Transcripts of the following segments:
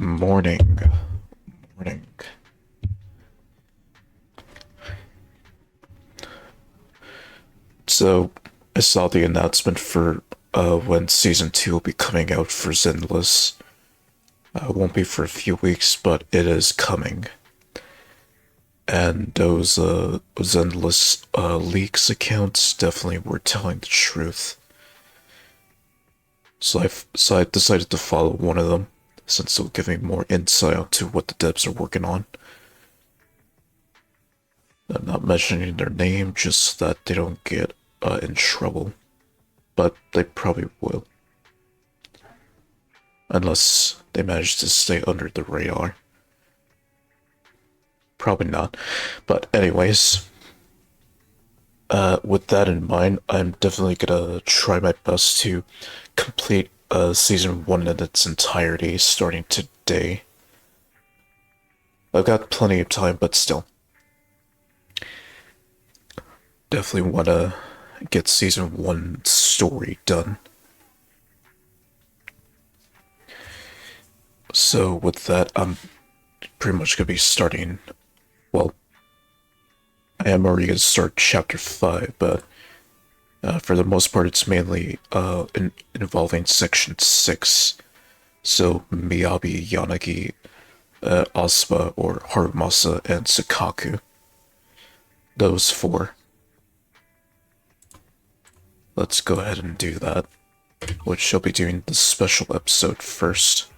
Morning. Morning. So, I saw the announcement for when season 2 will be coming out for Zenless. It won't be for a few weeks, but it is coming. And those Zenless leaks accounts definitely were telling the truth. So I decided to follow one of them, since it'll give me more insight into what the devs are working on. I'm not mentioning their name, just so that they don't get in trouble. But they probably will. Unless they manage to stay under the radar. Probably not. But anyways, with that in mind, I'm definitely gonna try my best to complete season 1 in its entirety starting today. I've got plenty of time, but still. Definitely want to get season 1 story done. So with that, I'm pretty much gonna be starting, well, I am already gonna start chapter 5, but for the most part it's mainly involving section 6. So Miyabi, Yanagi, Asuba or Harumasa, and Sakaku. Those 4. Let's go ahead and do that, which shall be doing the special episode first.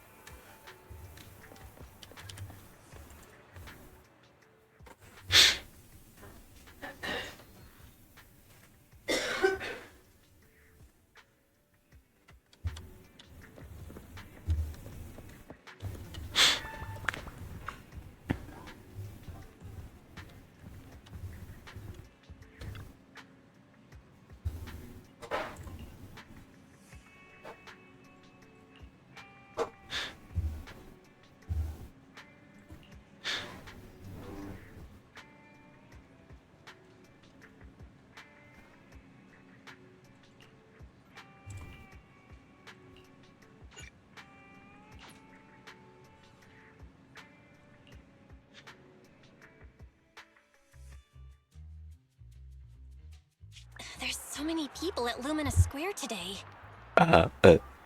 There's so many people at Lumina Square today.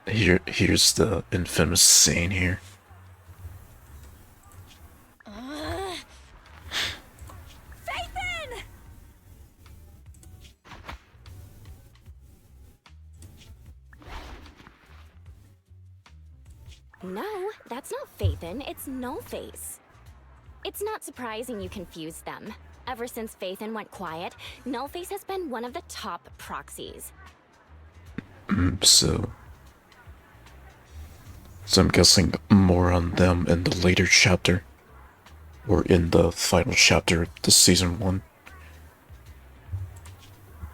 Here's the infamous scene here. Phaethon! No, that's not Phaethon, it's Nullface. It's not surprising you confused them. Ever since Phaethon went quiet, Nullface has been one of the top proxies. So I'm guessing more on them in the later chapter, or in the final chapter of the season 1.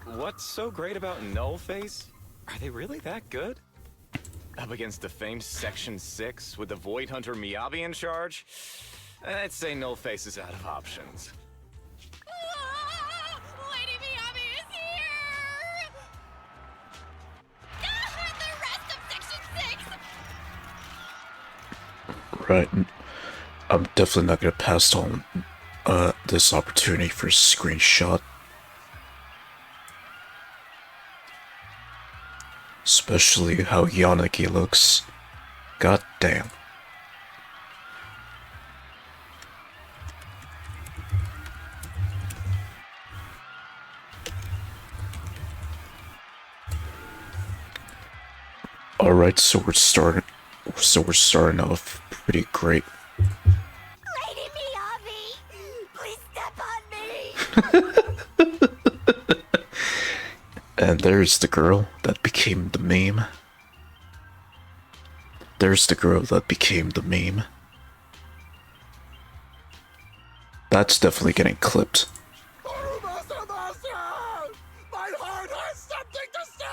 What's so great about Nullface? Are they really that good? Up against the famed Section 6 with the Void Hunter Miyabi in charge? I'd say Nullface is out of options. Lady Miyabi is here! The rest of Section 6! Right. I'm definitely not gonna pass on this opportunity for a screenshot. Especially how Yanagi looks. God damn. Alright, so we're starting off pretty great. Lady Miyabi! Please step on me! And there's the girl that became the meme. There's the girl that became the meme. That's definitely getting clipped. Harumasa Master! My heart has something to say!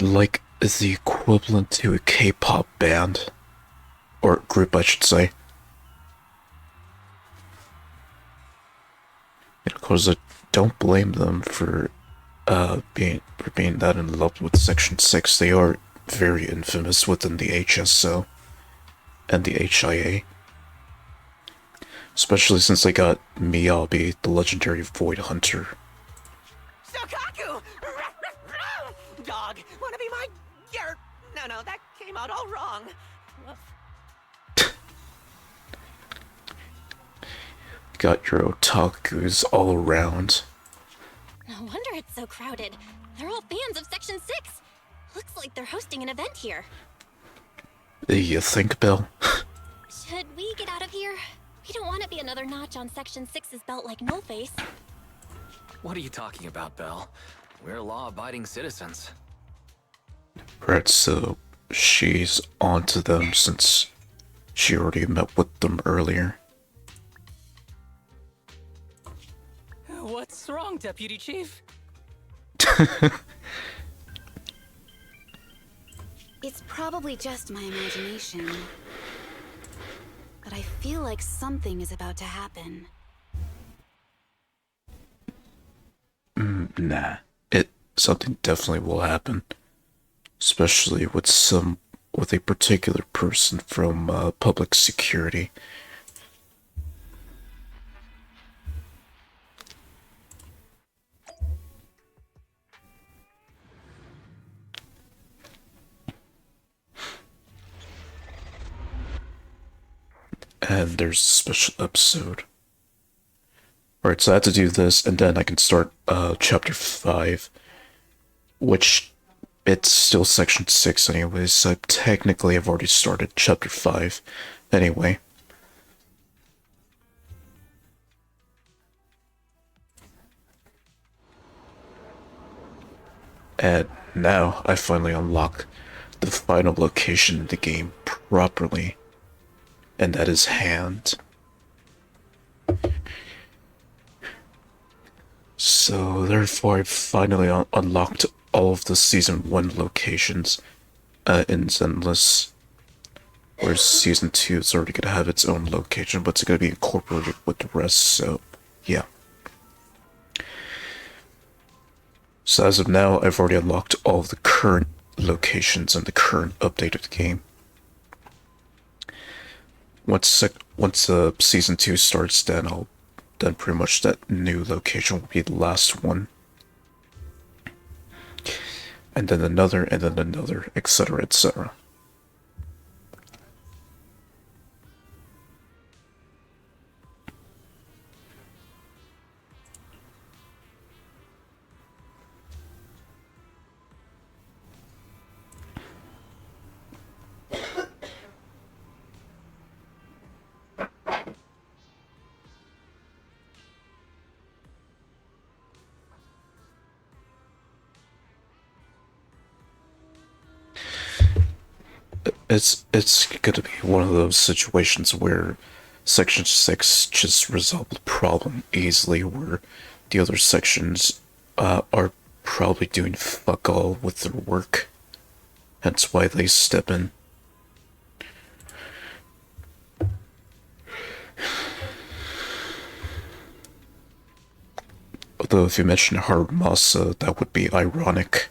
Like, is the equivalent to a K-pop band. Or group, I should say. Of course, I don't blame them for being that in love with Section 6, they are very infamous within the HSO and the HIA. Especially since they got Miyabi, the legendary Void Hunter. Shokaku! Dog, wanna be my... No, that came out all wrong. Got your otakus all around. No wonder it's so crowded. They're all fans of Section 6. Looks like they're hosting an event here. You think, Bill? Should we get out of here? We don't want to be another notch on Section 6's belt like No Face. What are you talking about, Belle? We're law-abiding citizens. Right, so she's onto them since she already met with them earlier. What's wrong, Deputy Chief? It's probably just my imagination. But I feel like something is about to happen. Nah. Something definitely will happen. Especially with a particular person from public security. And there's a special episode. Alright, so I have to do this, and then I can start chapter 5. Which, it's still section 6 anyways, so technically I've already started chapter 5. Anyway. And now I finally unlock the final location in the game properly. And that is Hand. So therefore I've finally unlocked all of the Season 1 locations in Zenless. Whereas Season 2 is already going to have its own location, but it's going to be incorporated with the rest, so yeah. So as of now, I've already unlocked all of the current locations in the current update of the game. Once Season 2 starts, then pretty much that new location will be the last one. And then another, etc., etc. It's gonna be one of those situations where Section 6 just resolved the problem easily, where the other sections are probably doing fuck all with their work. Hence why they step in. Although if you mention Haramasa, that would be ironic.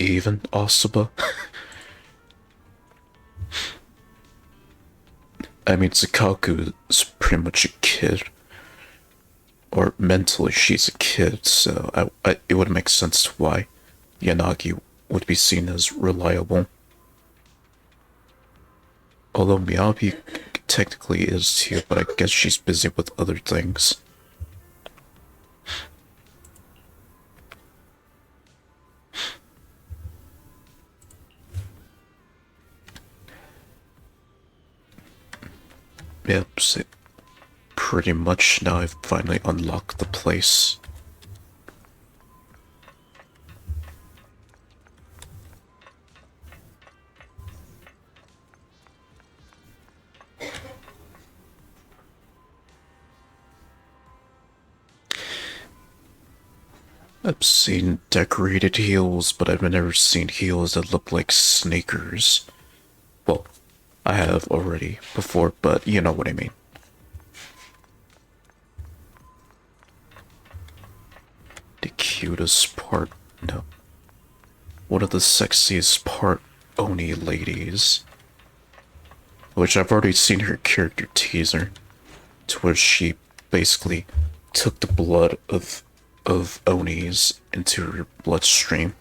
Even Asuba? I mean, Zakaku is pretty much a kid. Or mentally, she's a kid, so it would make sense why Yanagi would be seen as reliable. Although Miyabi technically is too, but I guess she's busy with other things. Yep, so pretty much now I've finally unlocked the place. I've seen decorated heels, but I've never seen heels that look like sneakers. Well, I have already before, but you know what I mean. The cutest part, no. One of the sexiest part Oni ladies. Which I've already seen her character teaser, to where she basically took the blood of Onis into her bloodstream,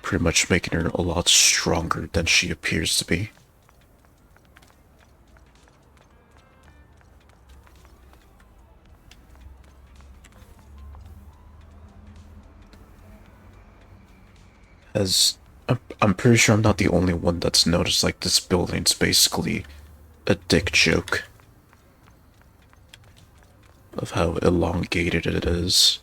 pretty much making her a lot stronger than she appears to be. As I'm pretty sure I'm not the only one that's noticed, like, this building's basically a dick joke of how elongated it is.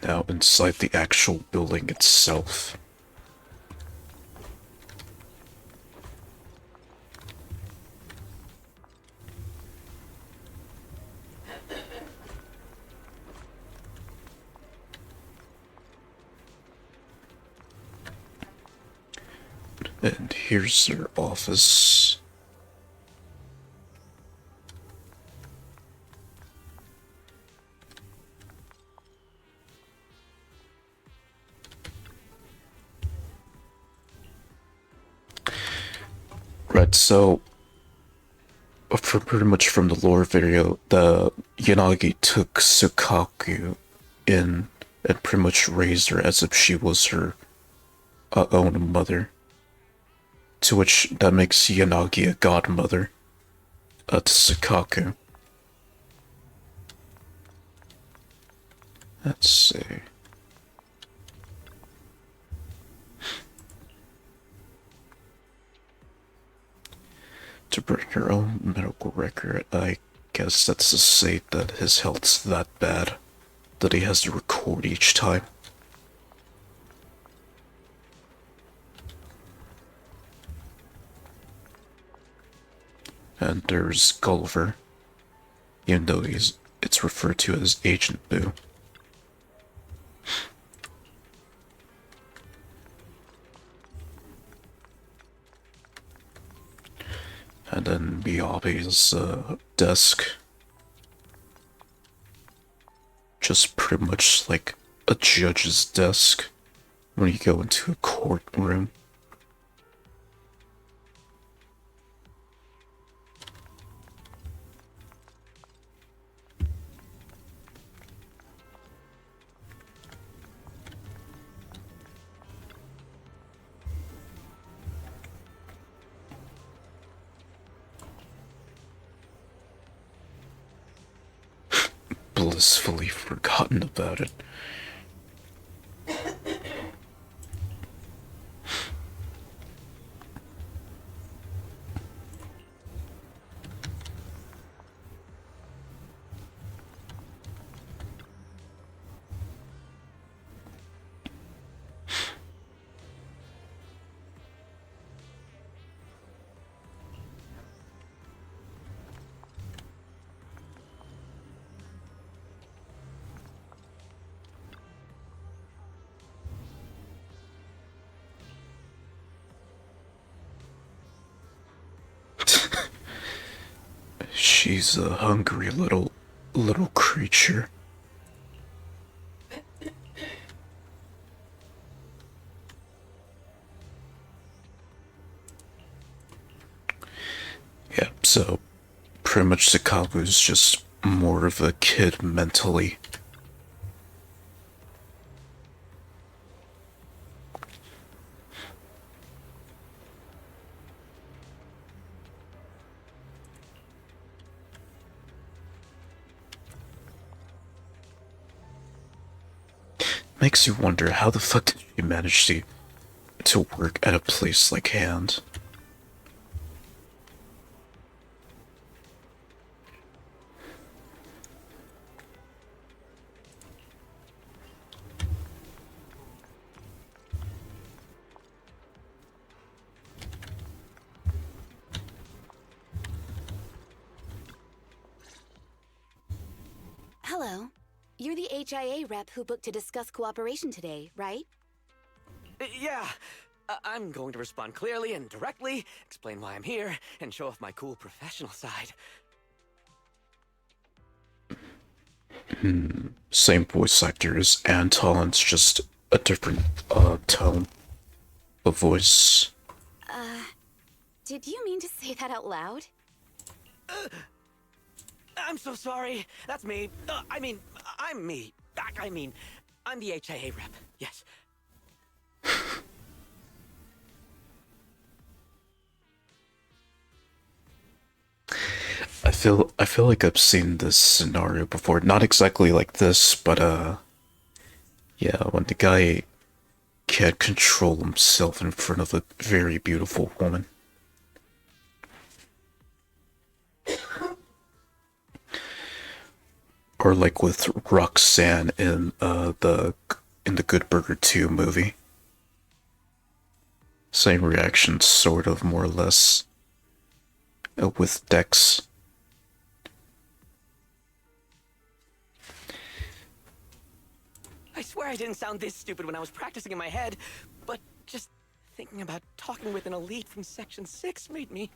Now inside the actual building itself. And here's their office. Right, so pretty much from the lore video, the Yanagi took Sukaku in and pretty much raised her as if she was her own mother. To which that makes Yanagi a godmother to Sukaku. Let's see. To bring her own medical record, I guess that's to say that his health's that bad that he has to record each time. And there's Gulliver, even though it's referred to as Agent Boo. And then Miyabi's desk. Just pretty much like a judge's desk when you go into a courtroom. Blissfully forgotten about it. She's a hungry little creature. Yeah, so pretty much Sakabu's just more of a kid mentally. makes you wonder how the fuck did she manage to work at a place like Hand? Hello. You're the HIA rep who booked to discuss cooperation today, right? Yeah. I'm going to respond clearly and directly, explain why I'm here, and show off my cool professional side. Same voice actor as Anton, it's just a different tone of voice. Did you mean to say that out loud? I'm so sorry. That's me. I'm me. I'm the HIA rep. Yes. I feel like I've seen this scenario before. Not exactly like this, but yeah, when the guy can't control himself in front of a very beautiful woman. Or like with Roxanne in the Good Burger 2 movie. Same reaction, sort of, more or less. With Dex. I swear I didn't sound this stupid when I was practicing in my head, but just thinking about talking with an elite from Section 6 made me...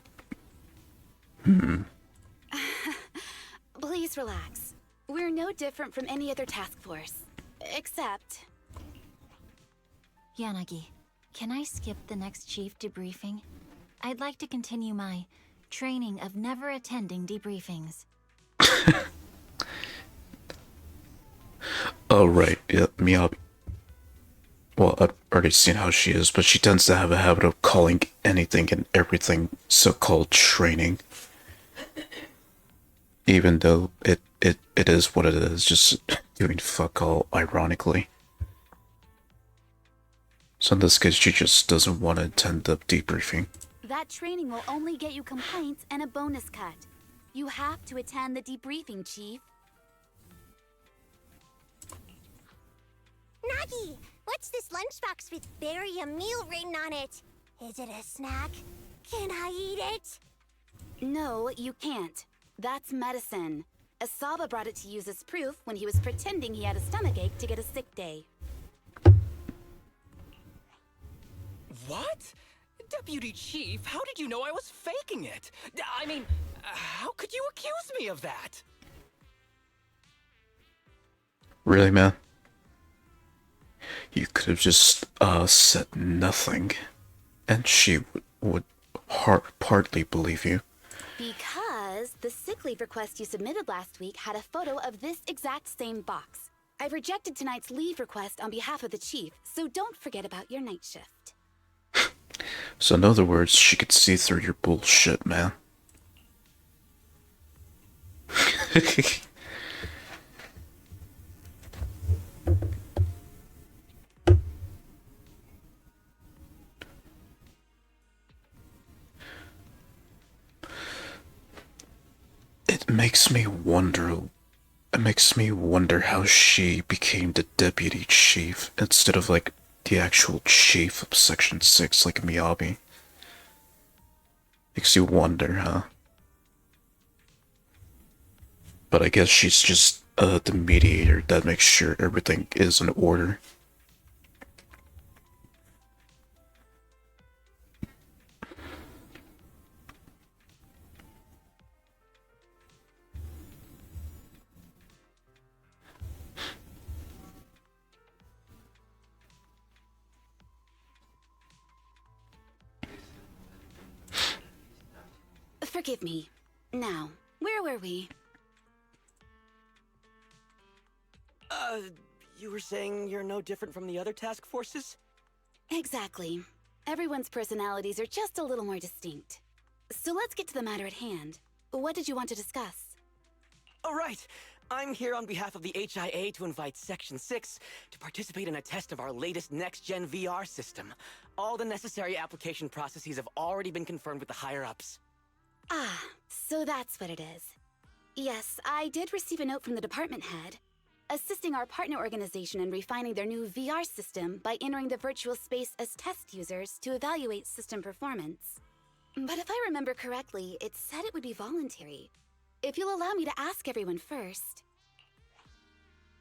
Please relax. We're no different from any other task force. Except... Yanagi, can I skip the next chief debriefing? I'd like to continue my training of never attending debriefings. Oh, right, yeah, Miyabi. Well, I've already seen how she is, but she tends to have a habit of calling anything and everything so-called training. Even though it is what it is, just doing fuck all, ironically. So in this case, she just doesn't want to attend the debriefing. that training will only get you complaints and a bonus cut. You have to attend the debriefing, Chief. Nagi, what's this lunchbox with "bury a meal" written on it? Is it a snack? Can I eat it? No, you can't. That's medicine. Asaba brought it to use as proof when he was pretending he had a stomachache to get a sick day. What? Deputy Chief, how did you know I was faking it? I mean, how could you accuse me of that? Really, man? You could have just said nothing, and she would partly believe you. Because the sick leave request you submitted last week had a photo of this exact same box. I've rejected tonight's leave request on behalf of the chief, so don't forget about your night shift. So in other words, she could see through your bullshit, man. It makes me wonder how she became the deputy chief instead of like the actual chief of Section 6 like Miyabi. Makes you wonder, huh? But I guess she's just the mediator that makes sure everything is in order. Forgive me. Now, where were we? You were saying you're no different from the other task forces? Exactly. Everyone's personalities are just a little more distinct. So let's get to the matter at hand. What did you want to discuss? Oh, right. I'm here on behalf of the HIA to invite Section 6 to participate in a test of our latest next-gen VR system. All the necessary application processes have already been confirmed with the higher-ups. Ah, so that's what it is. Yes, I did receive a note from the department head, assisting our partner organization in refining their new VR system by entering the virtual space as test users to evaluate system performance. But if I remember correctly, it said it would be voluntary. If you'll allow me to ask everyone first.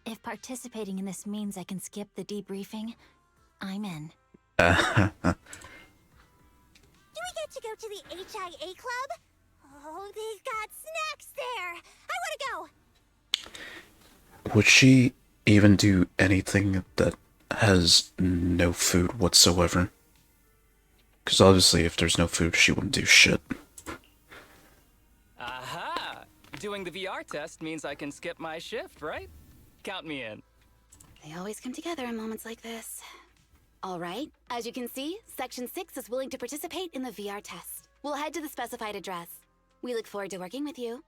If participating in this means I can skip the debriefing, I'm in. Do we get to go to the HIA club? Oh, they've got snacks there. I want to go. Would she even do anything that has no food whatsoever? Because obviously if there's no food, she wouldn't do shit. Aha! Doing the VR test means I can skip my shift, right? Count me in. They always come together in moments like this. All right, as you can see, Section 6 is willing to participate in the VR test. We'll head to the specified address. We look forward to working with you.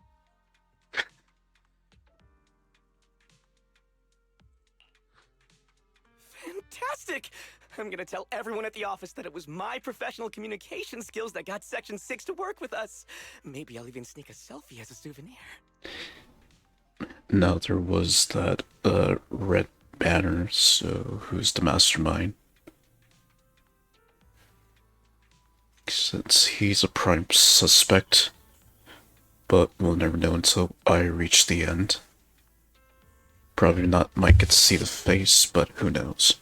Fantastic! I'm gonna tell everyone at the office that it was my professional communication skills that got Section 6 to work with us. Maybe I'll even sneak a selfie as a souvenir. No, there was that red banner, so who's the mastermind? Since he's a prime suspect, but we'll never know until I reach the end. Probably not might get to see the face, but who knows.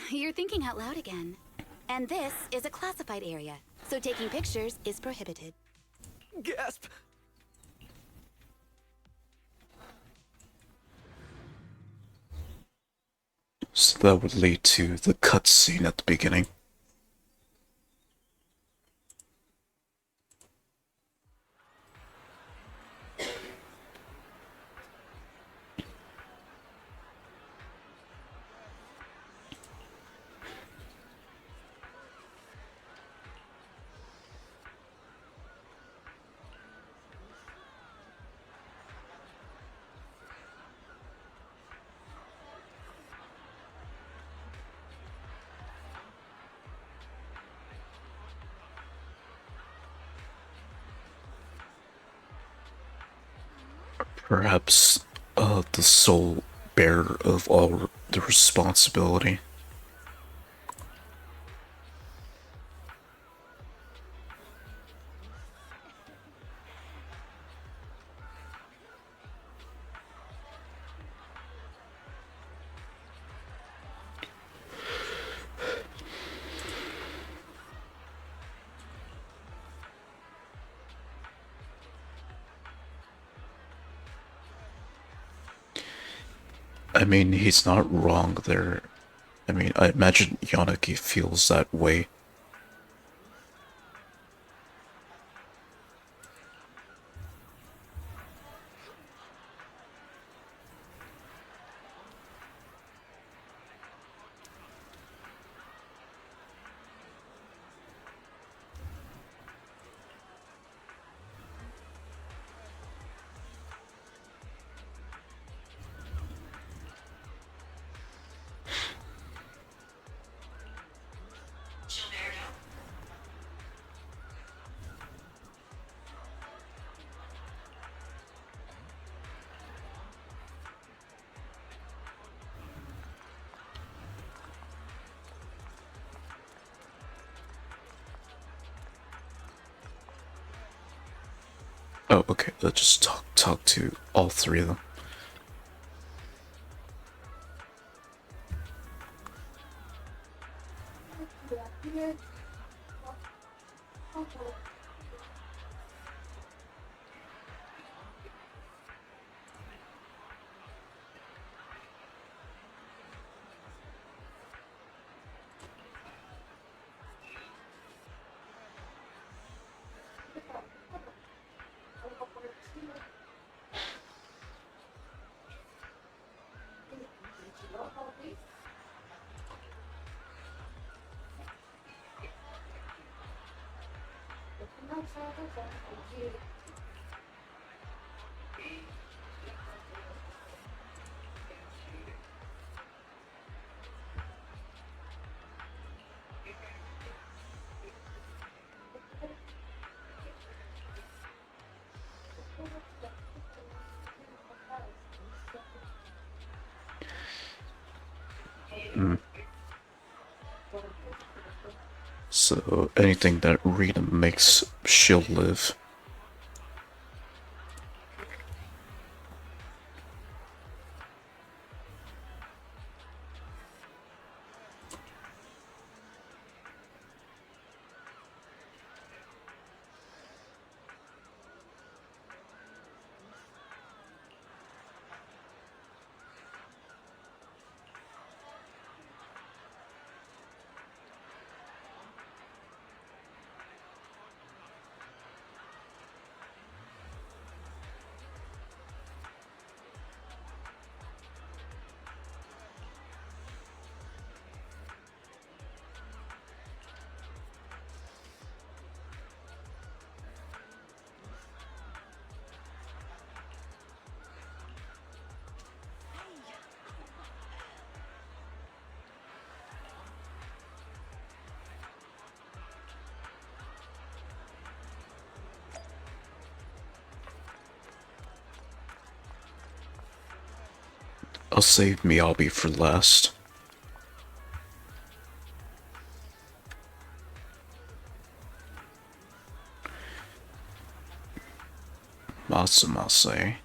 You're thinking out loud again. And this is a classified area, so taking pictures is prohibited. Gasp! So that would lead to the cutscene at the beginning. Perhaps the sole bearer of all the responsibility. I mean, he's not wrong there. I mean, I imagine Yanagi feels that way. Oh, okay. Let's just talk to all three of them. So anything that Rita makes, she'll live. I'll save Miyabi for last. Masamase.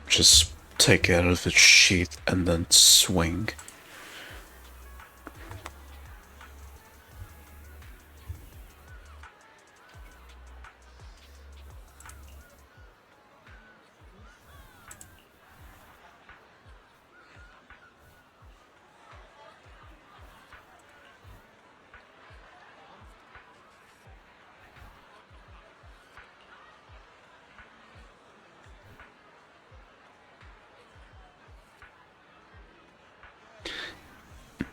Just take it out of its sheath and then swing.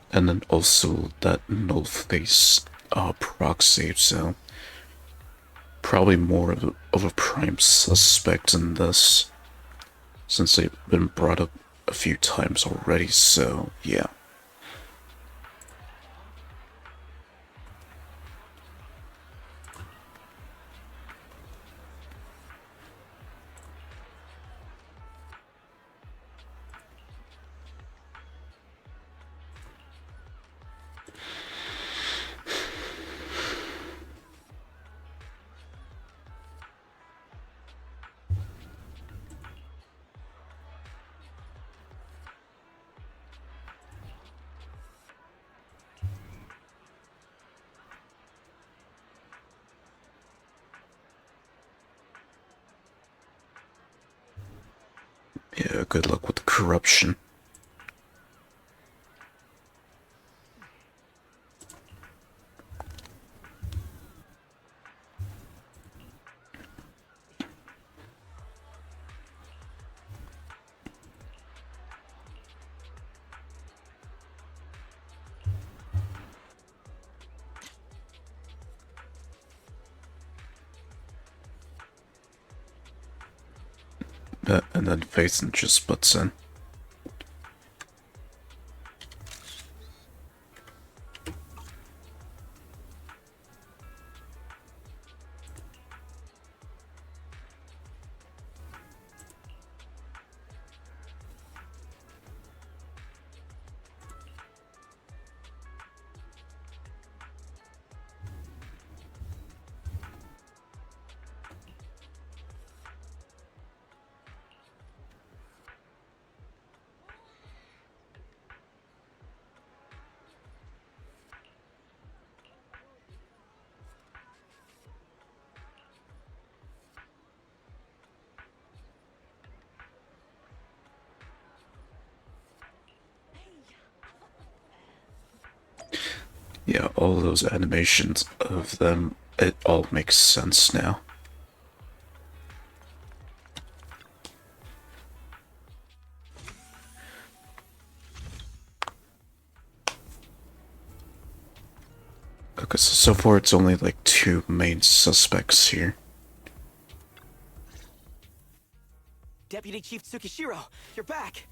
And then also that null face proc save, so probably more of a prime suspect in this, since they've been brought up a few times already, so yeah. Yeah, good luck with the corruption. then Phaethon just butts in. Yeah, all those animations of them, it all makes sense now. Okay, so far it's only like 2 main suspects here. Deputy Chief Tsukishiro, you're back!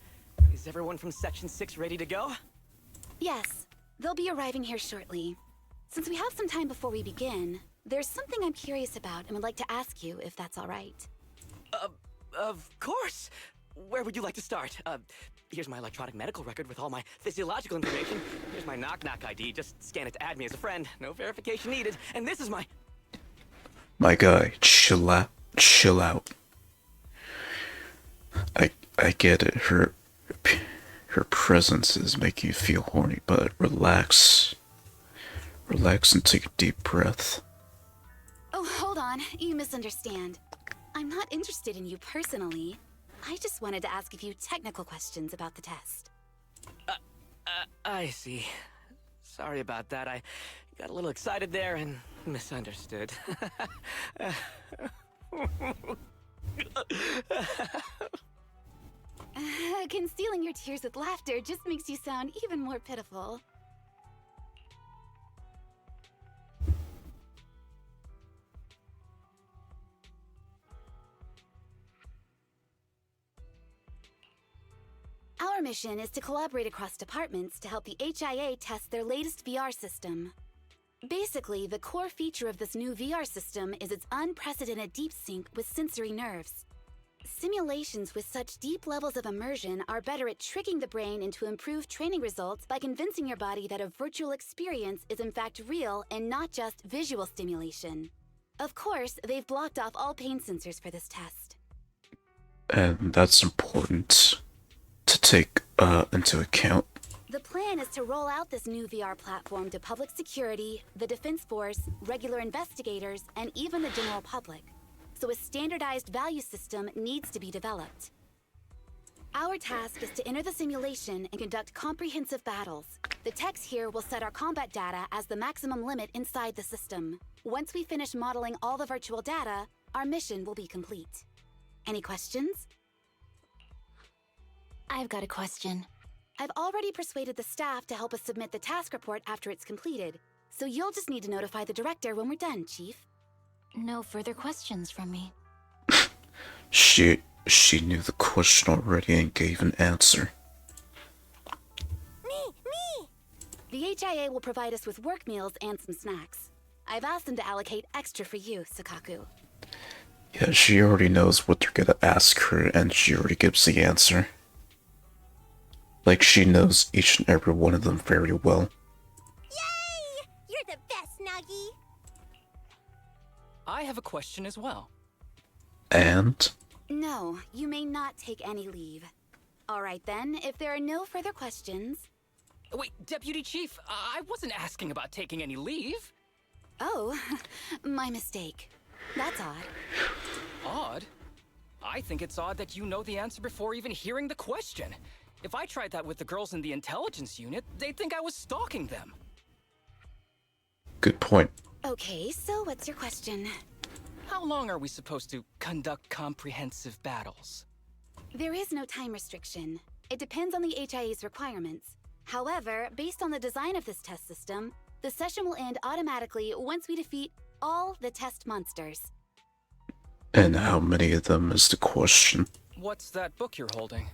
Is everyone from Section 6 ready to go? Yes, they'll be arriving here shortly. Since we have some time before we begin, there's something I'm curious about and would like to ask you if that's all right. Of course! Where would you like to start? Here's my electronic medical record with all my physiological information. Here's my knock-knock ID. Just scan it to add me as a friend. No verification needed. And this is my... My guy, chill out. Chill out. I get it. Her presence is making you feel horny, but relax. Relax and take a deep breath. Oh, hold on. You misunderstand. I'm not interested in you personally. I just wanted to ask a few technical questions about the test. I see. Sorry about that. I got a little excited there and misunderstood. Concealing your tears with laughter just makes you sound even more pitiful. Our mission is to collaborate across departments to help the HIA test their latest VR system. Basically, the core feature of this new VR system is its unprecedented deep sync with sensory nerves. Simulations with such deep levels of immersion are better at tricking the brain into improved training results by convincing your body that a virtual experience is in fact real and not just visual stimulation. Of course, they've blocked off all pain sensors for this test. And that's important to take into account. The plan is to roll out this new VR platform to public security, the Defense Force, regular investigators, and even the general public. So a standardized value system needs to be developed. Our task is to enter the simulation and conduct comprehensive battles. The techs here will set our combat data as the maximum limit inside the system. Once we finish modeling all the virtual data, our mission will be complete. Any questions? I've got a question. I've already persuaded the staff to help us submit the task report after it's completed, so you'll just need to notify the director when we're done, Chief. No further questions from me. She knew the question already and gave an answer. Me! The HIA will provide us with work meals and some snacks. I've asked them to allocate extra for you, Sakaku. Yeah, she already knows what they're gonna ask her, and she already gives the answer. Like she knows each and every one of them very well. Yay! You're the best, Nagi! I have a question as well. And? No, you may not take any leave. All right then, if there are no further questions... Wait, Deputy Chief, I wasn't asking about taking any leave. Oh, my mistake. That's odd. Odd? I think it's odd that you know the answer before even hearing the question. If I tried that with the girls in the intelligence unit, they'd think I was stalking them. Good point. Okay, so what's your question? How long are we supposed to conduct comprehensive battles? There is no time restriction. It depends on the HIA's requirements. However, based on the design of this test system, the session will end automatically once we defeat all the test monsters. And how many of them is the question? What's that book you're holding?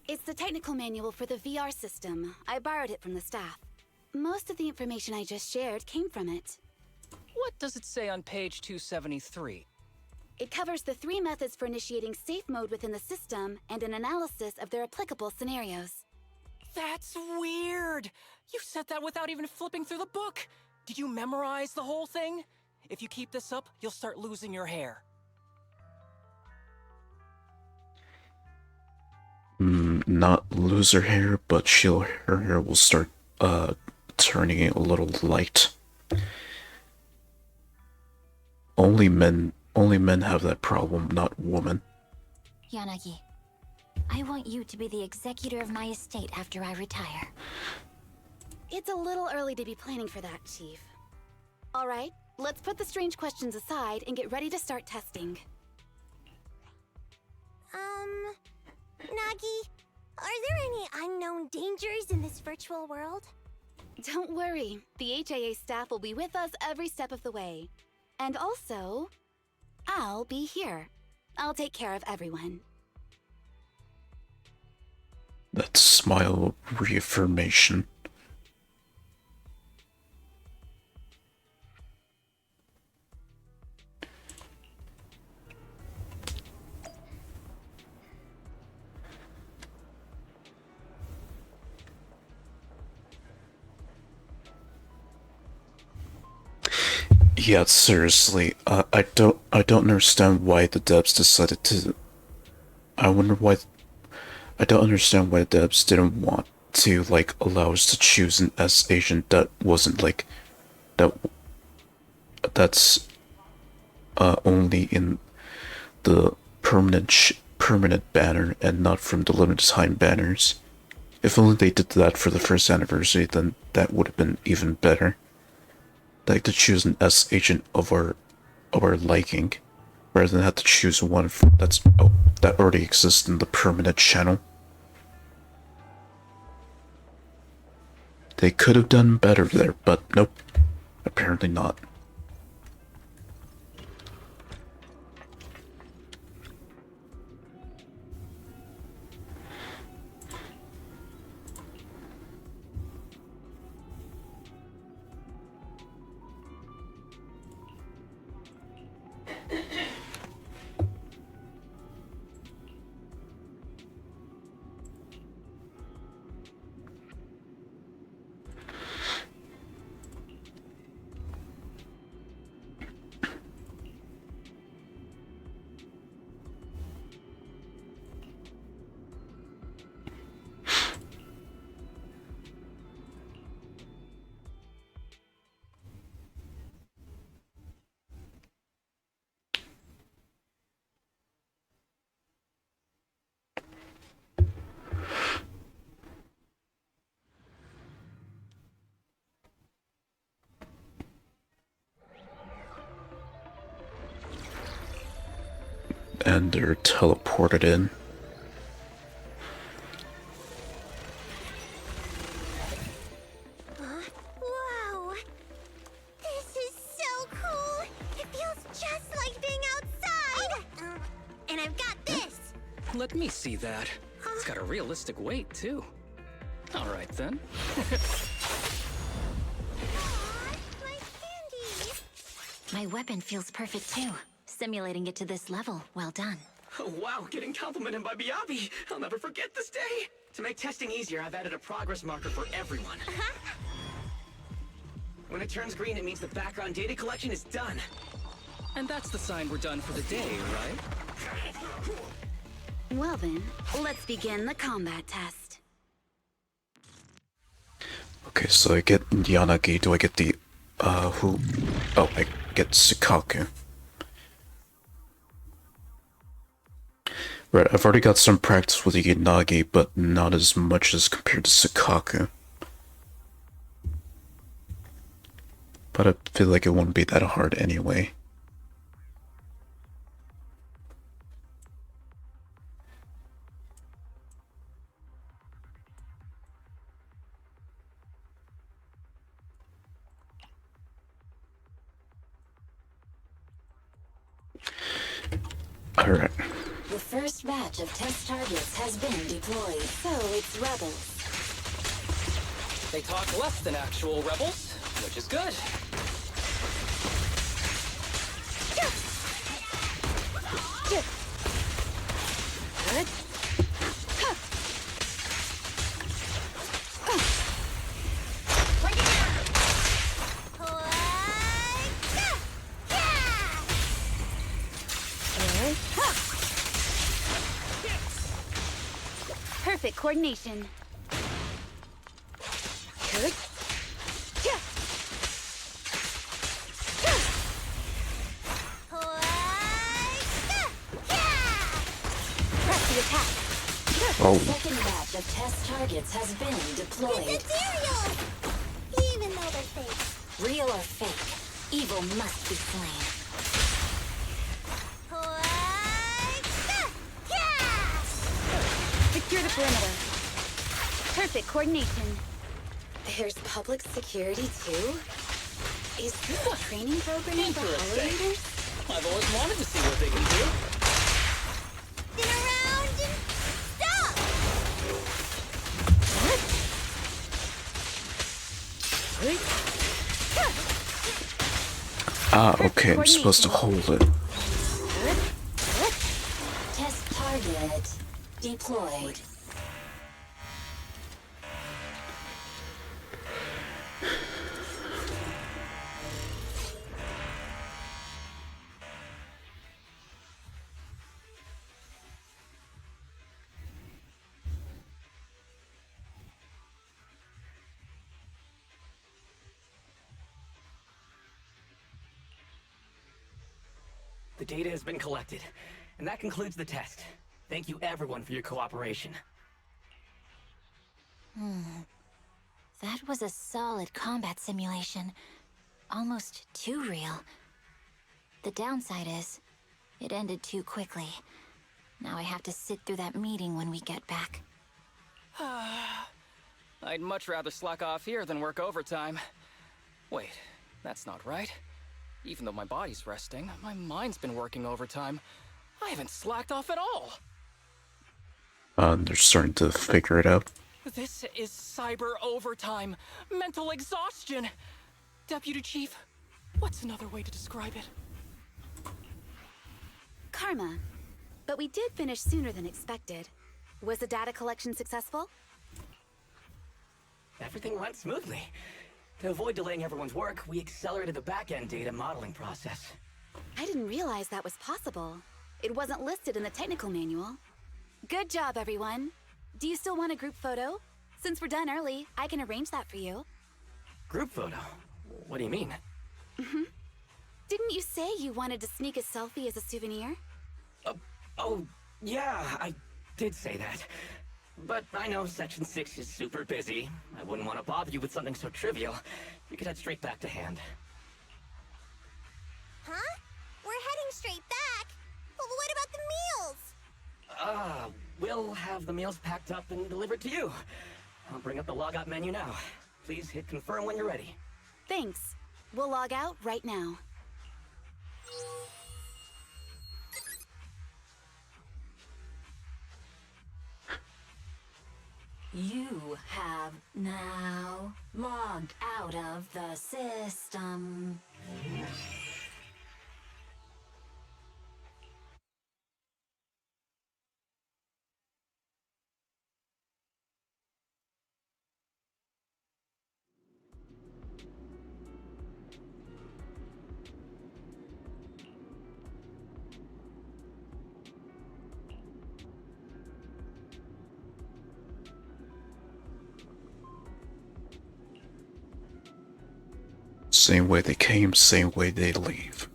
It's the technical manual for the VR system. I borrowed it from the staff. Most of the information I just shared came from it. What does it say on page 273? It covers the 3 methods for initiating safe mode within the system and an analysis of their applicable scenarios. That's weird! You said that without even flipping through the book! Did you memorize the whole thing? If you keep this up, you'll start losing your hair. Not lose her hair, but her hair will start turning a little light. Only men have that problem, not women. Yanagi, I want you to be the executor of my estate after I retire. It's a little early to be planning for that, Chief. All right, let's put the strange questions aside and get ready to start testing. Nagi, are there any unknown dangers in this virtual world? Don't worry, the HIA staff will be with us every step of the way. And also, I'll be here. I'll take care of everyone. That smile of reaffirmation. Yeah, seriously, I don't understand why the devs decided to. I wonder why. I don't understand why the devs didn't want to like allow us to choose an S agent that wasn't like that's only in the permanent banner and not from the limited time banners. If only they did that for the first anniversary, then that would have been even better. Like to choose an S agent of our liking, rather than have to choose one that already exists in the permanent channel. They could have done better there, but nope, apparently not. And they're teleported in. Wow! This is so cool! It feels just like being outside! And I've got this! Let me see that. It's got a realistic weight, too. Alright then. Aw, my candy! My weapon feels perfect too. Simulating it to this level, well done. Oh, wow, getting complimented by Biabi. I'll never forget this day. To make testing easier, I've added a progress marker for everyone. When it turns green, it means the background data collection is done. And that's the sign we're done for the day, right? Well then, let's begin the combat test. Okay, so I get Yanagi. Do I get the who? Oh, I get Sukaku. Right, I've already got some practice with the Yanagi, but not as much as compared to Sukaku. But I feel like it won't be that hard anyway. Alright. The first batch of test targets has been deployed. So it's rebels. They talk less than actual rebels, which is good. Good. Perfect coordination. Good. Press the attack. Oh, Second batch of test targets has been deployed. Ethereal! Even though they're fake. Real or fake, evil must be slain. Secure the perimeter. Perfect coordination. There's public security too? Is this a training program for Interesting. operators? I've always wanted to see what they can do. Spin around and stop! ah, okay, I'm supposed to hold it. Test target deployed. The data has been collected, and that concludes the test. Thank you everyone for your cooperation. That was a solid combat simulation. Almost too real. The downside is, it ended too quickly. Now I have to sit through that meeting when we get back. I'd much rather slack off here than work overtime. Wait, that's not right. Even though my body's resting, my mind's been working overtime. I haven't slacked off at all. They're starting to figure it out. This is cyber overtime. Mental exhaustion. Deputy Chief, what's another way to describe it? Karma. But we did finish sooner than expected. Was the data collection successful? Everything went smoothly. To avoid delaying everyone's work, we accelerated the back-end data modeling process. I didn't realize that was possible. It wasn't listed in the technical manual. Good job, everyone. Do you still want a group photo? Since we're done early, I can arrange that for you. Group photo? What do you mean? Didn't you say you wanted to sneak a selfie as a souvenir? Oh, yeah, I did say that. But I know Section 6 is super busy. I wouldn't want to bother you with something so trivial. You could head straight back to hand. Huh? We're heading straight back. Well, what about the meals? We'll have the meals packed up and delivered to you. I'll bring up the logout menu now. Please hit confirm when you're ready. Thanks. We'll log out right now. You have now logged out of the system. Same way they came, same way they leave.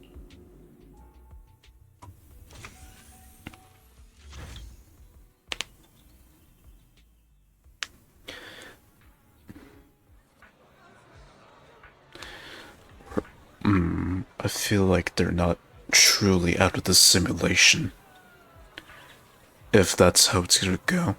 I feel like they're not truly out of the simulation. If that's how it's gonna go.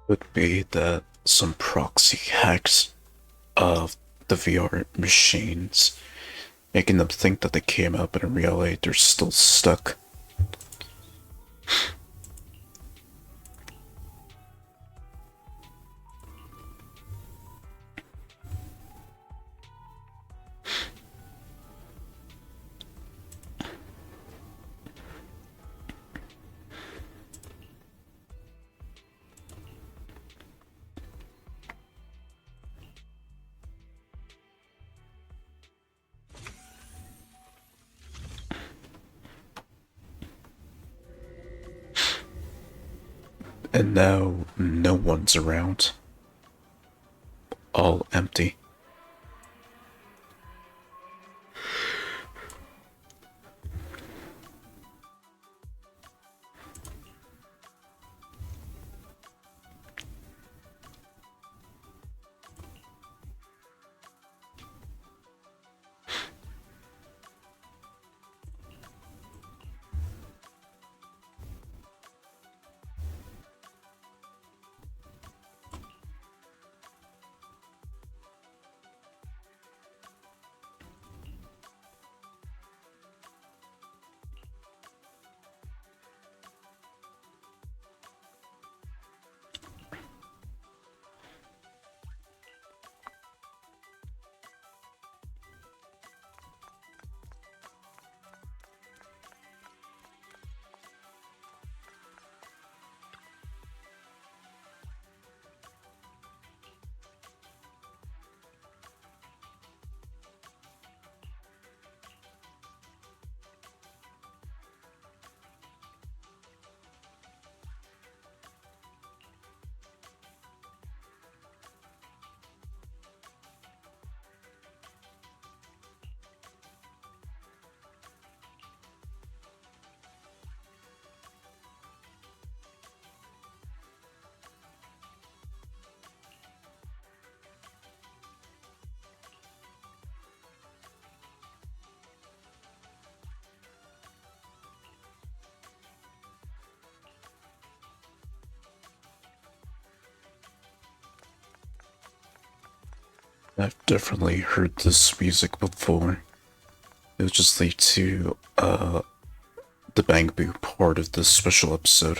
would be that some proxy hacks of the VR machines, making them think that they came out, but in reality they're still stuck. And now no one's around. All empty. I've definitely heard this music before. It was just lead to the Bang Boo part of this special episode.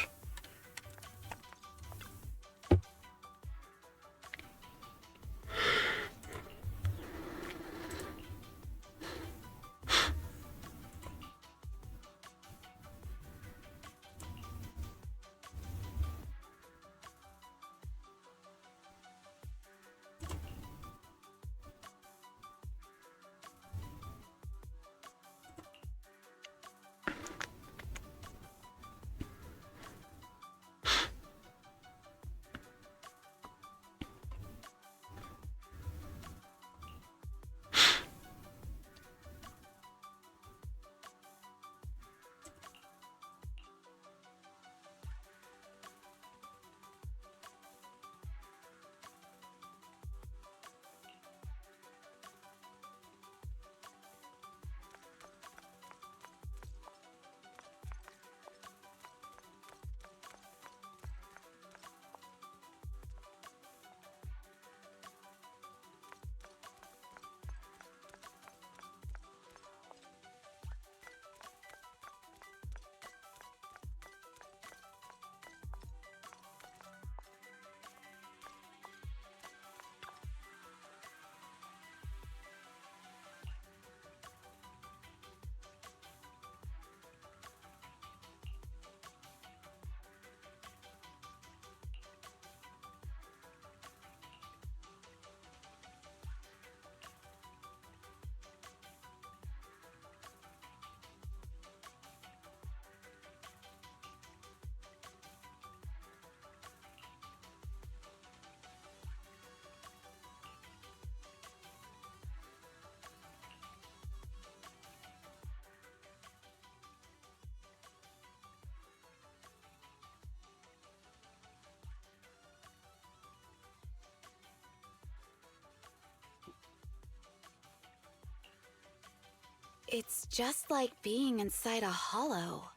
It's just like being inside a hollow.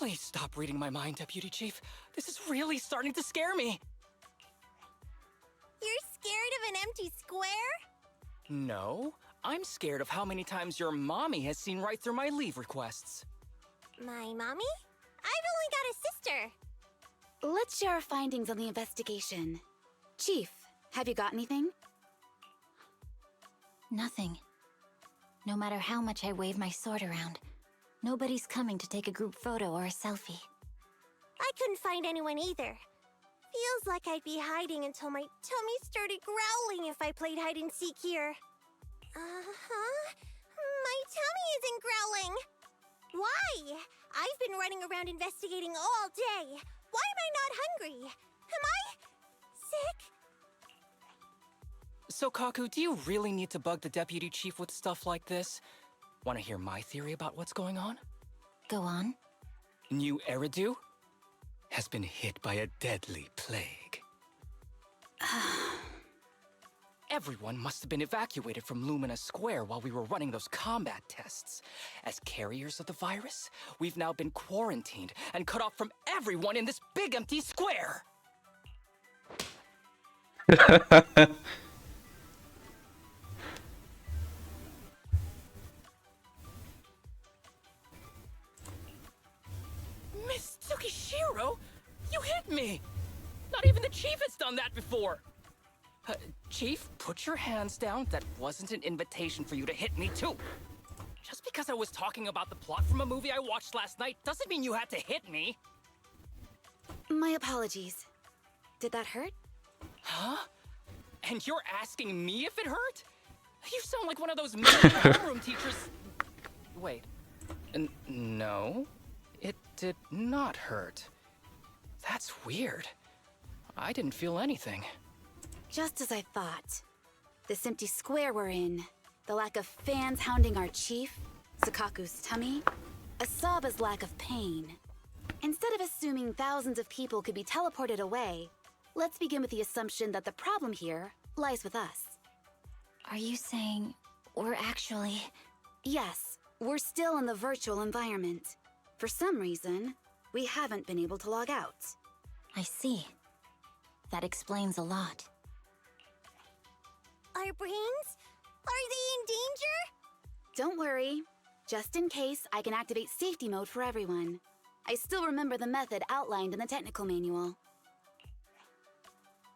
Please stop reading my mind, Deputy Chief. This is really starting to scare me. You're scared of an empty square? No, I'm scared of how many times your mommy has seen right through my leave requests. My mommy? I've only got a sister. Let's share our findings on the investigation. Chief, have you got anything? Nothing. No matter how much I wave my sword around, nobody's coming to take a group photo or a selfie. I couldn't find anyone either. Feels like I'd be hiding until my tummy started growling if I played hide and seek here. Uh-huh. My tummy isn't growling. Why? I've been running around investigating all day. Why am I not hungry? Am I sick? So, Kaku, do you really need to bug the Deputy Chief with stuff like this? Want to hear my theory about what's going on? Go on. New Eridu has been hit by a deadly plague. Everyone must have been evacuated from Lumina Square while we were running those combat tests. As carriers of the virus, we've now been quarantined and cut off from everyone in this big empty square! Miss Tsukishiro, you hit me! Not even the Chief has done that before! Chief, put your hands down. That wasn't an invitation for you to hit me, too. Just because I was talking about the plot from a movie I watched last night doesn't mean you had to hit me. My apologies. Did that hurt? Huh? And you're asking me if it hurt? You sound like one of those mean homeroom teachers. Wait. No. It did not hurt. That's weird. I didn't feel anything. Just as I thought. This empty square we're in, the lack of fans hounding our chief, Sakaku's tummy, Asaba's lack of pain. Instead of assuming thousands of people could be teleported away, let's begin with the assumption that the problem here lies with us. Are you saying we're actually... Yes, we're still in the virtual environment. For some reason, we haven't been able to log out. I see. That explains a lot. Our brains? Are they in danger? Don't worry. Just in case, I can activate safety mode for everyone. I still remember the method outlined in the technical manual.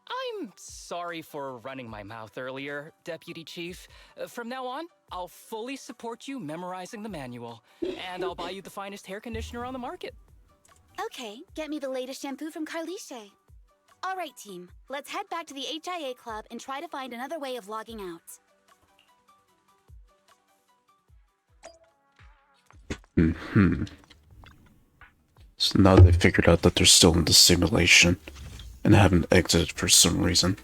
I'm sorry for running my mouth earlier, Deputy Chief. From now on, I'll fully support you memorizing the manual, and I'll buy you the finest hair conditioner on the market. Okay, get me the latest shampoo from Carliche. All right, team. Let's head back to the HIA Club and try to find another way of logging out. So now they figured out that they're still in the simulation and haven't exited for some reason.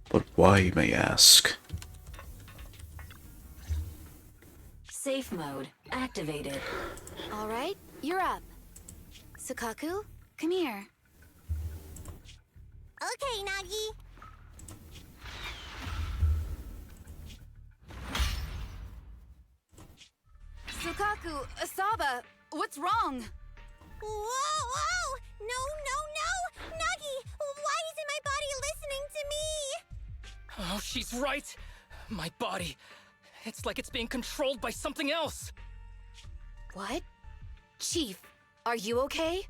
But why, you may ask? Safe mode activated. All right, you're up. Sakaku, come here. Okay, Nagi. Sakaku, Asaba, what's wrong? Whoa! No! Nagi, why isn't my body listening to me? Oh, she's right. My body. It's like it's being controlled by something else. What? Chief, are you okay?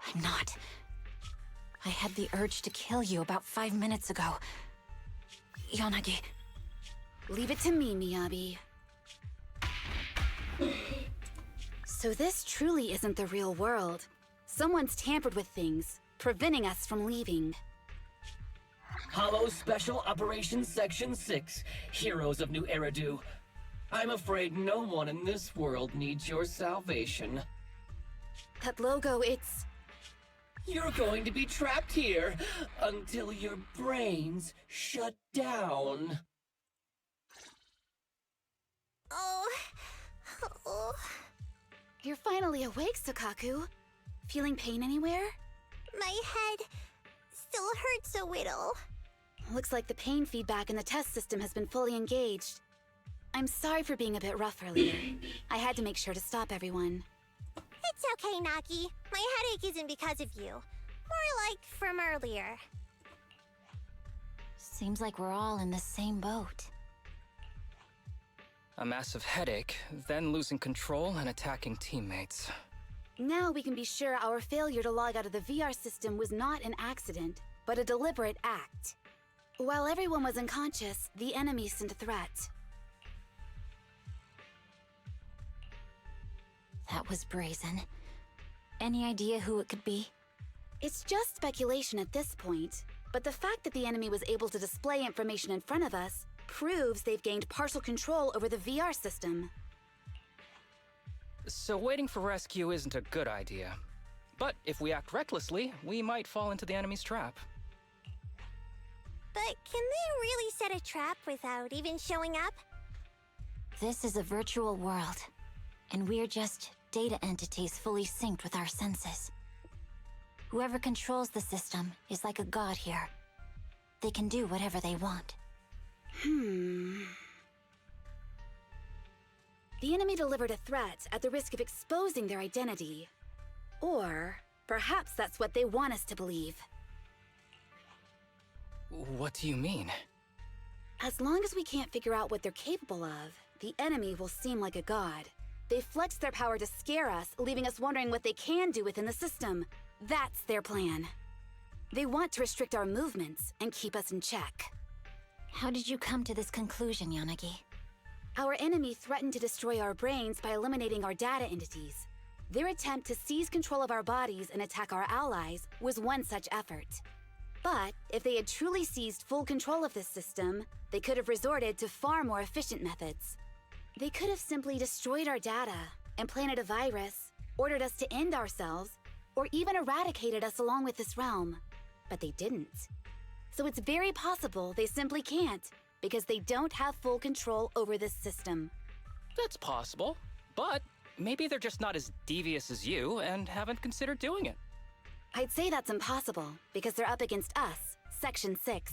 I'm not. I had the urge to kill you about 5 minutes ago. Yanagi. Leave it to me, Miyabi. So this truly isn't the real world. Someone's tampered with things, preventing us from leaving. Hollow Special Operations Section 6, Heroes of New Eridu. I'm afraid no one in this world needs your salvation. That logo, it's... You're going to be trapped here until your brains shut down. Oh. You're finally awake, Sakaku. Feeling pain anywhere? My head still hurts a little. Looks like the pain feedback in the test system has been fully engaged. I'm sorry for being a bit rough earlier. I had to make sure to stop everyone. It's okay, Nagi. My headache isn't because of you. More like from earlier. Seems like we're all in the same boat. A massive headache, then losing control and attacking teammates. Now we can be sure our failure to log out of the VR system was not an accident, but a deliberate act. While everyone was unconscious, the enemy sent a threat. That was brazen. Any idea who it could be? It's just speculation at this point, but the fact that the enemy was able to display information in front of us proves they've gained partial control over the VR system. So waiting for rescue isn't a good idea. But if we act recklessly, we might fall into the enemy's trap. But can they really set a trap without even showing up? This is a virtual world, and we're just data entities fully synced with our senses. Whoever controls the system is like a god here. They can do whatever they want. The enemy delivered a threat at the risk of exposing their identity. Or perhaps that's what they want us to believe. What do you mean? As long as we can't figure out what they're capable of, the enemy will seem like a god. They flex their power to scare us, leaving us wondering what they can do within the system. That's their plan. They want to restrict our movements and keep us in check. How did you come to this conclusion, Yanagi? Our enemy threatened to destroy our brains by eliminating our data entities. Their attempt to seize control of our bodies and attack our allies was one such effort. But if they had truly seized full control of this system, they could have resorted to far more efficient methods. They could have simply destroyed our data, implanted a virus, ordered us to end ourselves, or even eradicated us along with this realm. But they didn't. So it's very possible they simply can't, because they don't have full control over this system. That's possible, but maybe they're just not as devious as you and haven't considered doing it. I'd say that's impossible, because they're up against us, Section 6.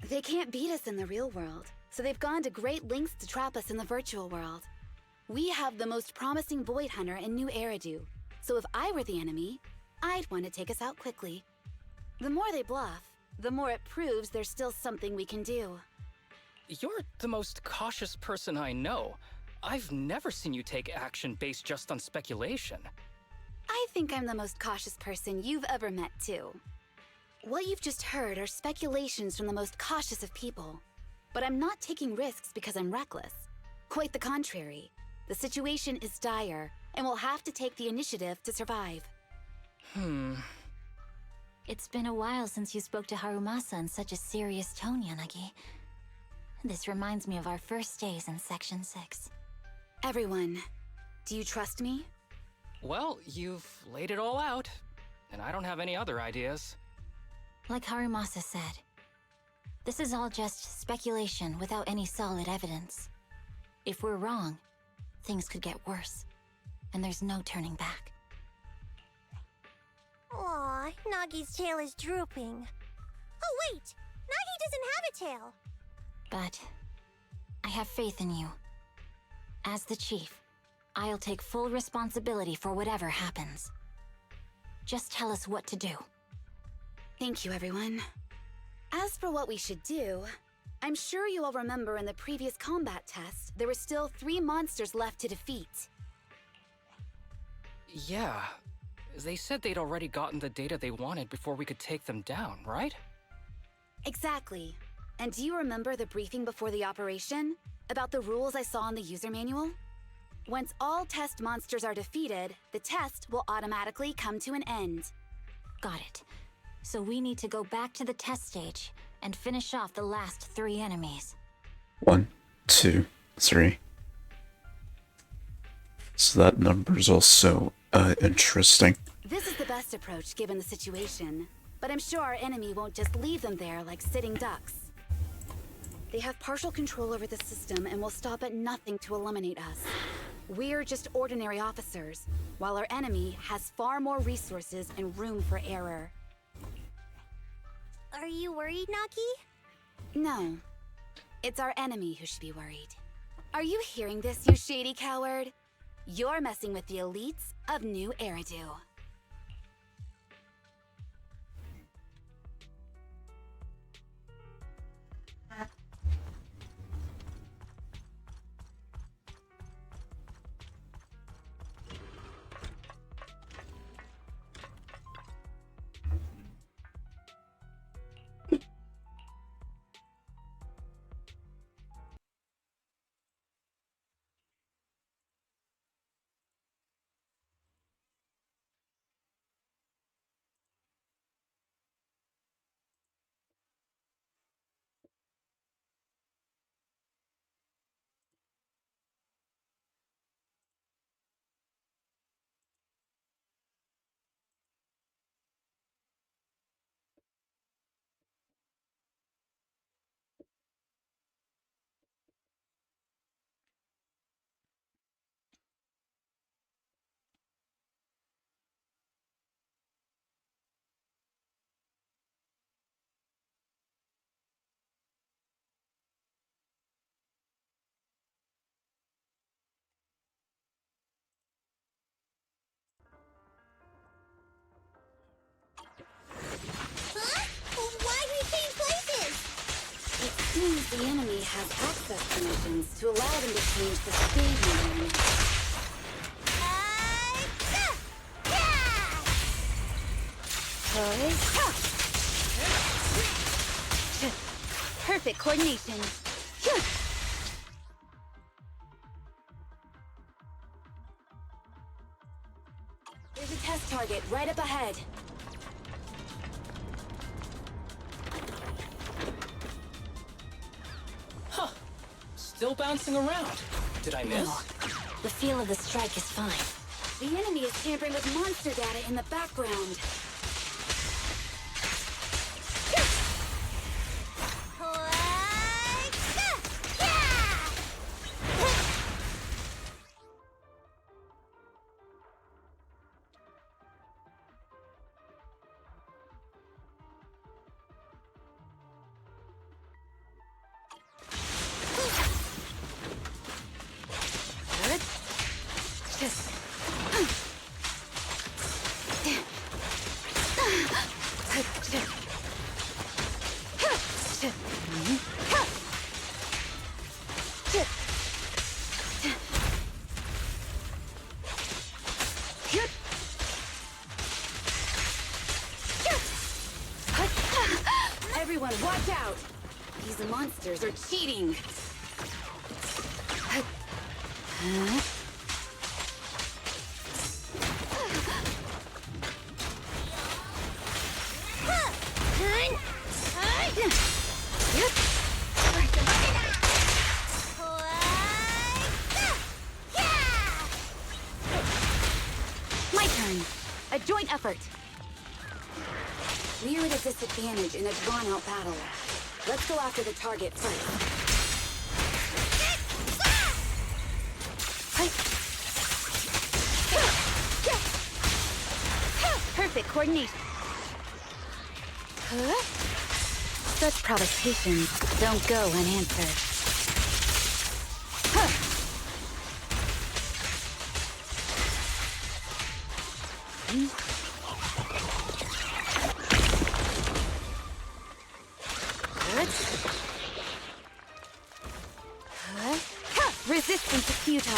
They can't beat us in the real world, so they've gone to great lengths to trap us in the virtual world. We have the most promising Void Hunter in New Eridu, so if I were the enemy, I'd want to take us out quickly. The more they bluff, the more it proves there's still something we can do. You're the most cautious person I know. I've never seen you take action based just on speculation. I think I'm the most cautious person you've ever met, too. What you've just heard are speculations from the most cautious of people. But I'm not taking risks because I'm reckless. Quite the contrary. The situation is dire, and we'll have to take the initiative to survive. It's been a while since you spoke to Harumasa in such a serious tone, Yanagi. This reminds me of our first days in Section 6. Everyone, do you trust me? Well, you've laid it all out, and I don't have any other ideas. Like Harumasa said, this is all just speculation without any solid evidence. If we're wrong, things could get worse, and there's no turning back. Aw, Nagi's tail is drooping. Oh wait, Nagi doesn't have a tail. But I have faith in you. As the chief, I'll take full responsibility for whatever happens. Just tell us what to do. Thank you, everyone. As for what we should do, I'm sure you all remember in the previous combat test, there were still 3 monsters left to defeat. Yeah. They said they'd already gotten the data they wanted before we could take them down, right? Exactly. And do you remember the briefing before the operation? About the rules I saw in the user manual? Once all test monsters are defeated, the test will automatically come to an end. Got it. So we need to go back to the test stage and finish off the last 3 enemies. 1, 2, 3. So that number's also interesting. This is the best approach given the situation, but I'm sure our enemy won't just leave them there like sitting ducks. They have partial control over the system and will stop at nothing to eliminate us. We're just ordinary officers, while our enemy has far more resources and room for error. Are you worried, Nagi? No. It's our enemy who should be worried. Are you hearing this, you shady coward? You're messing with the elites of New Eridu. Seems the enemy has access permissions to allow them to change the staging room. Perfect coordination. There's a test target right up ahead. Still bouncing around. Did I miss? No. The feel of the strike is fine. The enemy is tampering with monster data in the background. Everyone, watch out! These monsters are cheating! My turn! A joint effort! We're at a disadvantage in a drawn-out battle. Let's go after the target first. Perfect coordination. Such provocations don't go unanswered. Resistance is futile.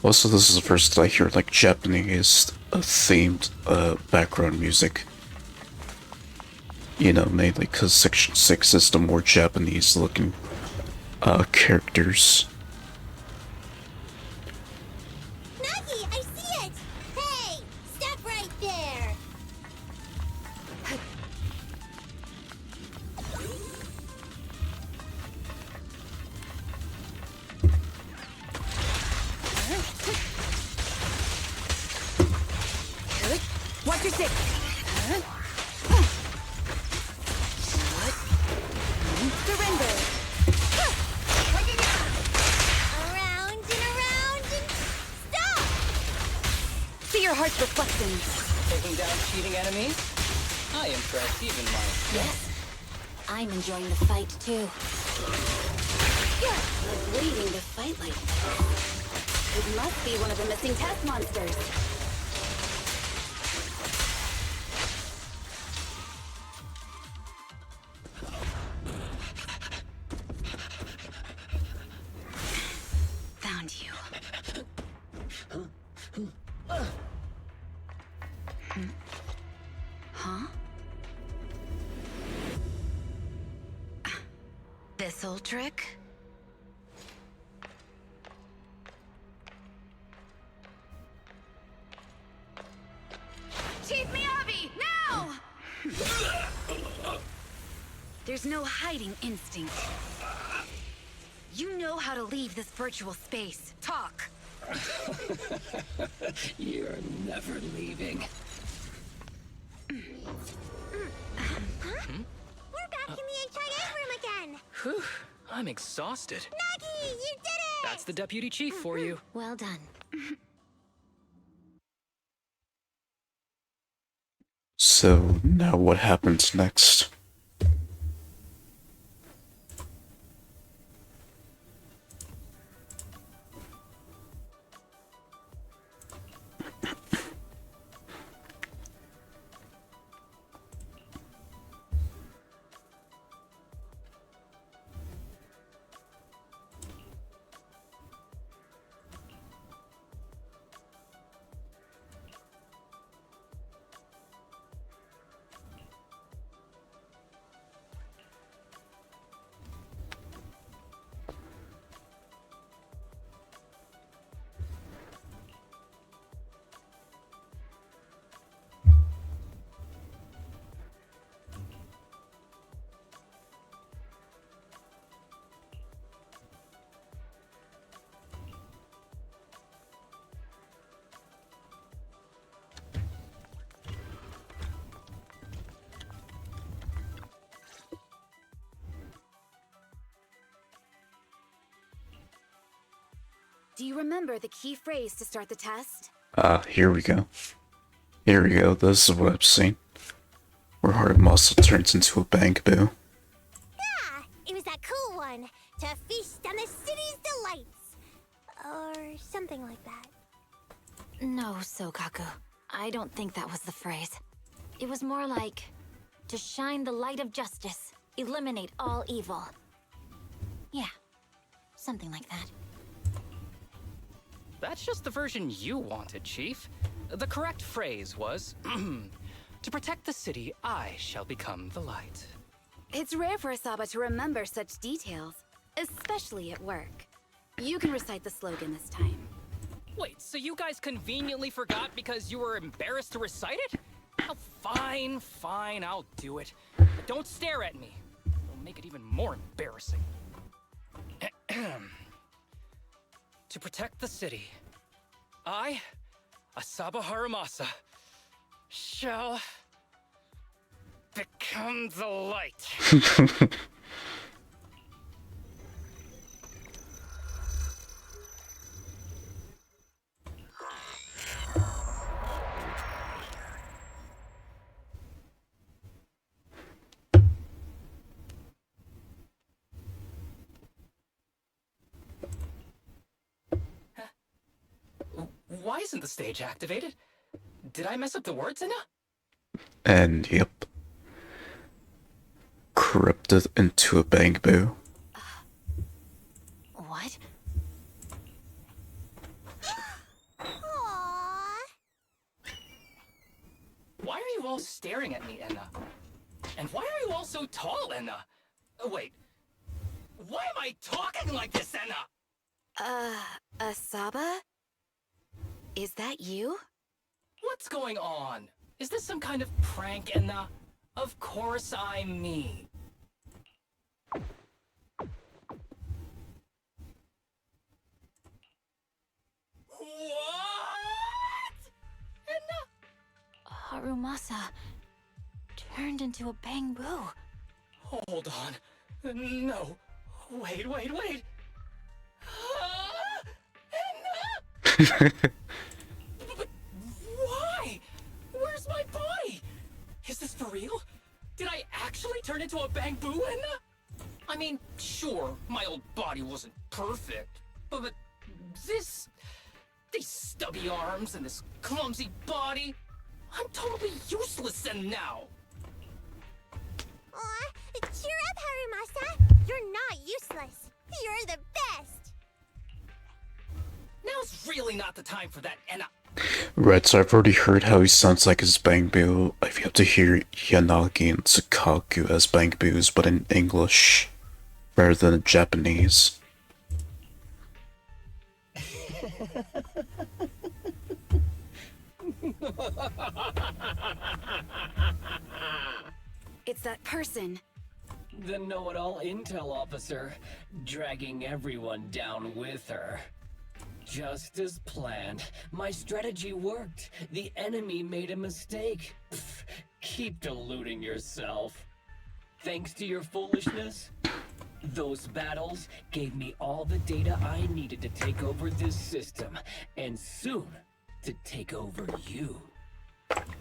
Also, this is the first I hear like Japanese themed background music. You know, mainly because Section 6 is the more Japanese looking characters. Nagi, I see it! Hey! Stop right there! Watch your six! Force reflections. Taking down cheating enemies? I impress even myself. Yes. I'm enjoying the fight too. Like waiting to fight like this. It must be one of the missing test monsters. Found you. Huh? This old trick? Chief Miyabi, now! There's no hiding instinct. You know how to leave this virtual space. Talk. You're never leaving. We're back in the HIA room again! Whew, I'm exhausted. Nagi, you did it! That's the deputy chief for you. Well done. So now what happens next? Do you remember the key phrase to start the test? Here we go. Here we go, this is what I've seen. Where Heart Muscle turns into a bangaboo. Yeah, it was that cool one. To feast on the city's delights. Or something like that. No, Sokaku. I don't think that was the phrase. It was more like, to shine the light of justice, eliminate all evil. Yeah, something like that. That's just the version you wanted, Chief. The correct phrase was, to protect the city, I shall become the light. It's rare for Asaba to remember such details, especially at work. You can recite the slogan this time. Wait, so you guys conveniently forgot because you were embarrassed to recite it? Oh, fine, I'll do it. But don't stare at me. It'll make it even more embarrassing. To protect the city, I, Asaba Haramasa, shall become the light. Why isn't the stage activated? Did I mess up the words, Inna? And yep. Corrupted into a bangaboo. What? Aww. Why are you all staring at me, Enna? And why are you all so tall, Enna? Oh, wait. Why am I talking like this, Enna? Asaba? Is that you? What's going on? Is this some kind of prank, Enna? Of course I'm me. What? Enna? Harumasa turned into a bangaboo. Hold on. No. Wait. Enna? But why? body wasn't perfect, but this... These stubby arms and this clumsy body... I'm totally useless in now! Aw, cheer up, Harumasa! You're not useless! You're the best! Now's really not the time for that, and Right, so I've already heard how he sounds like his Bangbu. I've yet to hear Yanagi and Tsukaku as Bangbus, but in English, rather than in Japanese. It's that person. The know-it-all intel officer, dragging everyone down with her. Just as planned. My strategy worked. The enemy made a mistake. Pfft, keep deluding yourself. Thanks to your foolishness, those battles gave me all the data I needed to take over this system, and soon to take over you.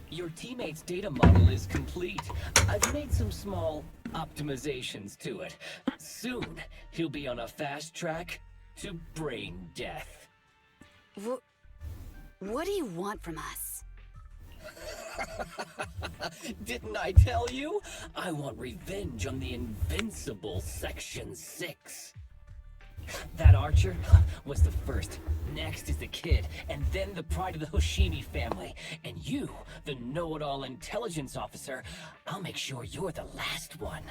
Your teammate's data model is complete. I've made some small optimizations to it. Soon, he'll be on a fast track to brain death. What do you want from us? Didn't I tell you? I want revenge on the invincible Section 6. That archer was the first. Next is the kid, and then the pride of the Hoshimi family. And you, the know-it-all intelligence officer, I'll make sure you're the last one.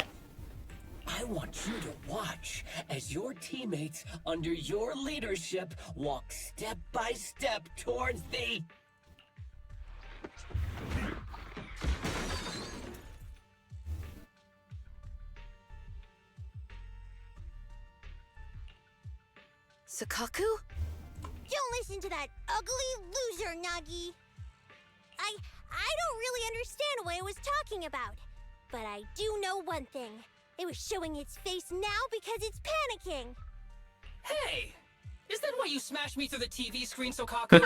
I want you to watch as your teammates under your leadership walk step by step towards the... Sukaku? Don't listen to that ugly loser, Nagi. I don't really understand what it was talking about. But I do know one thing. It was showing its face now because it's panicking. Hey! Is that why you smashed me through the TV screen, Sokaku?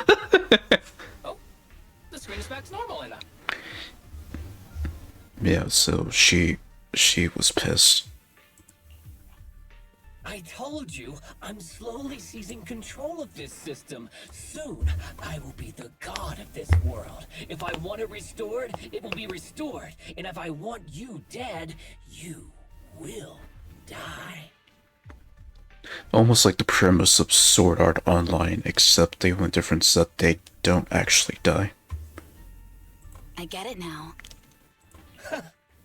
Oh, the screen is back to normal, and Yeah, so she was pissed. I told you, I'm slowly seizing control of this system. Soon, I will be the god of this world. If I want it restored, it will be restored. And if I want you dead, you will die. Almost like the premise of Sword Art Online, except the only difference is that they don't actually die. I get it now.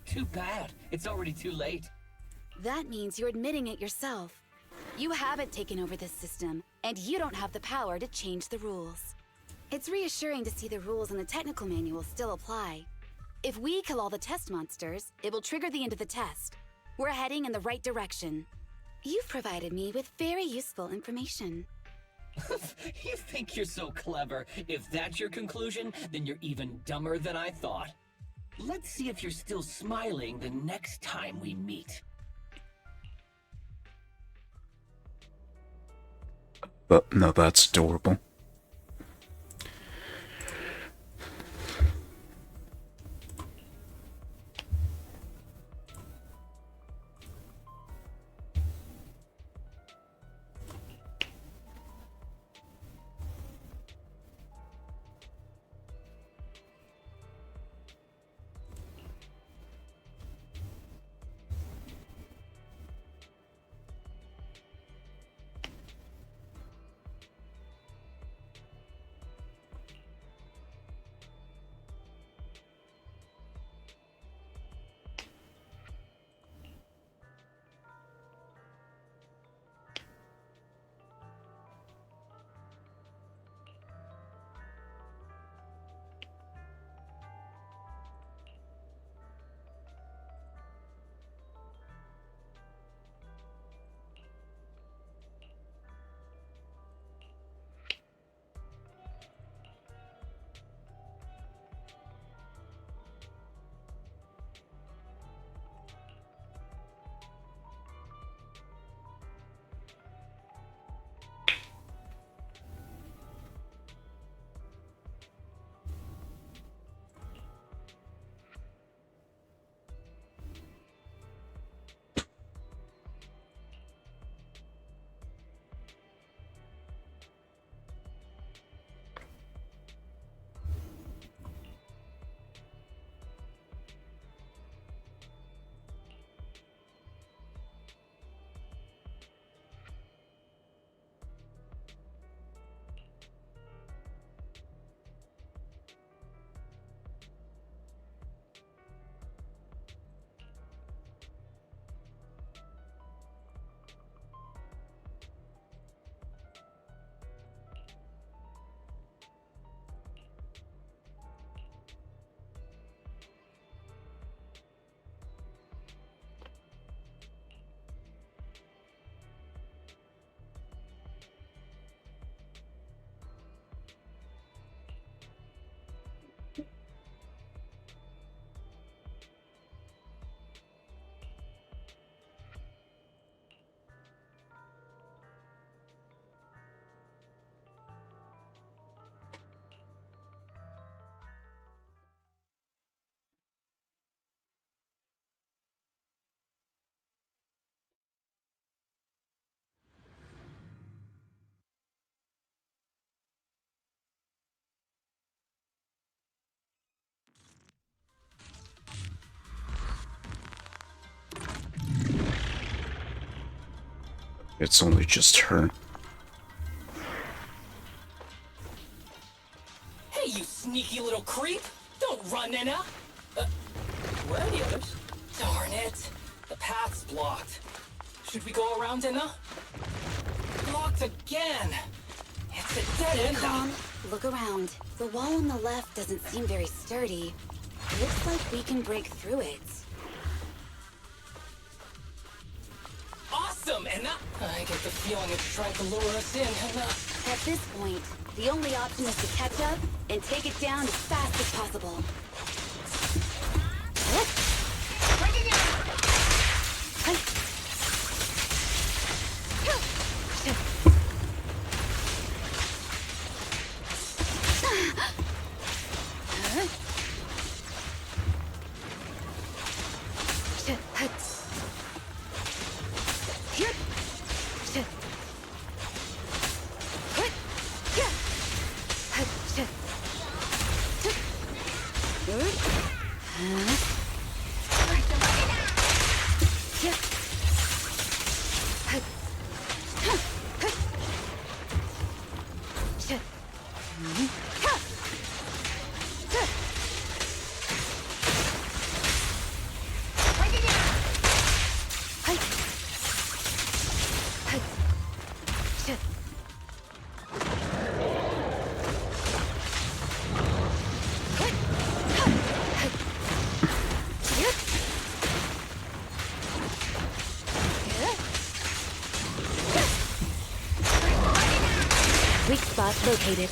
Too bad. It's already too late. That means you're admitting it yourself. You haven't taken over this system, and you don't have the power to change the rules. It's reassuring to see the rules in the technical manual still apply. If we kill all the test monsters, it will trigger the end of the test. We're heading in the right direction. You've provided me with very useful information. You think you're so clever. If that's your conclusion, then you're even dumber than I thought. Let's see if you're still smiling the next time we meet. But no, that's adorable. It's only just her. Hey, you sneaky little creep! Don't run, Nina! Where are the others? Darn it! The path's blocked. Should we go around, Nina? Blocked again! It's a dead end! Calm. Look around. The wall on the left doesn't seem very sturdy. Looks like we can break through it. Awesome, Enna! I get the feeling it's trying to lure us in, Enna. At this point, the only option is to catch up and take it down as fast as possible. Weak spot located.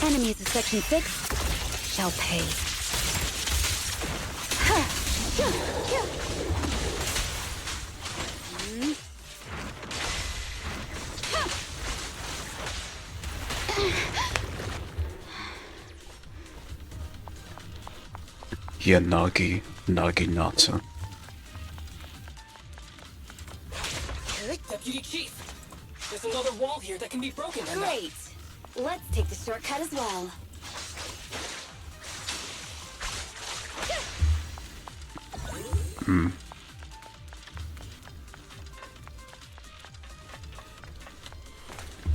Enemies of Section 6 shall pay. Yanagi Naginata. Deputy Chief, there's another wall here that can be broken. Great. Let's take the shortcut as well.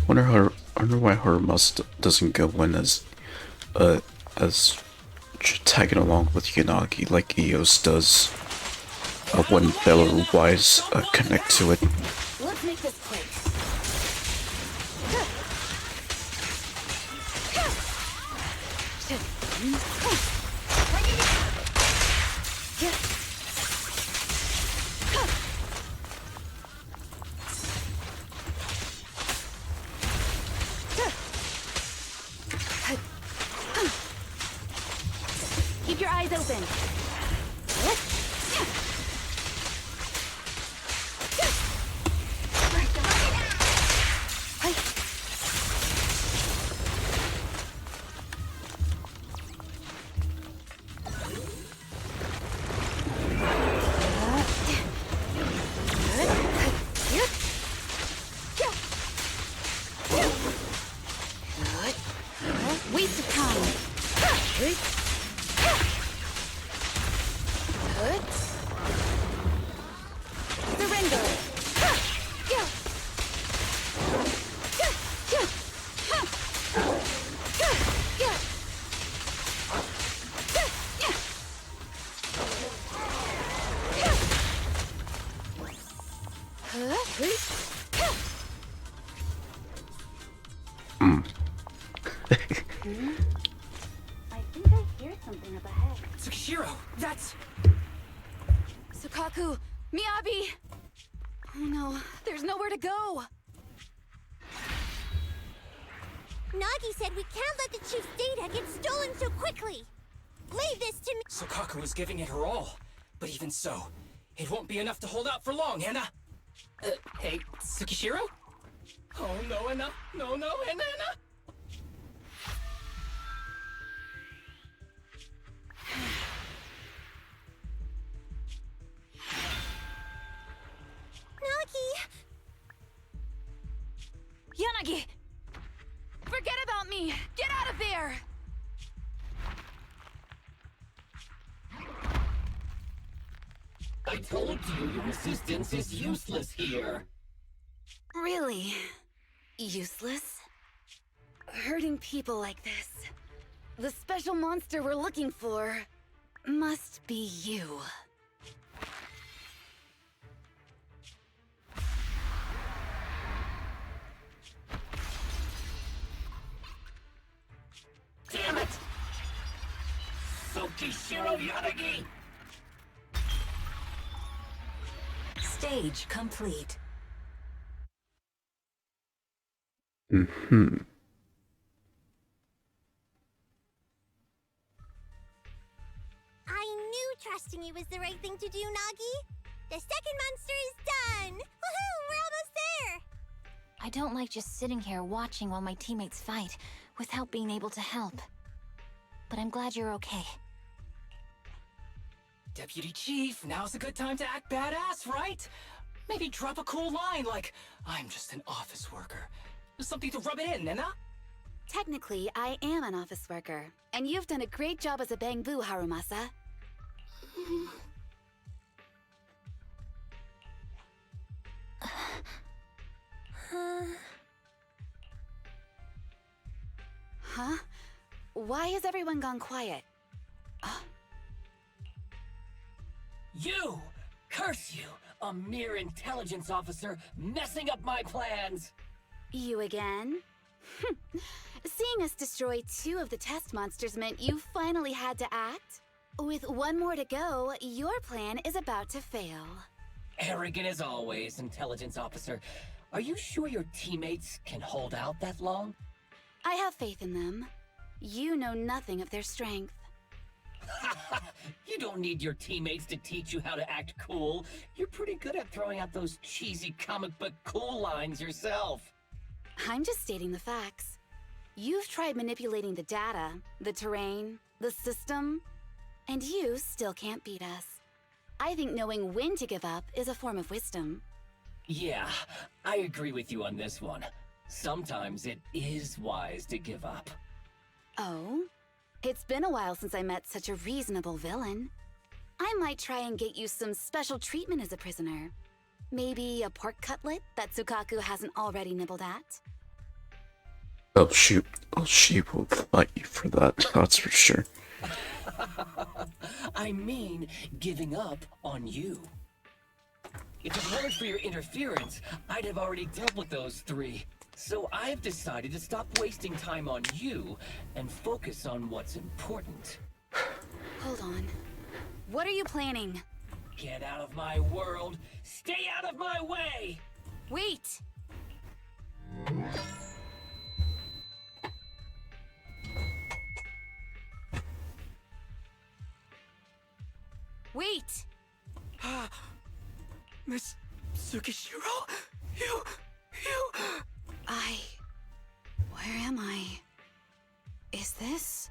Wonder why her must doesn't go in as tagging along with Yanagi like Eos does when Bell or Wise connect to it. Let's make this quick. Keep your eyes open. Waste of time. Surrender. I think I hear something up ahead. Tsukishiro, that's... Sukaku! Miyabi! Oh no, there's nowhere to go! Nagi said we can't let the chief's data get stolen so quickly. Leave this to me. Sukaku is giving it her all. But even so, it won't be enough to hold out for long, Anna. Hey, Tsukishiro? Oh no, Anna. No, Anna. Nagi! Yanagi! Forget about me! Get out of there! I told you your assistance is useless here. Really? Useless? Hurting people like this. The special monster we're looking for must be you. Damn it! Tsukishiro Yanagi! Stage complete. Mm-hmm. I knew trusting you was the right thing to do, Nagi. The second monster is done! Woohoo! We're almost there! I don't like just sitting here watching while my teammates fight without being able to help. But I'm glad you're okay. Deputy Chief, now's a good time to act badass, right? Maybe drop a cool line like, I'm just an office worker. Something to rub it in, Nena? Technically, I am an office worker, and you've done a great job as a Bangbu, Harumasa. Huh? Why has everyone gone quiet? You! Curse you! A mere intelligence officer messing up my plans! You again? Seeing us destroy 2 of the test monsters meant you finally had to act? With 1 more to go, your plan is about to fail. Arrogant as always, intelligence officer. Are you sure your teammates can hold out that long? I have faith in them. You know nothing of their strength. You don't need your teammates to teach you how to act cool. You're pretty good at throwing out those cheesy comic book cool lines yourself. I'm just stating the facts. You've tried manipulating the data, the terrain, the system, and you still can't beat us. I think knowing when to give up is a form of wisdom. Yeah, I agree with you on this one. Sometimes it is wise to give up. Oh? It's been a while since I met such a reasonable villain. I might try and get you some special treatment as a prisoner. Maybe a pork cutlet that Tsukaku hasn't already nibbled at? Oh, shoot. Oh, she will fight you for that, that's for sure. I mean, giving up on you. If it weren't for your interference, I'd have already dealt with those 3. So I've decided to stop wasting time on you and focus on what's important. Hold on. What are you planning? Get out of my world! Stay out of my way! Wait! Wait! Miss Tsukishiro? You... Where am I? Is this?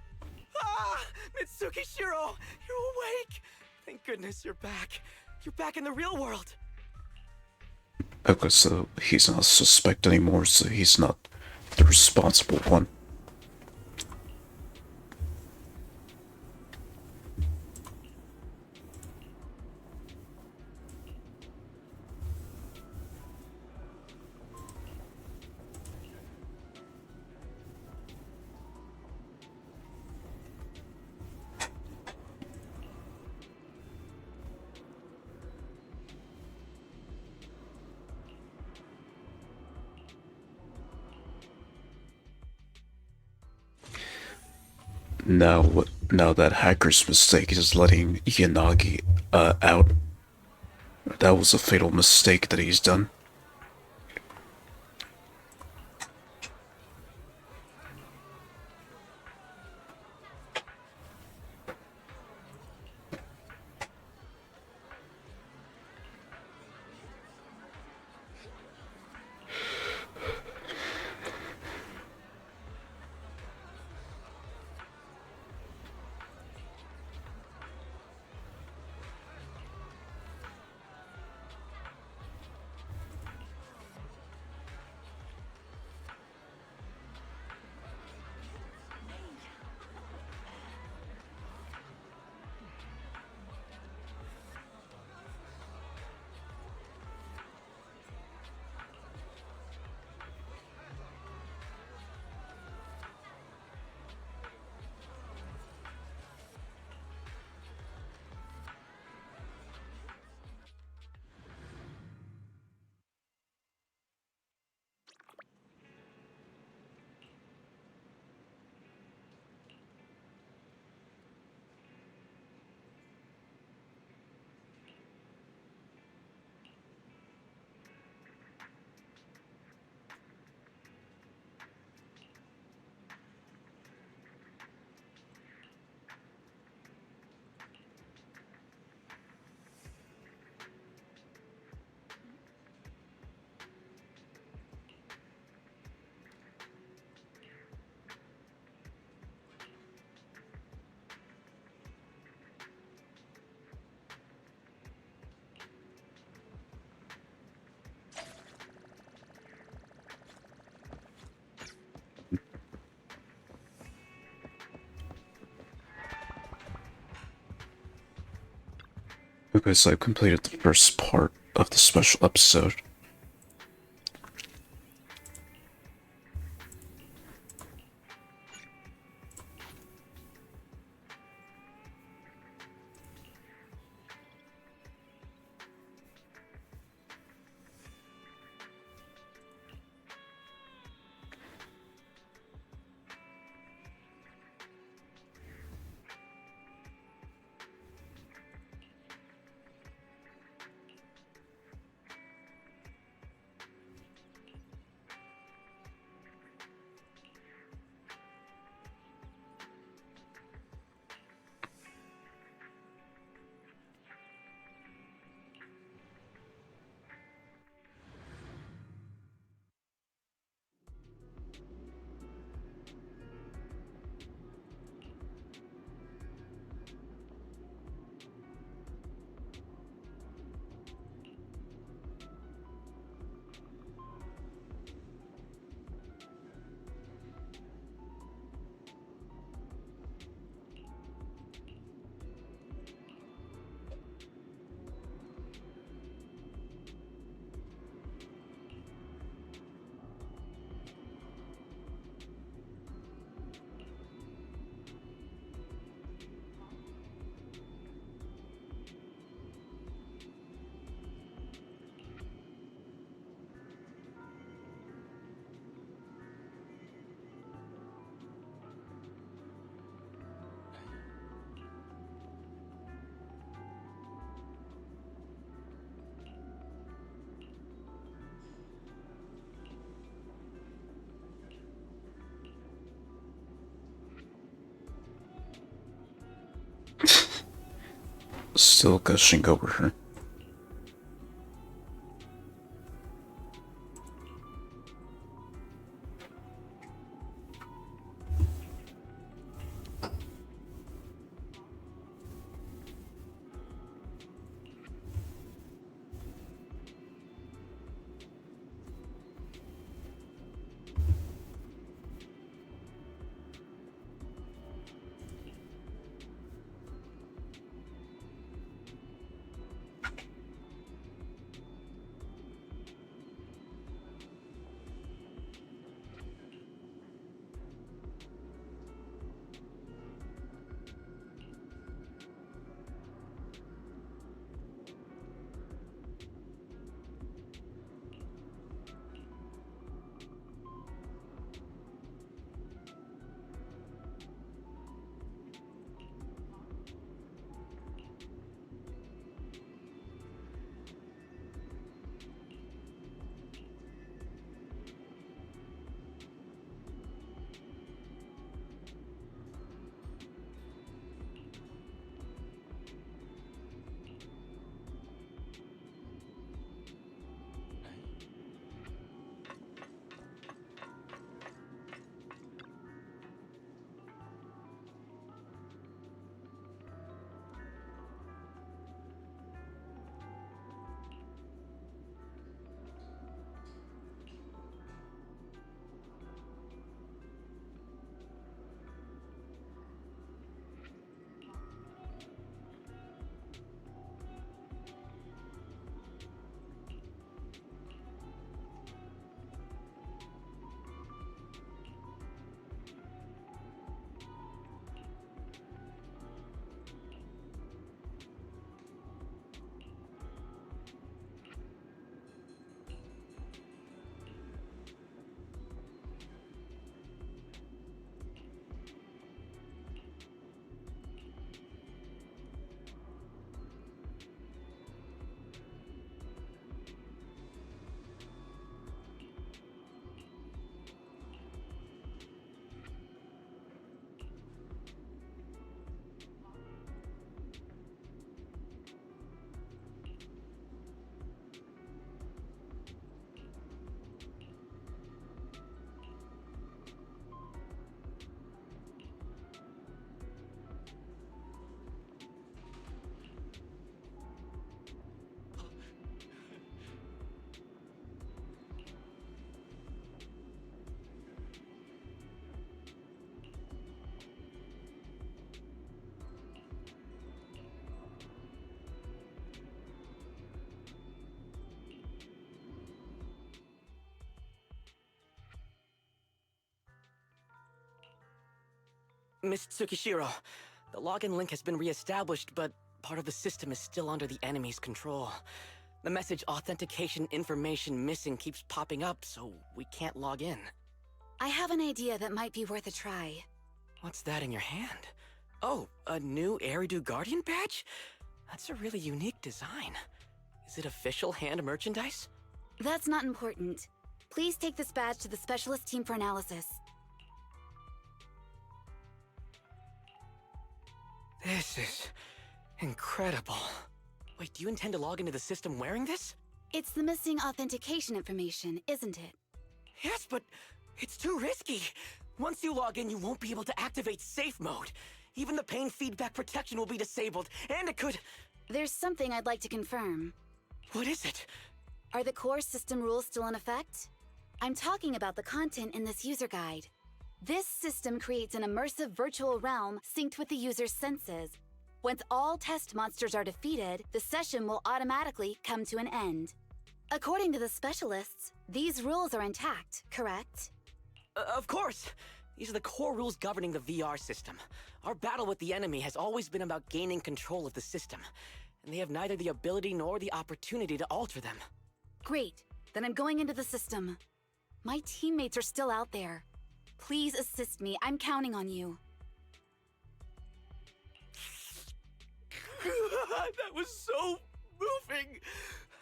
Ah! Mitsuki Shiro! You're awake! Thank goodness you're back. You're back in the real world. Okay, so he's not a suspect anymore, so he's not the responsible one. Now that hacker's mistake is letting Yanagi out. That was a fatal mistake that he's done. because I completed the first part of the special episode. Still gushing over her. Miss Tsukishiro, the login link has been reestablished, but part of the system is still under the enemy's control. The message authentication information missing keeps popping up, so we can't log in. I have an idea that might be worth a try. What's that in your hand? Oh, a new Eridu Guardian badge? That's a really unique design. Is it official hand merchandise? That's not important. Please take this badge to the specialist team for analysis. This is incredible. Wait, do you intend to log into the system wearing this? It's the missing authentication information, isn't it? Yes, but it's too risky. Once you log in, you won't be able to activate safe mode. Even the pain feedback protection will be disabled, and it could... There's something I'd like to confirm. What is it? Are the core system rules still in effect? I'm talking about the content in this user guide. This system creates an immersive virtual realm synced with the user's senses. Once all test monsters are defeated, the session will automatically come to an end. According to the specialists, these rules are intact, correct? Of course! These are the core rules governing the VR system. Our battle with the enemy has always been about gaining control of the system, and they have neither the ability nor the opportunity to alter them. Great. Then I'm going into the system. My teammates are still out there. Please assist me. I'm counting on you. That was so moving!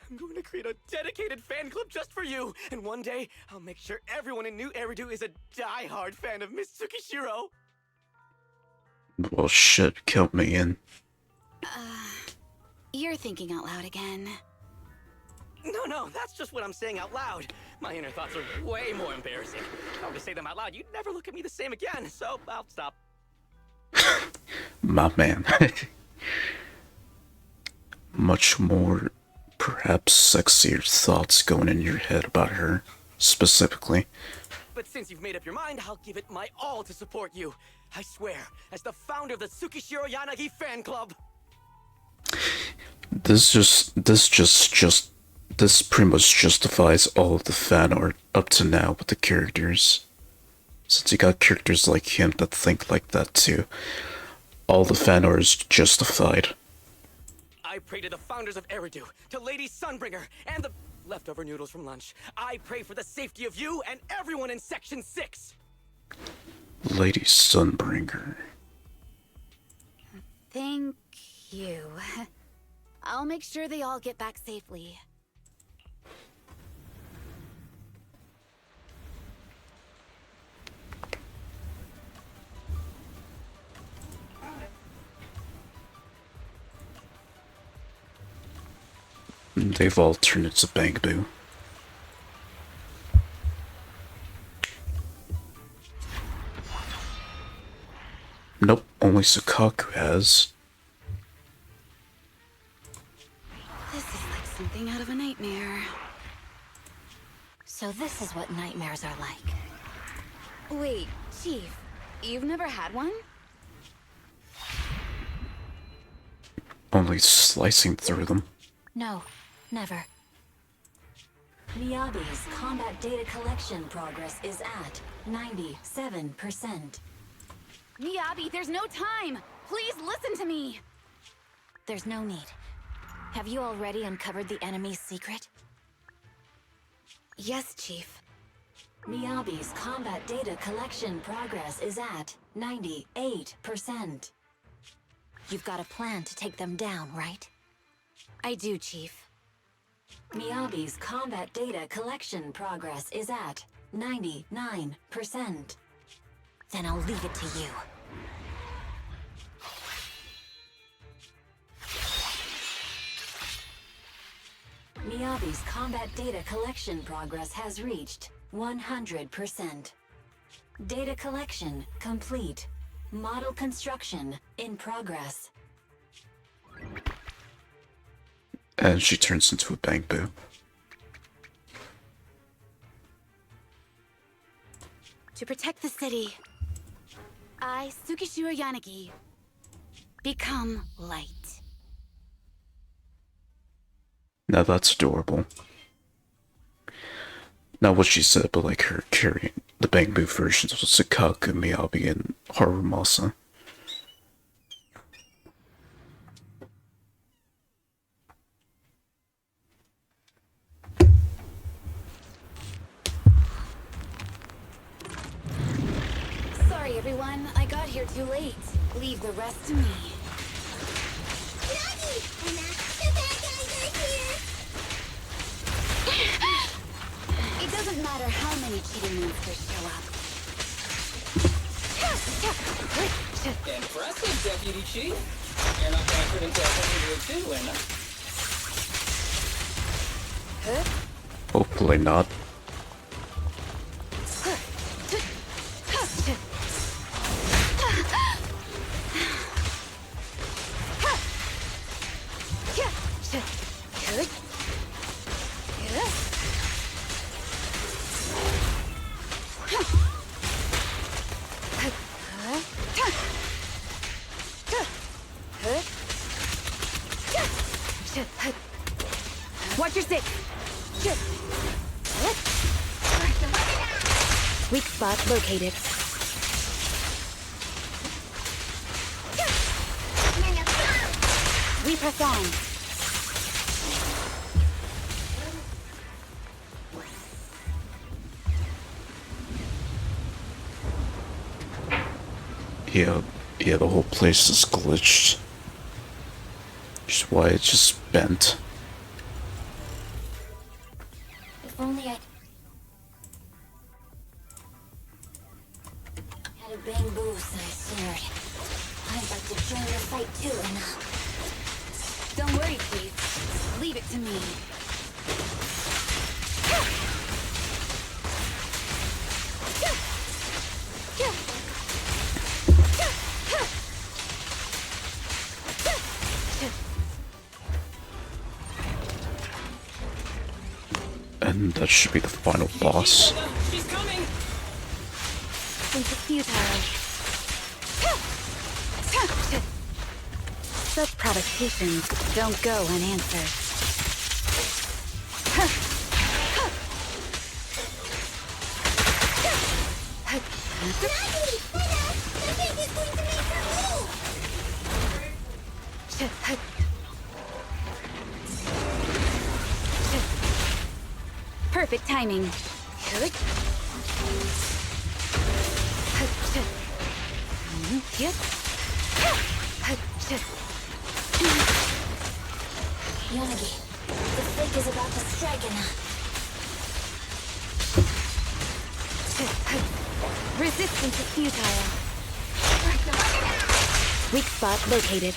I'm going to create a dedicated fan club just for you, and one day, I'll make sure everyone in New Eridu is a die-hard fan of Miss Tsukishiro! Well, shit, count me in. You're thinking out loud again. No, that's just what I'm saying out loud. My inner thoughts are way more embarrassing. If I were to say them out loud, you'd never look at me the same again, so I'll stop. My man. Much more, perhaps sexier thoughts going in your head about her, specifically. But since you've made up your mind, I'll give it my all to support you. I swear, as the founder of the Tsukishiro Yanagi fan club. This pretty much justifies all of the fan art up to now with the characters. Since you got characters like him that think like that too, all the fan art is justified. I pray to the founders of Eridu, to Lady Sunbringer, and the leftover noodles from lunch. I pray for the safety of you and everyone in Section 6! Lady Sunbringer. Thank you. I'll make sure they all get back safely. They've all turned into Bangaboo. Nope, only Sukaku has. This is like something out of a nightmare. So this is what nightmares are like. Wait, Chief, you've never had one? Only slicing through them. No, never. Miyabi's combat data collection progress is at 97%. Miyabi, there's no time! Please listen to me! There's no need. Have you already uncovered the enemy's secret? Yes, Chief. Miyabi's combat data collection progress is at 98%. You've got a plan to take them down, right? I do, Chief. Miyabi's combat data collection progress is at 99%. Then I'll leave it to you. Miyabi's combat data collection progress has reached 100%. Data collection complete. Model construction in progress. And she turns into a Bangaboo. To protect the city, I, Tsukishiro Yanagi, become light. Now that's adorable. Not what she said, but like her carrying the Bangbu versions was Sakaku, Miyabi, and Harumasa. Sorry, everyone. I got here too late. Leave the rest to me. Nagi! The bad guys are here! It doesn't matter how many cheating monsters show up. Impressive, Deputy Chief. You're not gonna put into a hundred too, Hopefully not. Watch your six. Weak spot located. We press on. Yeah, the whole place is glitched. Which is why it's just bent. If only I had a bamboo-sized sword. I'd like to join the fight too, Anna. Don't worry, Chief. Leave it to me. And that should be the final boss. She's coming! Into futile. Such provocations don't go unanswered. Nagi! Anna! The pig is going to make her move! Perfect timing. Yanagi, the fake is about to strike, Anna. Resistance is futile. Weak spot located.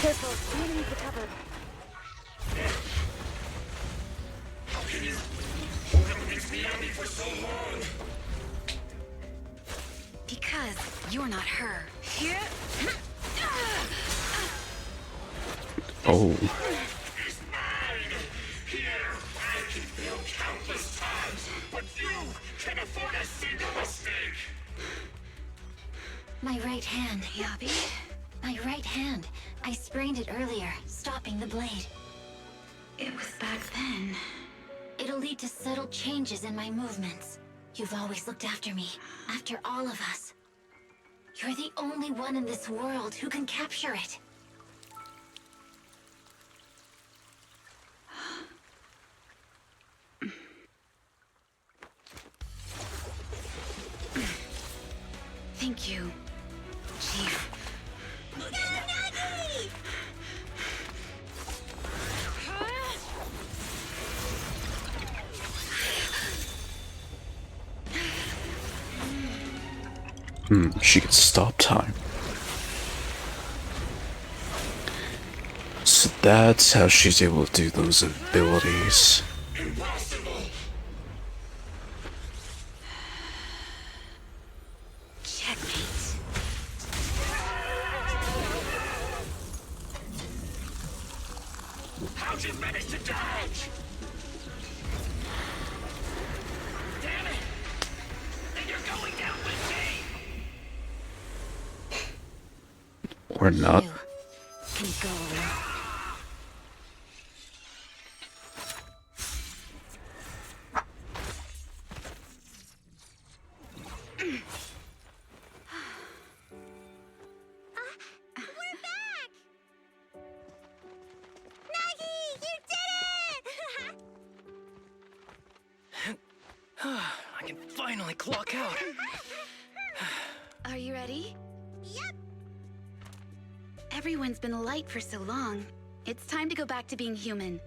Careful, enemies are covered. Because you're not her. Oh. My right hand, Yabi. My right hand. I sprained it earlier, stopping the blade. It was back then. It'll lead to subtle changes in my movements. You've always looked after me, after all of us. You're the only one in this world who can capture it. Thank you, Chief. She can stop time. So that's how she's able to do those abilities. Checkmate. How'd you manage to dodge? Damn it! And you're going down with me! Or not. You can go alone. We're back! Nagi, you did it! I can finally clock out. Are you ready? Yep. Everyone's been light for so long. It's time to go back to being human.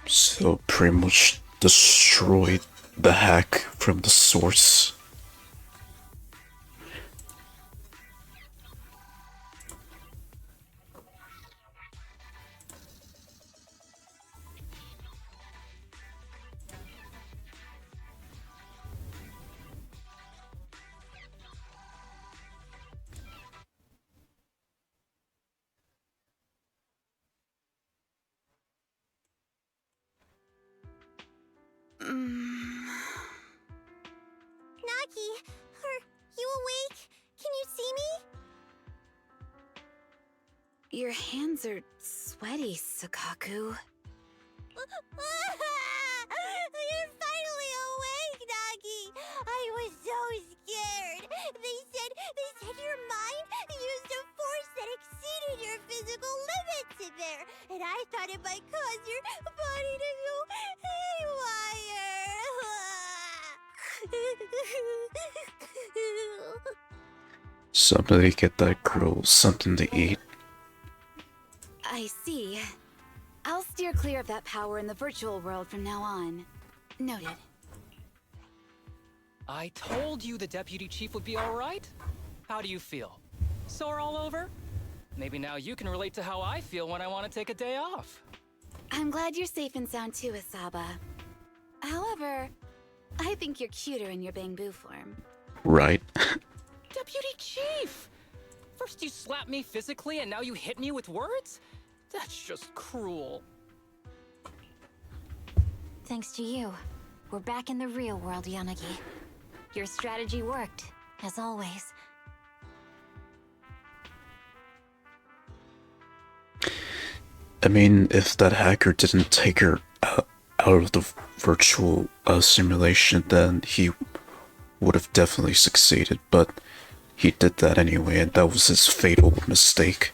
So pretty much destroyed the hack from the source. Nagi, are you awake? Can you see me? Your hands are sweaty, Sakaku. You're finally awake, Nagi! I was so scared. They said your mind used a force that exceeded your physical limits in there, and I thought it might cause your body to go haywire. Somebody get that girl something to eat. I see. I'll steer clear of that power in the virtual world from now on. Noted. I told you the deputy chief would be all right. How do you feel? Sore all over? Maybe now you can relate to how I feel when I want to take a day off. I'm glad you're safe and sound too, Asaba. However, I think you're cuter in your Bangbu form. Right. Deputy chief! First you slap me physically and now you hit me with words? That's just cruel. Thanks to you, we're back in the real world, Yanagi. Your strategy worked, as always. I mean, if that hacker didn't take her out of the virtual simulation, then he would have definitely succeeded, but he did that anyway, and that was his fatal mistake.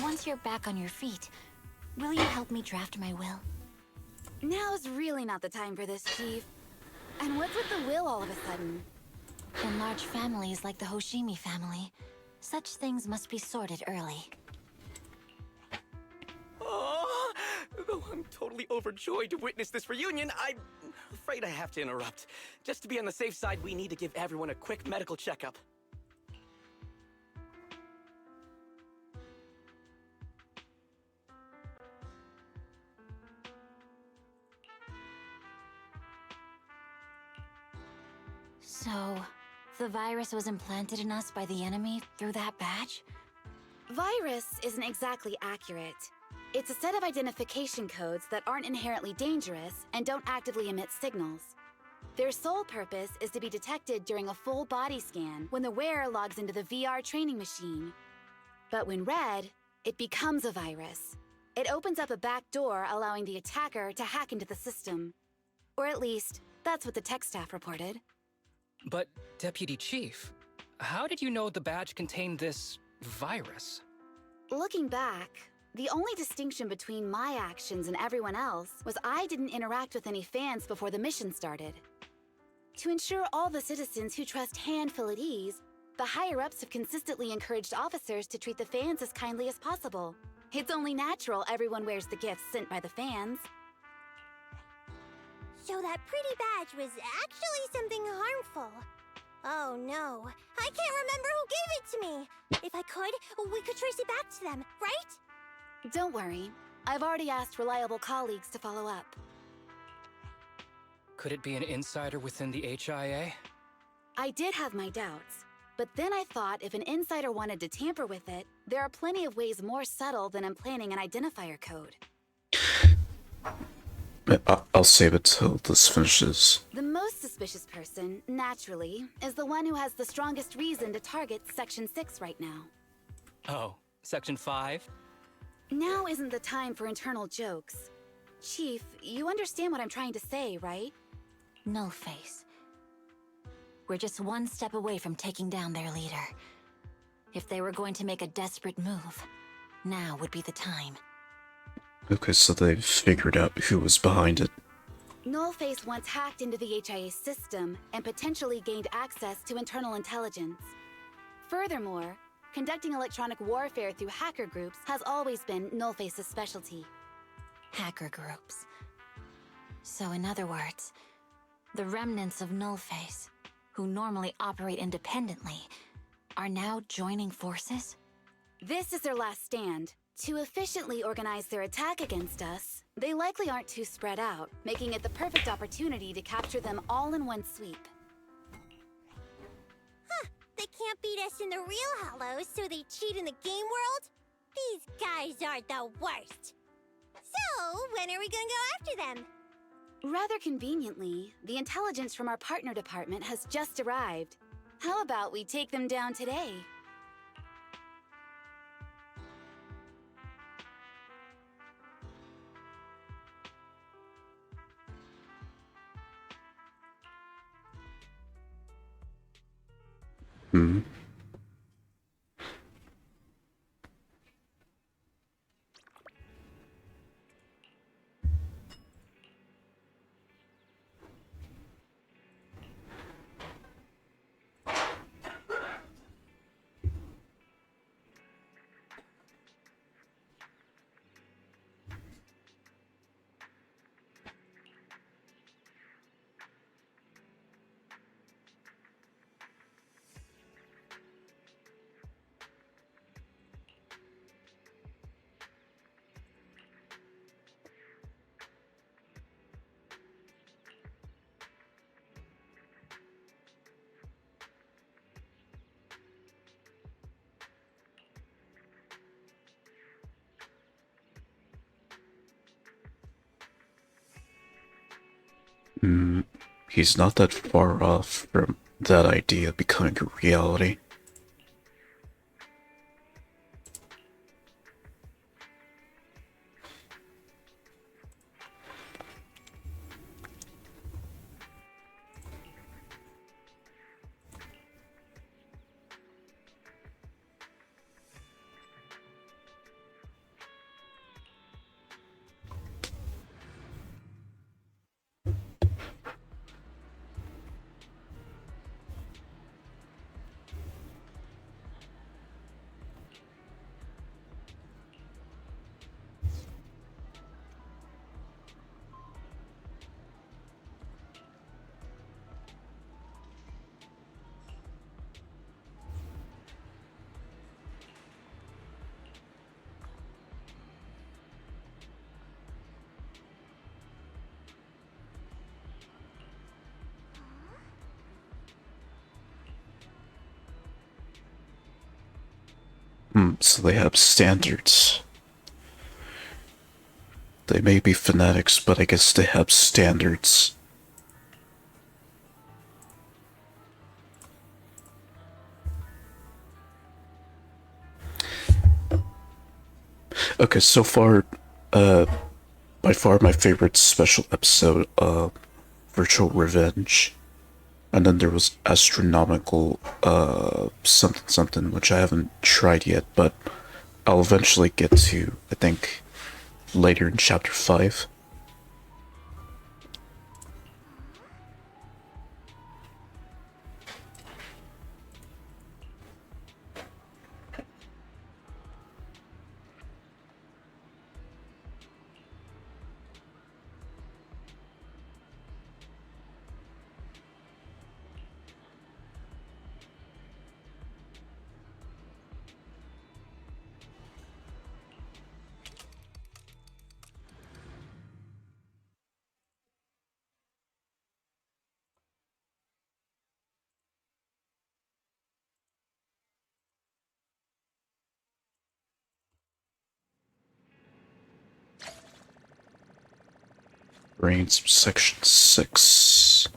Once you're back on your feet, will you help me draft my will? Now's really not the time for this, Chief. And what's with the will all of a sudden? In large families like the Hoshimi family, such things must be sorted early. Oh, though I'm totally overjoyed to witness this reunion, I'm afraid I have to interrupt. Just to be on the safe side, we need to give everyone a quick medical checkup. So, the virus was implanted in us by the enemy through that badge? Virus isn't exactly accurate. It's a set of identification codes that aren't inherently dangerous and don't actively emit signals. Their sole purpose is to be detected during a full body scan when the wearer logs into the VR training machine. But when read, it becomes a virus. It opens up a back door, allowing the attacker to hack into the system. Or at least, that's what the tech staff reported. But, Deputy Chief, how did you know the badge contained this virus? Looking back, the only distinction between my actions and everyone else was I didn't interact with any fans before the mission started. To ensure all the citizens who trust Han feel at ease, the higher-ups have consistently encouraged officers to treat the fans as kindly as possible. It's only natural everyone wears the gifts sent by the fans. So that pretty badge was actually something harmful. Oh no, I can't remember who gave it to me. If I could, we could trace it back to them, right? Don't worry. I've already asked reliable colleagues to follow up. Could it be an insider within the HIA? I did have my doubts. But then I thought if an insider wanted to tamper with it, there are plenty of ways more subtle than implanting an identifier code. I'll save it till this finishes. The most suspicious person, naturally, is the one who has the strongest reason to target Section 6 right now. Oh, Section 5? Now isn't the time for internal jokes. Chief, you understand what I'm trying to say, right? Nullface. We're just one step away from taking down their leader. If they were going to make a desperate move, now would be the time. Okay, so they've figured out who was behind it. Nullface once hacked into the HIA system and potentially gained access to internal intelligence. Furthermore, conducting electronic warfare through hacker groups has always been Nullface's specialty. Hacker groups. So in other words, the remnants of Nullface, who normally operate independently, are now joining forces? This is their last stand. To efficiently organize their attack against us, they likely aren't too spread out, making it the perfect opportunity to capture them all in one sweep. Huh, they can't beat us in the real Hollows, so they cheat in the game world? These guys are the worst. So, when are we gonna go after them? Rather conveniently, the intelligence from our partner department has just arrived. How about we take them down today? Hmm. He's not that far off from that idea becoming a reality. So they have standards. They may be fanatics, but I guess they have standards. Okay, so far, by far my favorite special episode, Virtual Revenge. And then there was Astronomical, something something, which I haven't tried yet, but I'll eventually get to, I think, later in Chapter 5. Brains section 6.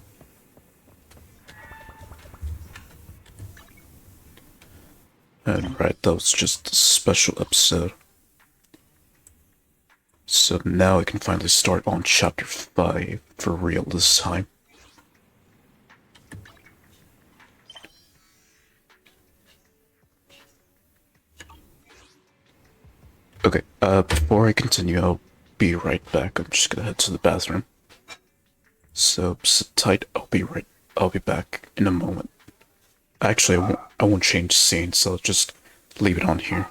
And right, that was just a special episode. So now I can finally start on chapter 5 for real this time. Okay, before I continue, I'll be right back. I'm just gonna head to the bathroom. So sit tight, I'll be back in a moment. Actually, I won't change scene, so I'll just leave it on here.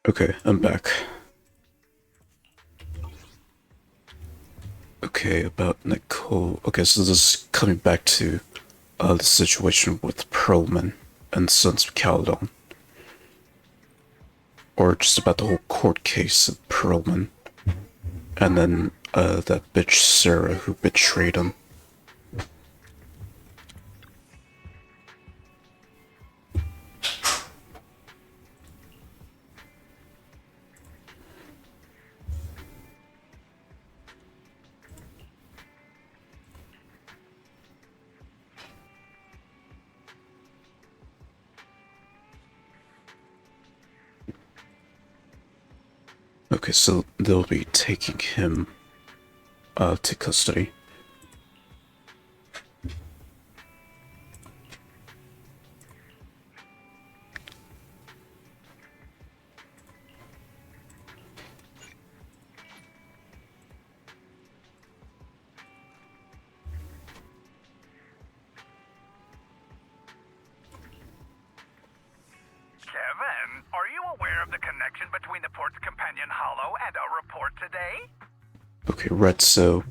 Okay, I'm back. Okay, about Nicole. Okay, so this is coming back to the situation with Perlman and Sons of Caledon. Or just about the whole court case of Perlman. And then that bitch Sarah who betrayed him. Okay, so they'll be taking him to custody. Kevin, are you aware of the connection between the port's companion hollow and our report today? Okay, right, so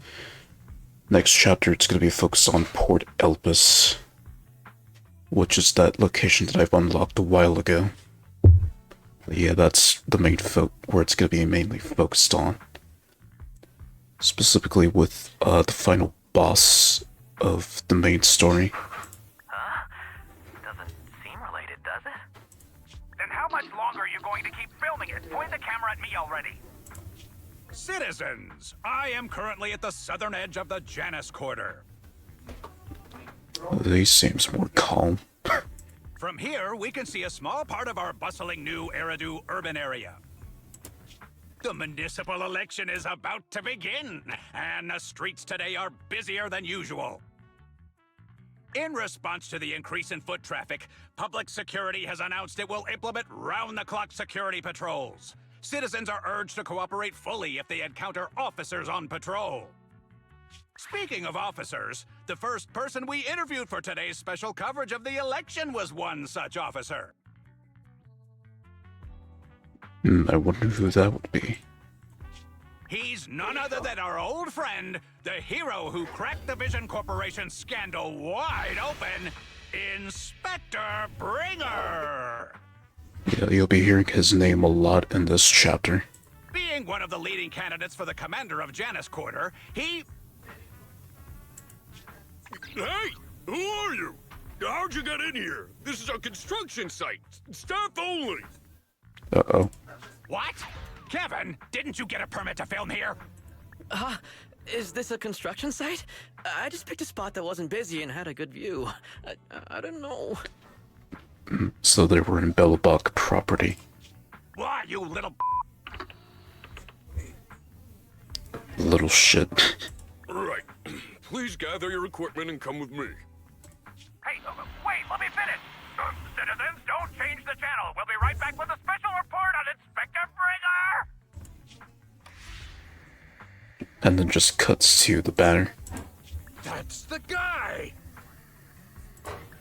next chapter it's going to be focused on Port Elpis, which is that location that I've unlocked a while ago. Yeah, that's the main where it's going to be mainly focused on. Specifically with the final boss of the main story. Huh? Doesn't seem related, does it? Then how much longer are you going to keep filming it? Point the camera at me already. Citizens, I am currently at the southern edge of the Janus Quarter. He seems more calm. From here, we can see a small part of our bustling new Eridu urban area. The municipal election is about to begin, and the streets today are busier than usual. In response to the increase in foot traffic, public security has announced it will implement round-the-clock security patrols. Citizens are urged to cooperate fully if they encounter officers on patrol. Speaking of officers, the first person we interviewed for today's special coverage of the election was one such officer. I wonder who that would be. He's none other than our old friend, the hero who cracked the Vision Corporation scandal wide open, Inspector Bringer! Yeah, you'll be hearing his name a lot in this chapter. Being one of the leading candidates for the commander of Janus Quarter, he... Hey! Who are you? How'd you get in here? This is a construction site. Staff only. Uh-oh. What? Kevin, didn't you get a permit to film here? Is this a construction site? I just picked a spot that wasn't busy and had a good view. I don't know. So they were in Bellabach property. Why, you little... Little shit. Right. Please gather your equipment and come with me. Hey, wait, let me finish. Citizens, don't change the channel. We'll be right back with a special report on Inspector Bringer! And then just cuts to the banner. That's the guy!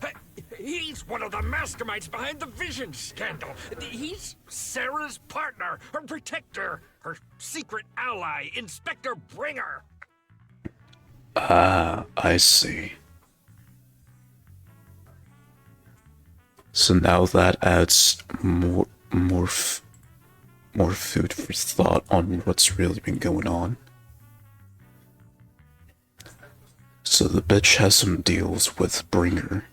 Hey, he's one of the masterminds behind the Vision scandal. He's Sarah's partner, her protector, her secret ally, Inspector Bringer. Ah, I see. So now that adds more food for thought on what's really been going on. So the bitch has some deals with Bringer.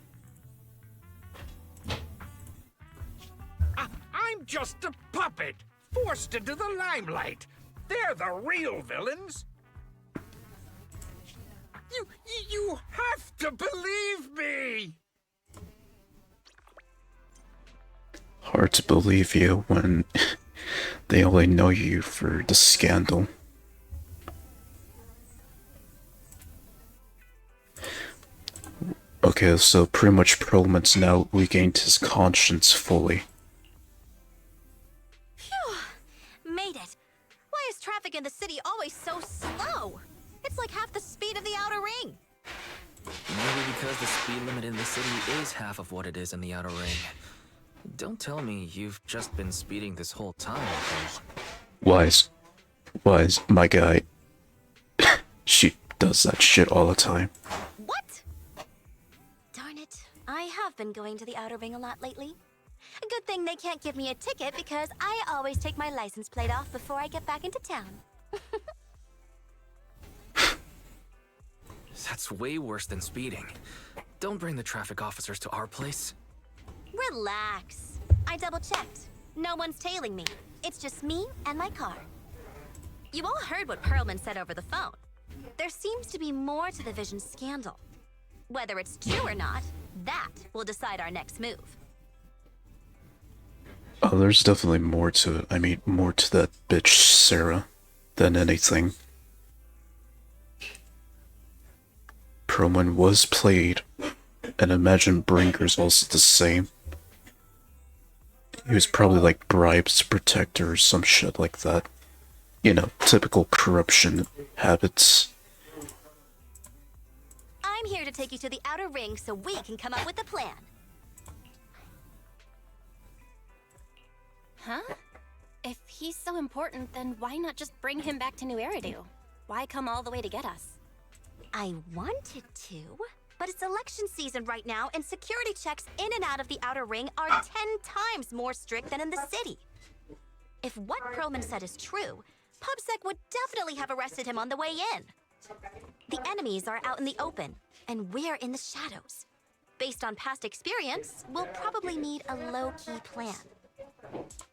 I'm just a puppet, forced into the limelight. They're the real villains. You have to believe me! Hard to believe you when they only know you for the scandal. Okay, so pretty much Perlman's now regained his conscience fully. Phew! Made it. Why is traffic in the city always so slow? It's like half the speed of the outer ring. Maybe because the speed limit in the city is half of what it is in the outer ring. Don't tell me you've just been speeding this whole time. Wise, my guy. She does that shit all the time. What? Darn it. I have been going to the Outer Ring a lot lately. A good thing they can't give me a ticket because I always take my license plate off before I get back into town. That's way worse than speeding. Don't bring the traffic officers to our place. Relax. I double-checked. No one's tailing me. It's just me and my car. You all heard what Perlman said over the phone. There seems to be more to the Vision scandal. Whether it's true or not, that will decide our next move. Oh, there's definitely more to it. I mean, more to that bitch Sarah than anything. Perlman was played, and imagine Brinker's also the same. He was probably like bribes to protect her or some shit like that. You know, typical corruption habits. I'm here to take you to the Outer Ring so we can come up with a plan. Huh? If he's so important, then why not just bring him back to New Eridu? Why come all the way to get us? I wanted to, but it's election season right now, and security checks in and out of the Outer Ring are 10 times more strict than in the city. If what Perlman said is true, PubSec would definitely have arrested him on the way in. The enemies are out in the open, and we're in the shadows. Based on past experience, we'll probably need a low-key plan.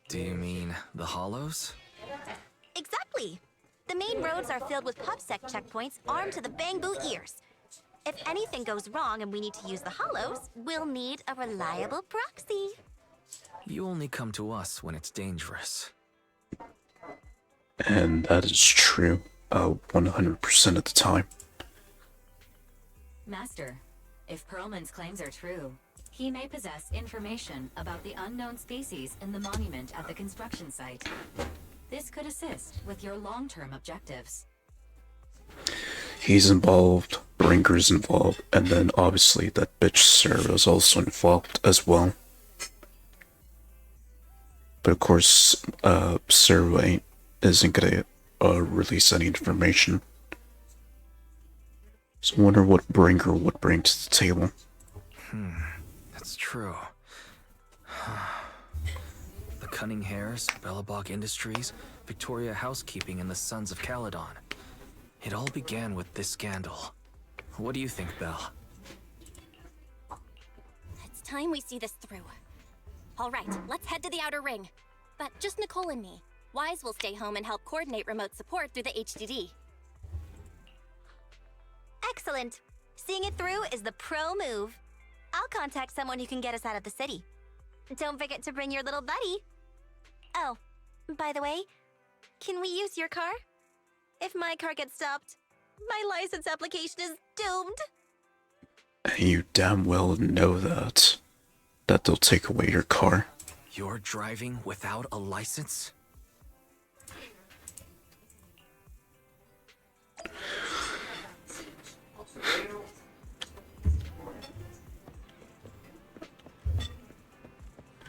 Do you mean the Hollows? Exactly. The main roads are filled with PubSec checkpoints armed to the bamboo ears. If anything goes wrong and we need to use the Hollows, we'll need a reliable proxy. You only come to us when it's dangerous. And that is true, 100% of the time. Master, if Perlman's claims are true, he may possess information about the unknown species in the monument at the construction site. This could assist with your long-term objectives. He's involved, Brinker's involved, and then obviously that bitch Sarah is also involved as well. But of course, Sarah isn't gonna release any information. So I wonder what Brinker would bring to the table. That's true. The Cunning Hares, Bellabog Industries, Victoria Housekeeping, and the Sons of Caledon. It all began with this scandal. What do you think, Belle? It's time we see this through. All right, let's head to the Outer Ring. But just Nicole and me. Wise will stay home and help coordinate remote support through the HDD. Excellent. Seeing it through is the pro move. I'll contact someone who can get us out of the city. Don't forget to bring your little buddy. Oh, by the way, can we use your car? If my car gets stopped, my license application is doomed. And you damn well know that they'll take away your car. You're driving without a license?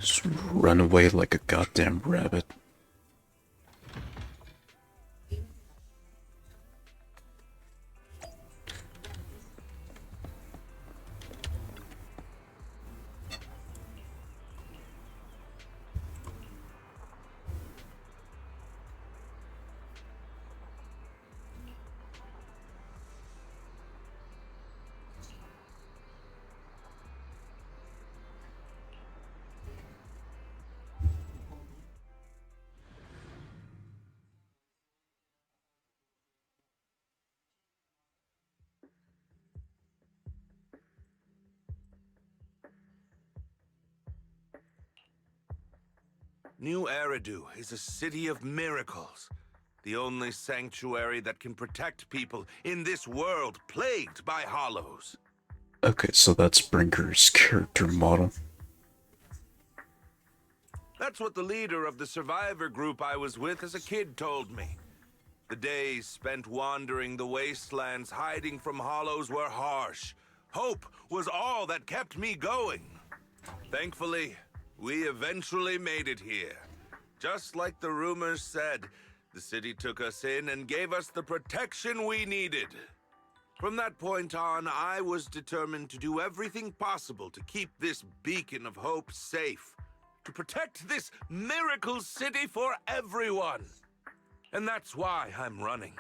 Just run away like a goddamn rabbit. New Eridu is a city of miracles. The only sanctuary that can protect people in this world plagued by hollows. Okay, so that's Brinker's character model. That's what the leader of the survivor group I was with as a kid told me. The days spent wandering the wastelands hiding from hollows were harsh. Hope was all that kept me going. Thankfully, we eventually made it here. Just like the rumors said, the city took us in and gave us the protection we needed. From that point on, I was determined to do everything possible to keep this beacon of hope safe. To protect this miracle city for everyone. And that's why I'm running.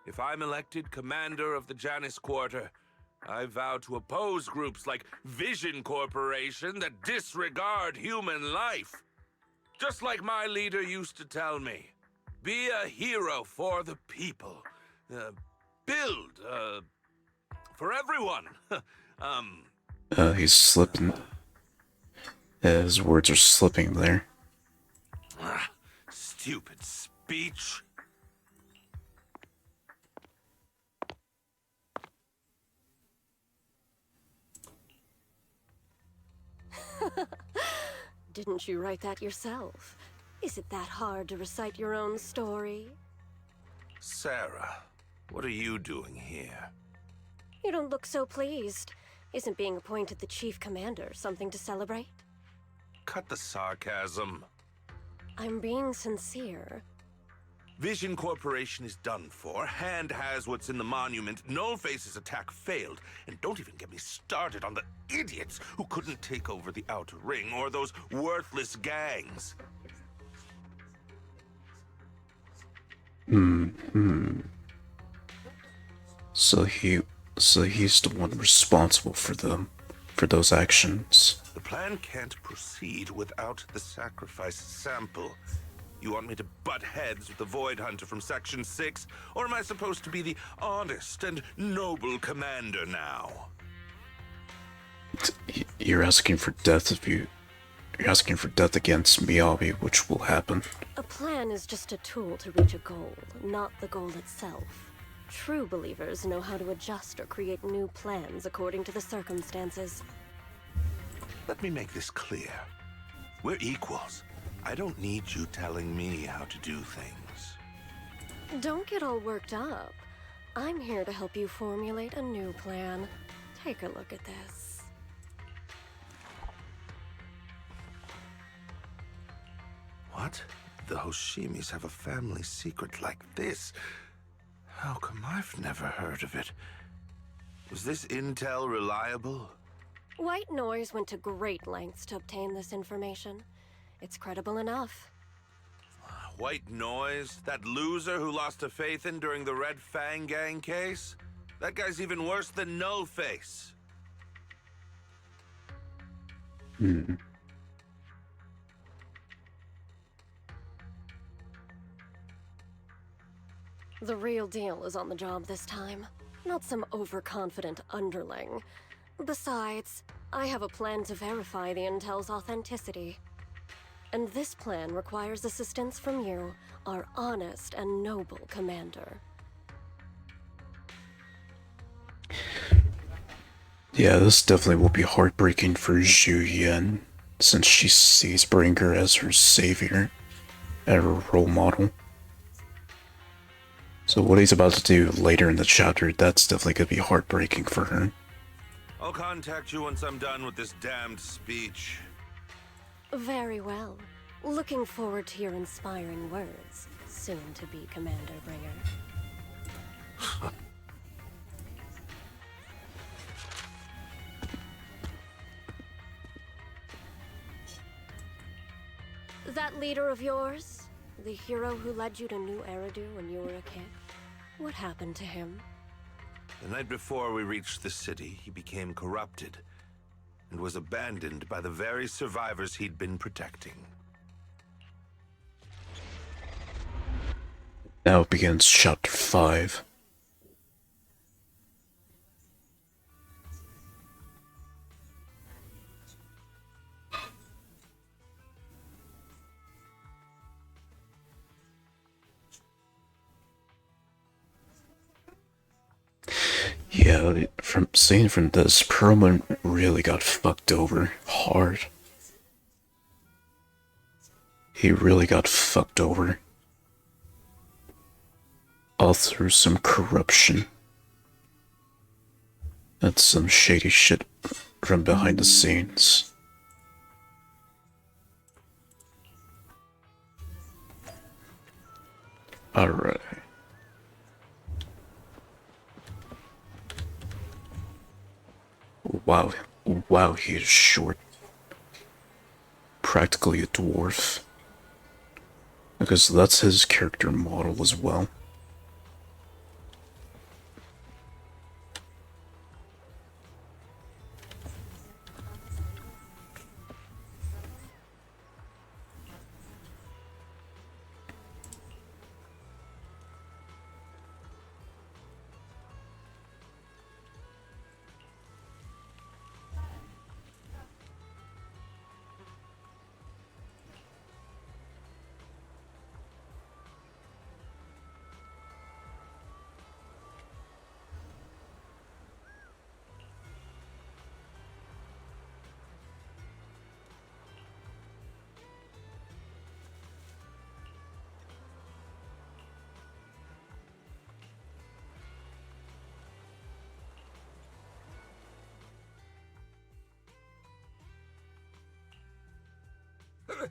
If I'm elected commander of the Janus Quarter, I vow to oppose groups like Vision Corporation that disregard human life. Just like my leader used to tell me, be a hero for the people. Build, for everyone. He's slipping. His words are slipping there. Stupid speech. Didn't you write that yourself? Is it that hard to recite your own story? Sarah, what are you doing here? You don't look so pleased. Isn't being appointed the chief commander something to celebrate? Cut the sarcasm. I'm being sincere. Vision Corporation is done for. Hand has what's in the monument. Nullface's attack failed. And don't even get me started on the idiots who couldn't take over the Outer Ring or those worthless gangs. So he's the one responsible for those actions. The plan can't proceed without the sacrifice sample. You want me to butt heads with the Void Hunter from Section 6? Or am I supposed to be the honest and noble commander now? You're asking for death You're asking for death against Miyabi, which will happen. A plan is just a tool to reach a goal, not the goal itself. True believers know how to adjust or create new plans according to the circumstances. Let me make this clear. We're equals. I don't need you telling me how to do things. Don't get all worked up. I'm here to help you formulate a new plan. Take a look at this. What? The Hoshimis have a family secret like this? How come I've never heard of it? Is this intel reliable? White Noise went to great lengths to obtain this information. It's credible enough. White Noise? That loser who lost to Phaethon during the Red Fang Gang case? That guy's even worse than Nullface. The real deal is on the job this time, not some overconfident underling. Besides, I have a plan to verify the intel's authenticity. And this plan requires assistance from you, our honest and noble commander. Yeah, this definitely will be heartbreaking for Zhu Yan, since she sees Bringer as her savior and her role model. So what he's about to do later in the chapter, that's definitely going to be heartbreaking for her. I'll contact you once I'm done with this damned speech. Very well. Looking forward to your inspiring words, soon to be Commander Bringer. That leader of yours, the hero who led you to New Eridu when you were a kid, what happened to him? The night before we reached the city, he became corrupted and was abandoned by the very survivors he'd been protecting. Now begins chapter 5. Yeah, from seeing from this, Perlman really got fucked over hard. He really got fucked over. All through some corruption. And some shady shit from behind the scenes. Alright. Wow. Wow, he is short. Practically a dwarf. Because that's his character model as well.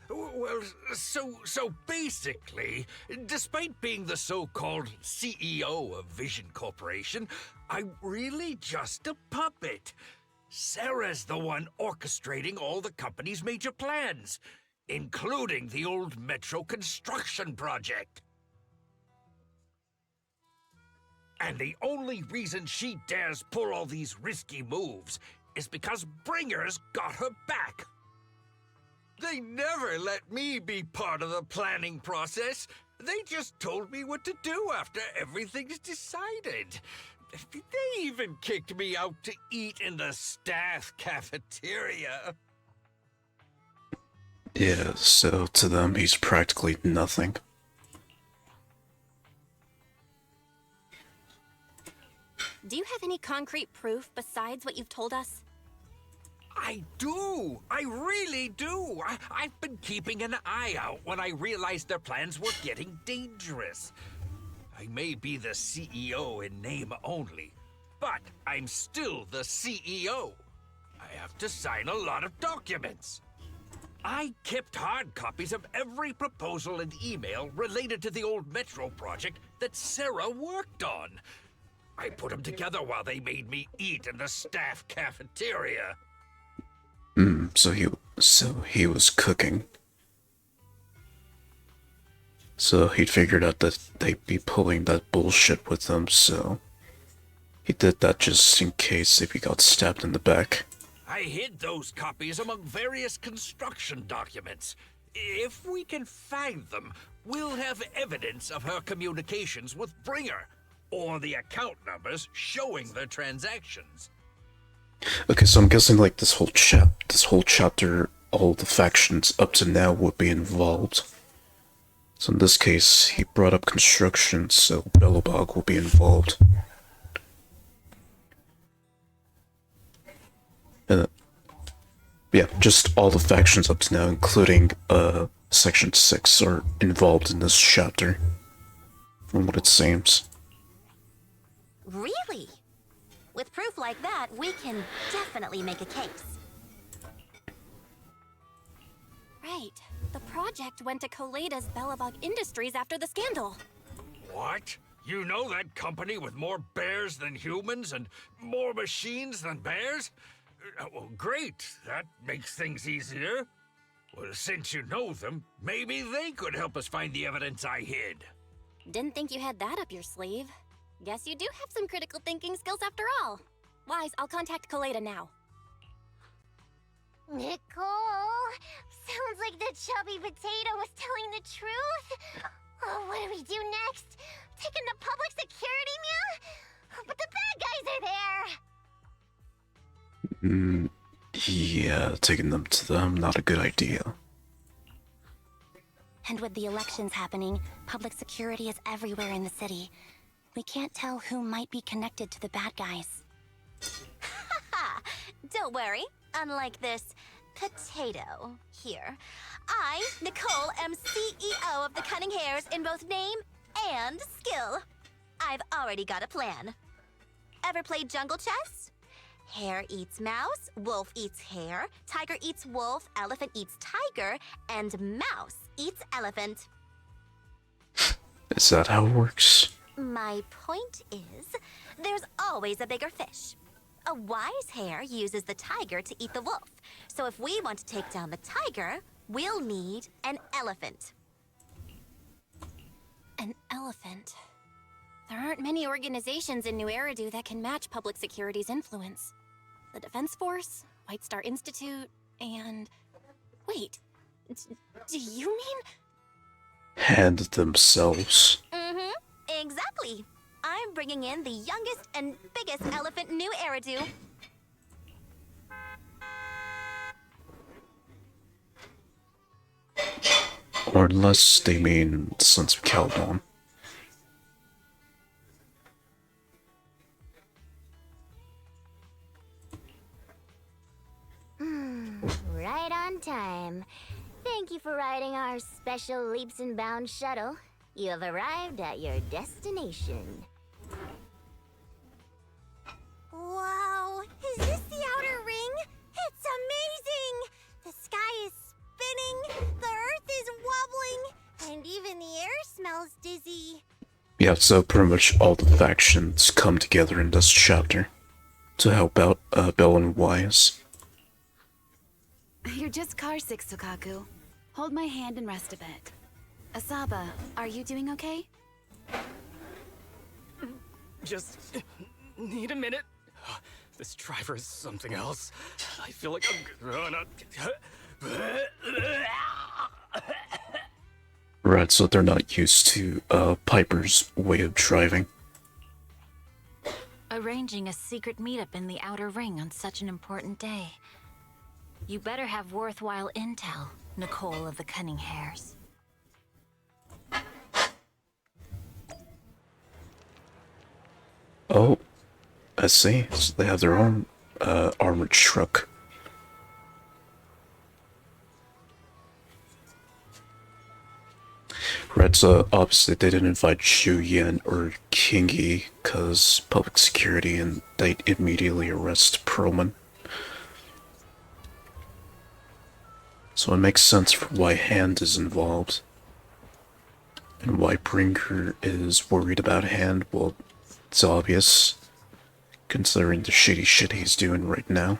Well, so basically, despite being the so-called CEO of Vision Corporation, I'm really just a puppet. Sarah's the one orchestrating all the company's major plans, including the old metro construction project. And the only reason she dares pull all these risky moves is because Bringer's got her back. They never let me be part of the planning process. They just told me what to do after everything's decided. They even kicked me out to eat in the staff cafeteria. Yeah, so to them, he's practically nothing. Do you have any concrete proof besides what you've told us? I do! I really do! I've been keeping an eye out when I realized their plans were getting dangerous. I may be the CEO in name only, but I'm still the CEO. I have to sign a lot of documents. I kept hard copies of every proposal and email related to the old Metro project that Sarah worked on. I put them together while they made me eat in the staff cafeteria. So he was cooking. So he'd figured out that they'd be pulling that bullshit with them, so he did that just in case if he got stabbed in the back. I hid those copies among various construction documents. If we can find them, we'll have evidence of her communications with Bringer, or the account numbers showing their transactions. Okay, so I'm guessing like this whole chapter, all the factions up to now would be involved. So in this case, he brought up construction, so Belobog will be involved. Yeah, just all the factions up to now, including Section 6, are involved in this chapter, from what it seems. Really? With proof like that, we can definitely make a case. Right. The project went to Koleda's Belobog Industries after the scandal. What? You know that company with more bears than humans and more machines than bears? Well, great. That makes things easier. Well, since you know them, maybe they could help us find the evidence I hid. Didn't think you had that up your sleeve. Guess you do have some critical thinking skills after all. Wise, I'll contact Koleda now. Nicole, sounds like the chubby potato was telling the truth. Oh, what do we do next? Taking the public security, meow? But the bad guys are there. Yeah, taking them to them, not a good idea. And with the elections happening, public security is everywhere in the city. We can't tell who might be connected to the bad guys. Haha! Don't worry. Unlike this potato here, I, Nicole, am CEO of the Cunning Hares in both name and skill. I've already got a plan. Ever played jungle chess? Hare eats mouse, wolf eats hare, tiger eats wolf, elephant eats tiger, and mouse eats elephant. Is that how it works? My point is, there's always a bigger fish. A wise hare uses the tiger to eat the wolf. So if we want to take down the tiger, we'll need an elephant. An elephant? There aren't many organizations in New Eridu that can match public security's influence. The Defense Force, White Star Institute, and... Wait, do you mean... Hand themselves. Mm-hmm, exactly. I'm bringing in the youngest and biggest elephant in New Eridu. Or unless they mean Sons of Caledon. Right on time. Thank you for riding our special leaps and bounds shuttle. You have arrived at your destination. Wow, is this the outer ring? It's amazing! The sky is spinning, the earth is wobbling, and even the air smells dizzy. Yeah, so pretty much all the factions come together in this chapter to help out Bell and Wise. You're just carsick, Sukaku. Hold my hand and rest a bit. Asaba, are you doing okay? Just need a minute. This driver is something else. I feel like I'm gonna... Right, so they're not used to Piper's way of driving. Arranging a secret meetup in the outer ring on such an important day. You better have worthwhile intel, Nicole of the Cunning Hares. Oh, I see. So they have their own armored truck. Right, so obviously they didn't invite Xu Yan or Kingi because public security, and they immediately arrest Perlman. So it makes sense for why Hand is involved. And why Bringer is worried about Hand. Well, it's obvious, considering the shitty shit he's doing right now.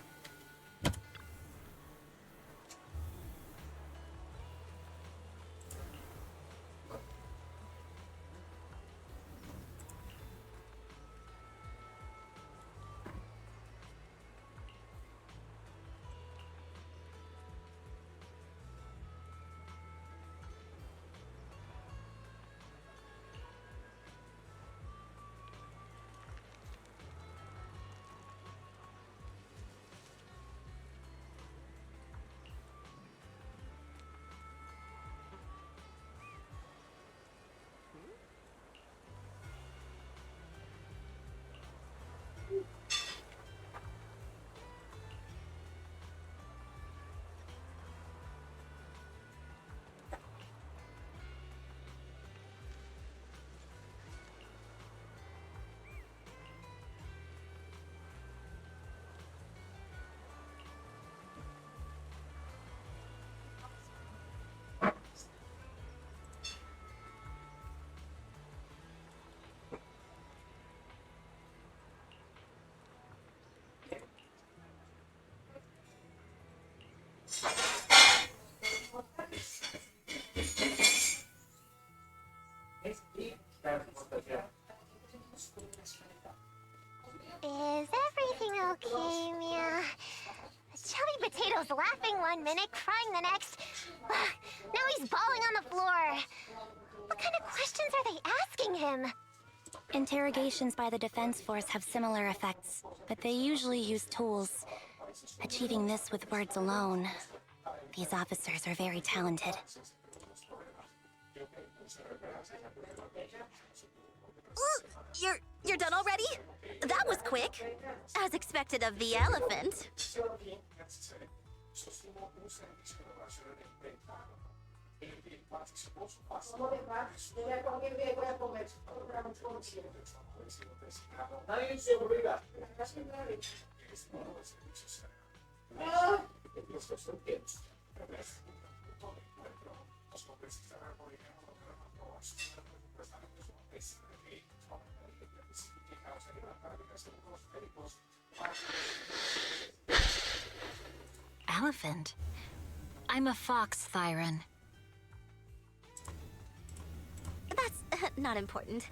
Is everything okay, Mia? Chubby Potato's laughing one minute, crying the next. Now he's bawling on the floor. What kind of questions are they asking him? Interrogations by the Defense Force have similar effects, but they usually use tools. Achieving this with words alone. These officers are very talented. Ooh, you're done already? That was quick. As expected of the elephant. Elephant? I'm a fox, Thyron. That's not important.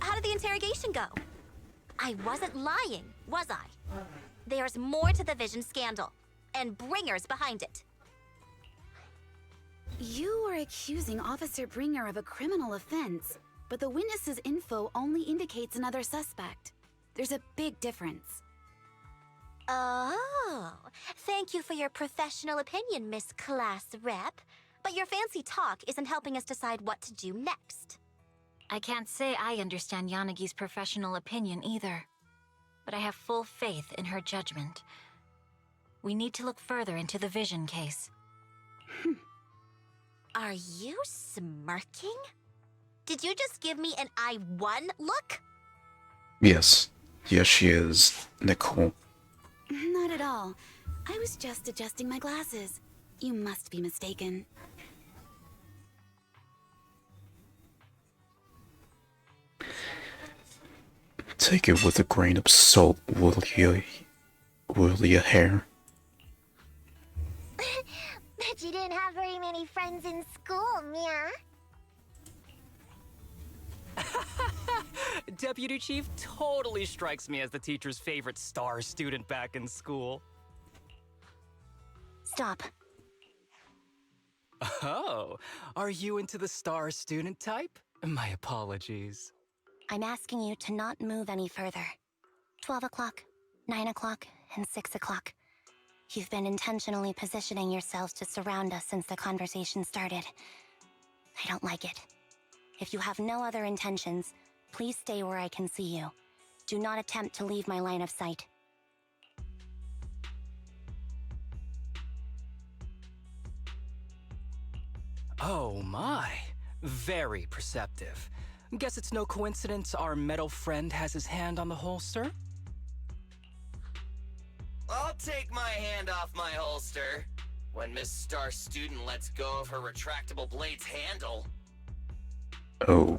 How did the interrogation go? I wasn't lying, was I? There's more to the Vision scandal, and bringers behind it. You are accusing Officer Bringer of a criminal offense, but the witness's info only indicates another suspect. There's a big difference. Oh, thank you for your professional opinion, Miss Class Rep. But your fancy talk isn't helping us decide what to do next. I can't say I understand Yanagi's professional opinion either, but I have full faith in her judgment. We need to look further into the Vision case. Are you smirking? Did you just give me an I won look? Yes. Yes, she is, Nicole. Not at all. I was just adjusting my glasses. You must be mistaken. Take it with a grain of salt, will you hair? Bet you didn't have very many friends in school, Mia. Deputy Chief totally strikes me as the teacher's favorite star student back in school. Stop. Oh, are you into the star student type? My apologies. I'm asking you to not move any further. 12 o'clock, 9 o'clock, and 6 o'clock. You've been intentionally positioning yourselves to surround us since the conversation started. I don't like it. If you have no other intentions, please stay where I can see you. Do not attempt to leave my line of sight. Oh my, very perceptive. Guess it's no coincidence our metal friend has his hand on the holster? I'll take my hand off my holster when Miss Star Student lets go of her retractable blade's handle. Oh.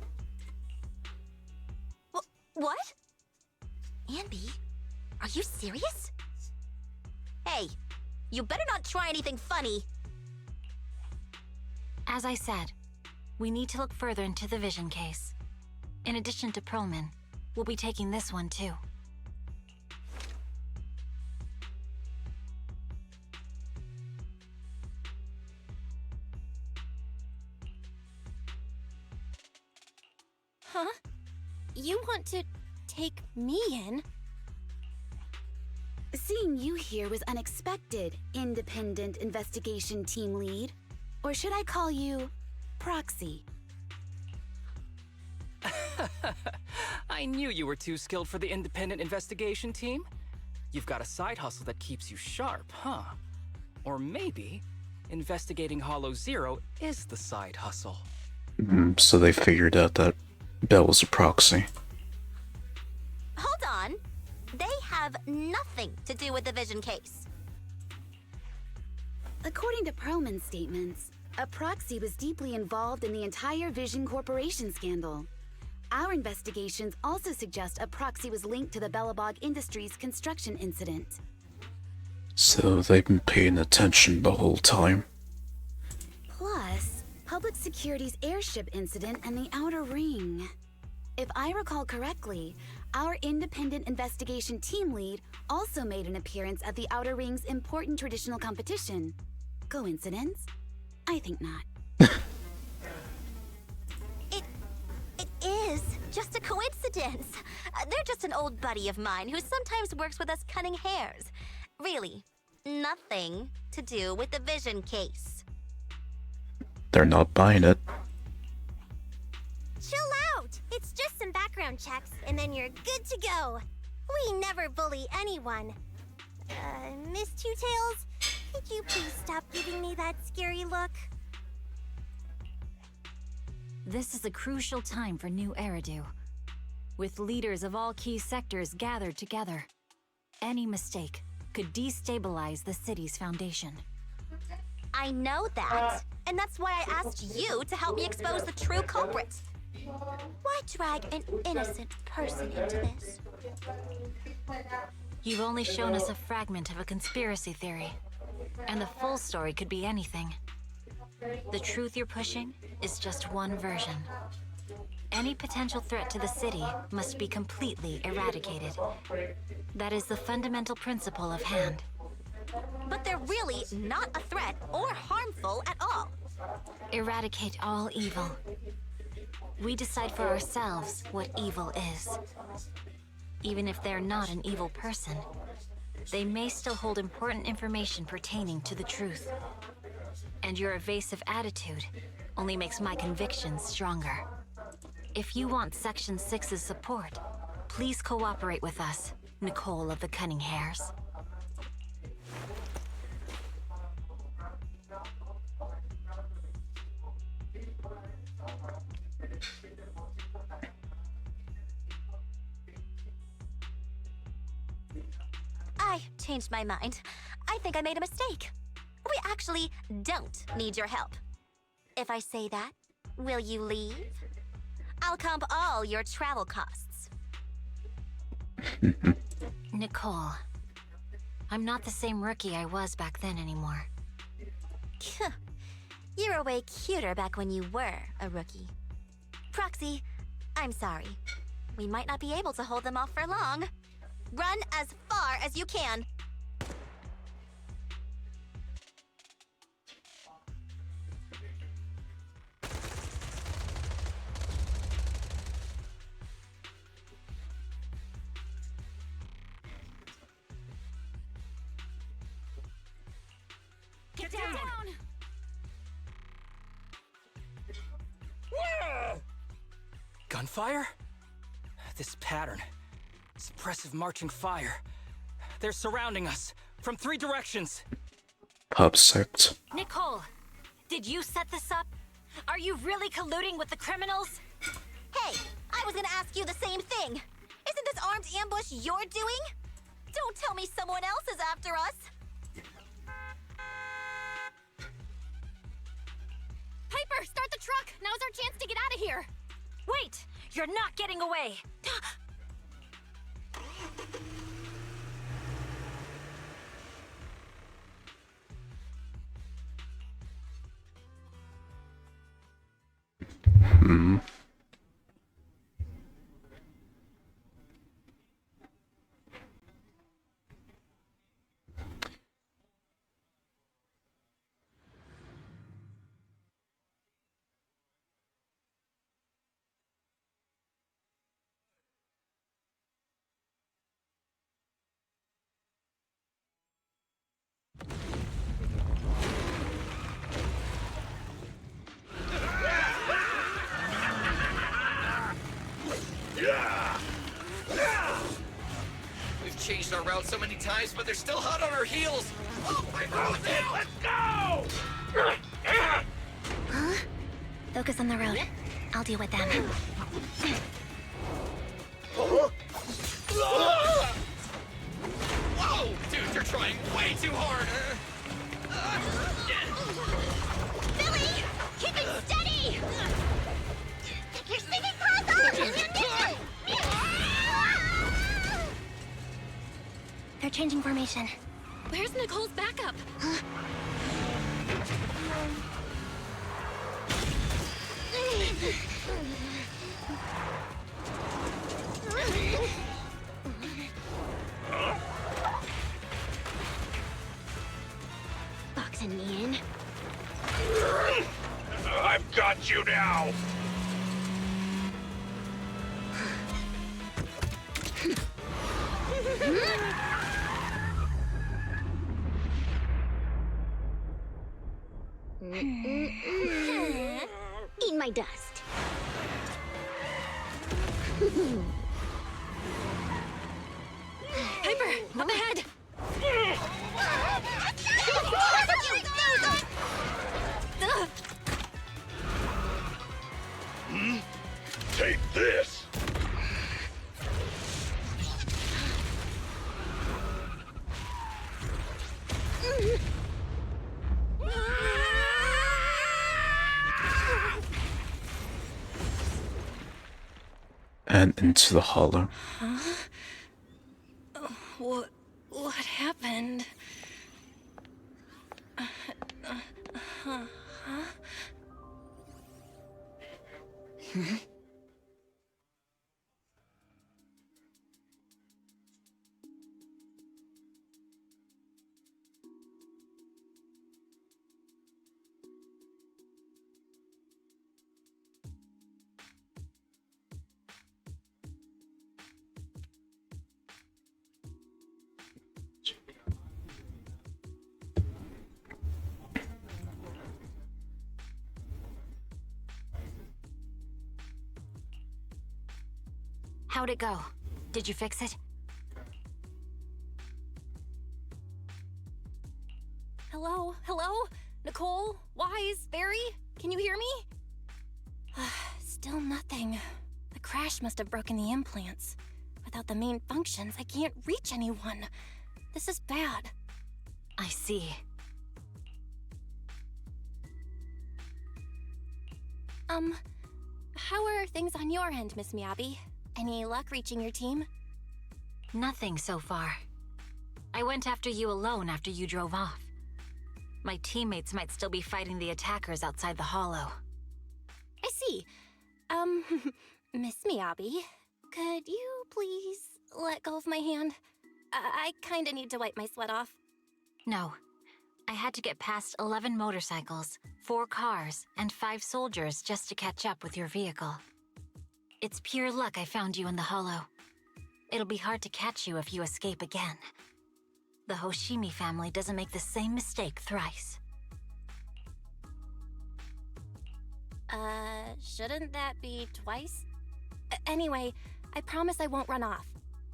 What? Anby, are you serious? Hey, you better not try anything funny. As I said, we need to look further into the Vision case. In addition to Perlman, we'll be taking this one too. Huh? You want to take me in? Seeing you here was unexpected, Independent Investigation Team Lead. Or should I call you Proxy? I knew you were too skilled for the independent investigation team. You've got a side hustle that keeps you sharp, huh? Or maybe investigating Hollow Zero is the side hustle. So they figured out that Belle was a proxy. Hold on. They have nothing to do with the Vision case. According to Perlman's statements, a proxy was deeply involved in the entire Vision Corporation scandal. Our investigations also suggest a proxy was linked to the Belobog Industries construction incident. So they've been paying attention the whole time. Plus, Public Security's airship incident and the Outer Ring. If I recall correctly, our independent investigation team lead also made an appearance at the Outer Ring's important traditional competition. Coincidence? I think not. It is just a coincidence. They're just an old buddy of mine who sometimes works with us cutting hairs. Really, nothing to do with the Vision case. They're not buying it. Chill out! It's just some background checks, and then you're good to go. We never bully anyone. Miss Two Tails, could you please stop giving me that scary look? This is a crucial time for New Eridu, with leaders of all key sectors gathered together. Any mistake could destabilize the city's foundation. I know that, and that's why I asked you to help me expose the true culprit. Why drag an innocent person into this? You've only shown us a fragment of a conspiracy theory, and the full story could be anything. The truth you're pushing is just one version. Any potential threat to the city must be completely eradicated. That is the fundamental principle of Hand. But they're really not a threat or harmful at all. Eradicate all evil. We decide for ourselves what evil is. Even if they're not an evil person, they may still hold important information pertaining to the truth. And your evasive attitude only makes my convictions stronger. If you want Section 6's support, please cooperate with us, Nicole of the Cunning Hairs. I changed my mind. I think I made a mistake. We actually don't need your help. If I say that, will you leave? I'll comp all your travel costs. Nicole, I'm not the same rookie I was back then anymore. You were way cuter back when you were a rookie. Proxy, I'm sorry. We might not be able to hold them off for long. Run as far as you can. Get down! Gunfire? This pattern. Suppressive marching fire. They're surrounding us from 3 directions. Pub sect. Nicole, did you set this up? Are you really colluding with the criminals? Hey, I was gonna ask you the same thing. Isn't this armed ambush you're doing? Don't tell me someone else is after us. Piper, start the truck! Now's our chance to get out of here! Wait! You're not getting away! We've changed our route so many times, but they're still hot on our heels. Oh, my God! Let's go! Huh? Focus on the road. I'll deal with them. Whoa! Dude, you're trying way too hard! Billy! Keep it steady! You're sticking close up! They're changing formation. Where's Nicole's backup? Boxing me in. I've got you now! Eat my dust. Piper, up ahead! Take this! went into the hollow. Huh? What happened? Huh? How'd it go? Did you fix it? Hello? Hello? Nicole? Wise? Barry? Can you hear me? Still nothing. The crash must have broken the implants. Without the main functions, I can't reach anyone. This is bad. I see. How are things on your end, Miss Miyabi? Any luck reaching your team? Nothing so far. I went after you alone after you drove off. My teammates might still be fighting the attackers outside the hollow. I see. Miss Miyabi, could you please let go of my hand? I kinda need to wipe my sweat off. No. I had to get past 11 motorcycles, 4 cars, and 5 soldiers just to catch up with your vehicle. It's pure luck I found you in the hollow. It'll be hard to catch you if you escape again. The Hoshimi family doesn't make the same mistake thrice. Shouldn't that be twice? Anyway, I promise I won't run off.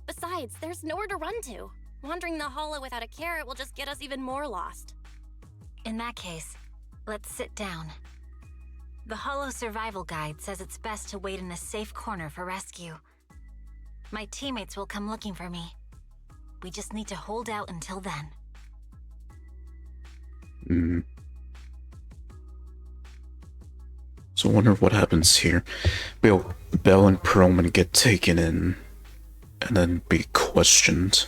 Besides, there's nowhere to run to. Wandering the hollow without a carrot will just get us even more lost. In that case, let's sit down. The Hollow Survival Guide says it's best to wait in a safe corner for rescue. My teammates will come looking for me. We just need to hold out until then. So I wonder what happens here. Will Belle and Perlman get taken in and then be questioned?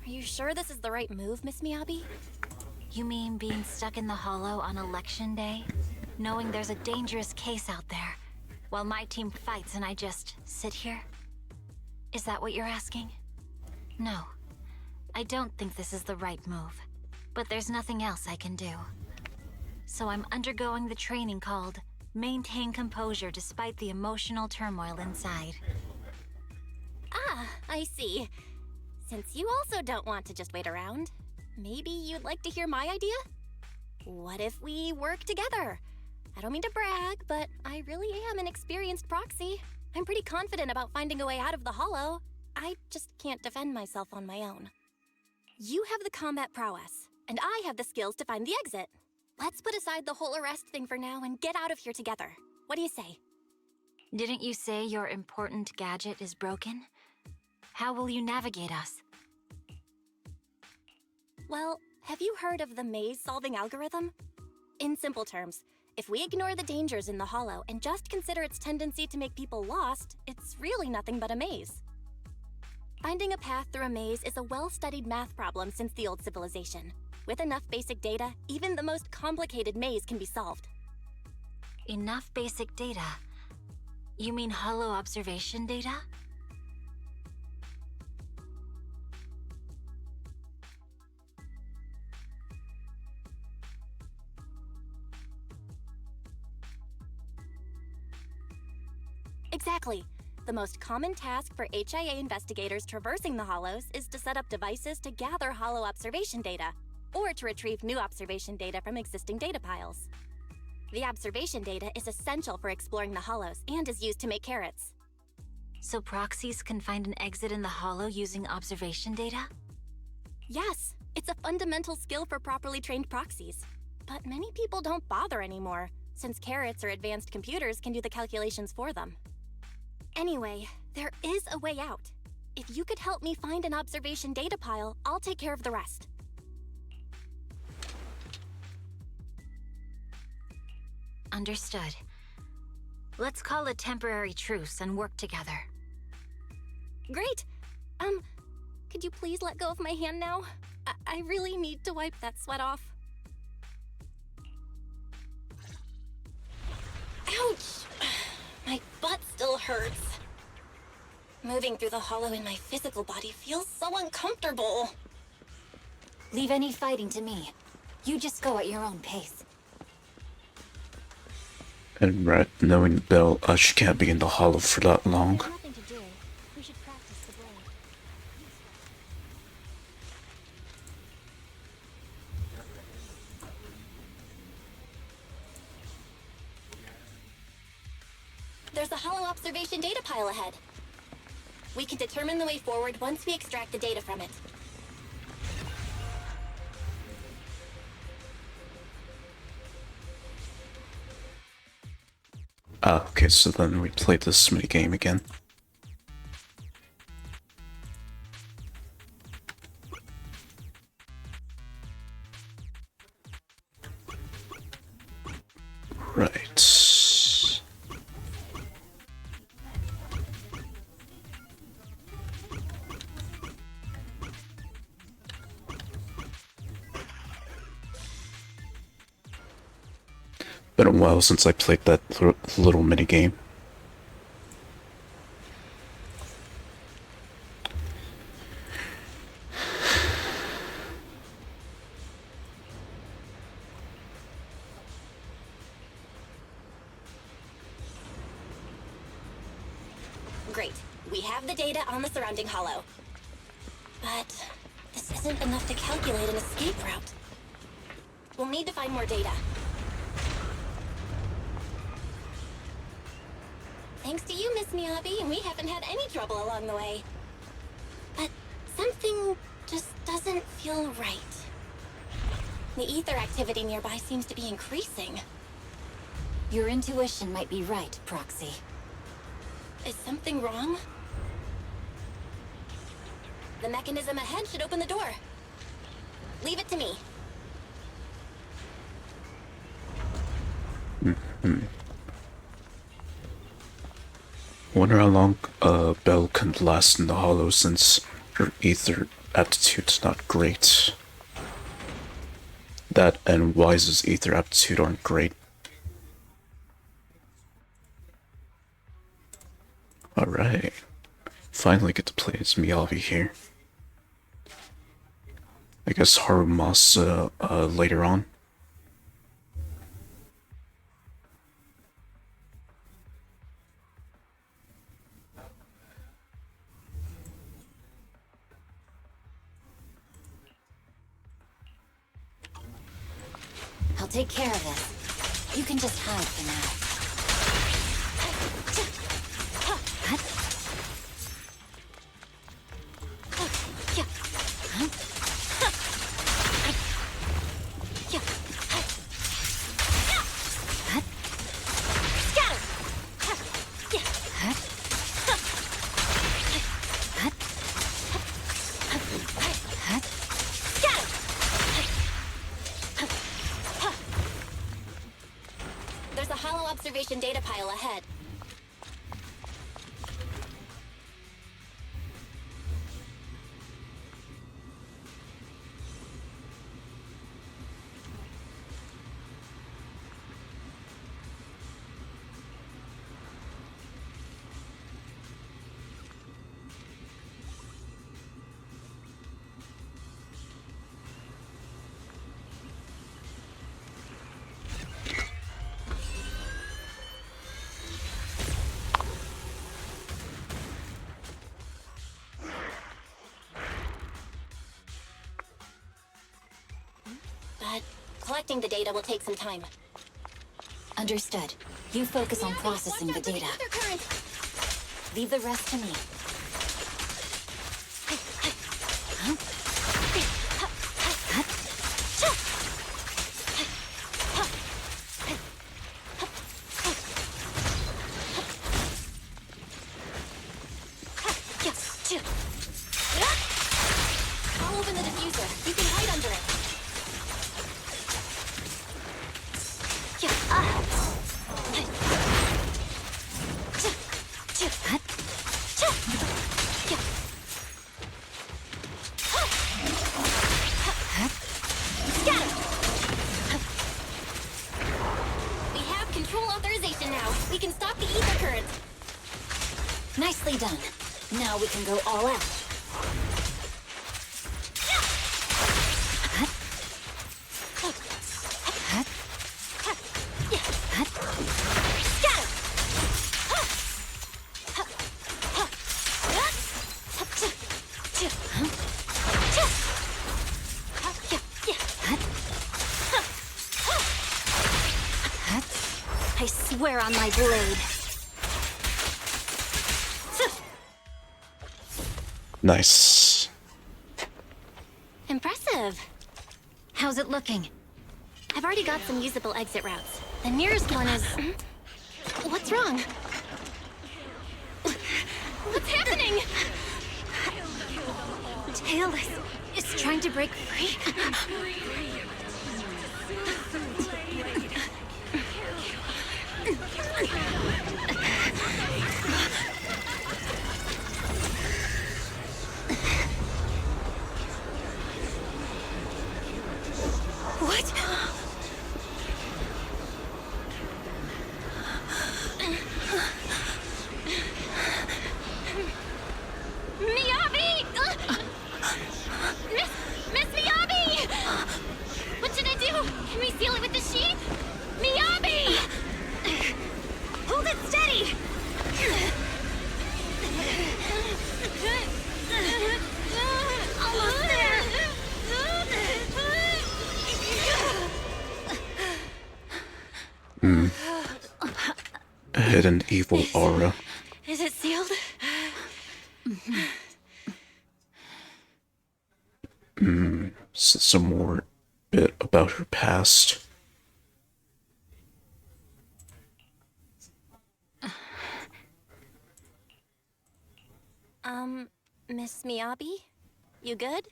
Are you sure this is the right move, Miss Miyabi? You mean being stuck in the hollow on election day? Knowing there's a dangerous case out there, while my team fights and I just sit here? Is that what you're asking? No. I don't think this is the right move. But there's nothing else I can do. So I'm undergoing the training called Maintain Composure Despite the Emotional Turmoil Inside. Ah, I see. Since you also don't want to just wait around, maybe you'd like to hear my idea? What if we work together? I don't mean to brag, but I really am an experienced proxy. I'm pretty confident about finding a way out of the hollow. I just can't defend myself on my own. You have the combat prowess, and I have the skills to find the exit. Let's put aside the whole arrest thing for now and get out of here together. What do you say? Didn't you say your important gadget is broken? How will you navigate us? Well, have you heard of the maze-solving algorithm? In simple terms, if we ignore the dangers in the hollow and just consider its tendency to make people lost, it's really nothing but a maze. Finding a path through a maze is a well-studied math problem since the old civilization. With enough basic data, even the most complicated maze can be solved. Enough basic data? You mean hollow observation data? Exactly. The most common task for HIA investigators traversing the hollows is to set up devices to gather hollow observation data, or to retrieve new observation data from existing data piles. The observation data is essential for exploring the hollows and is used to make carrots. So proxies can find an exit in the hollow using observation data? Yes, it's a fundamental skill for properly trained proxies. But many people don't bother anymore, since carrots or advanced computers can do the calculations for them. Anyway, there is a way out. If you could help me find an observation data pile, I'll take care of the rest. Understood. Let's call a temporary truce and work together. Great! Could you please let go of my hand now? I really need to wipe that sweat off. Ouch! My butt still hurts. Moving through the hollow in my physical body feels so uncomfortable. Leave any fighting to me. You just go at your own pace. And Red, knowing Belle, she can't be in the hollow for that long. Nothing to do. We should practice the blade. There's a hollow observation data pile ahead. We can determine the way forward once we extract the data from it. Okay, so then we play this minigame again. Right. Been a while since I played that little minigame. Great. We have the data on the surrounding hollow. But this isn't enough to calculate an escape route. We'll need to find more data. Thanks to you, Miss Miyabi, we haven't had any trouble along the way. But something just doesn't feel right. The ether activity nearby seems to be increasing. Your intuition might be right, Proxy. Is something wrong? The mechanism ahead should open the door. Leave it to me. Wonder how long Belle can last in the hollow since her ether aptitude's not great. That and Wise's ether aptitude aren't great. Alright. Finally get to play as Miyabi here. I guess Harumasa later on. I'll take care of this. You can just hide for now. There's a hollow observation data pile ahead. But collecting the data will take some time. Understood. You focus on processing the data. Leave the rest to me. We can stop the ether current. Nicely done. Now we can go all out. I swear on my blade. Nice. Impressive. How's it looking? I've already got some usable exit routes. The nearest one is... What's wrong? What's happening? Tailless is trying to break free. What? Miyabi! Miss Miyabi! What should I do? Can we seal it with the sheath? Miyabi! Hold it steady! Almost there! A hidden evil aura. Is it sealed? Some more bit about her past. Miss Miyabi? You good?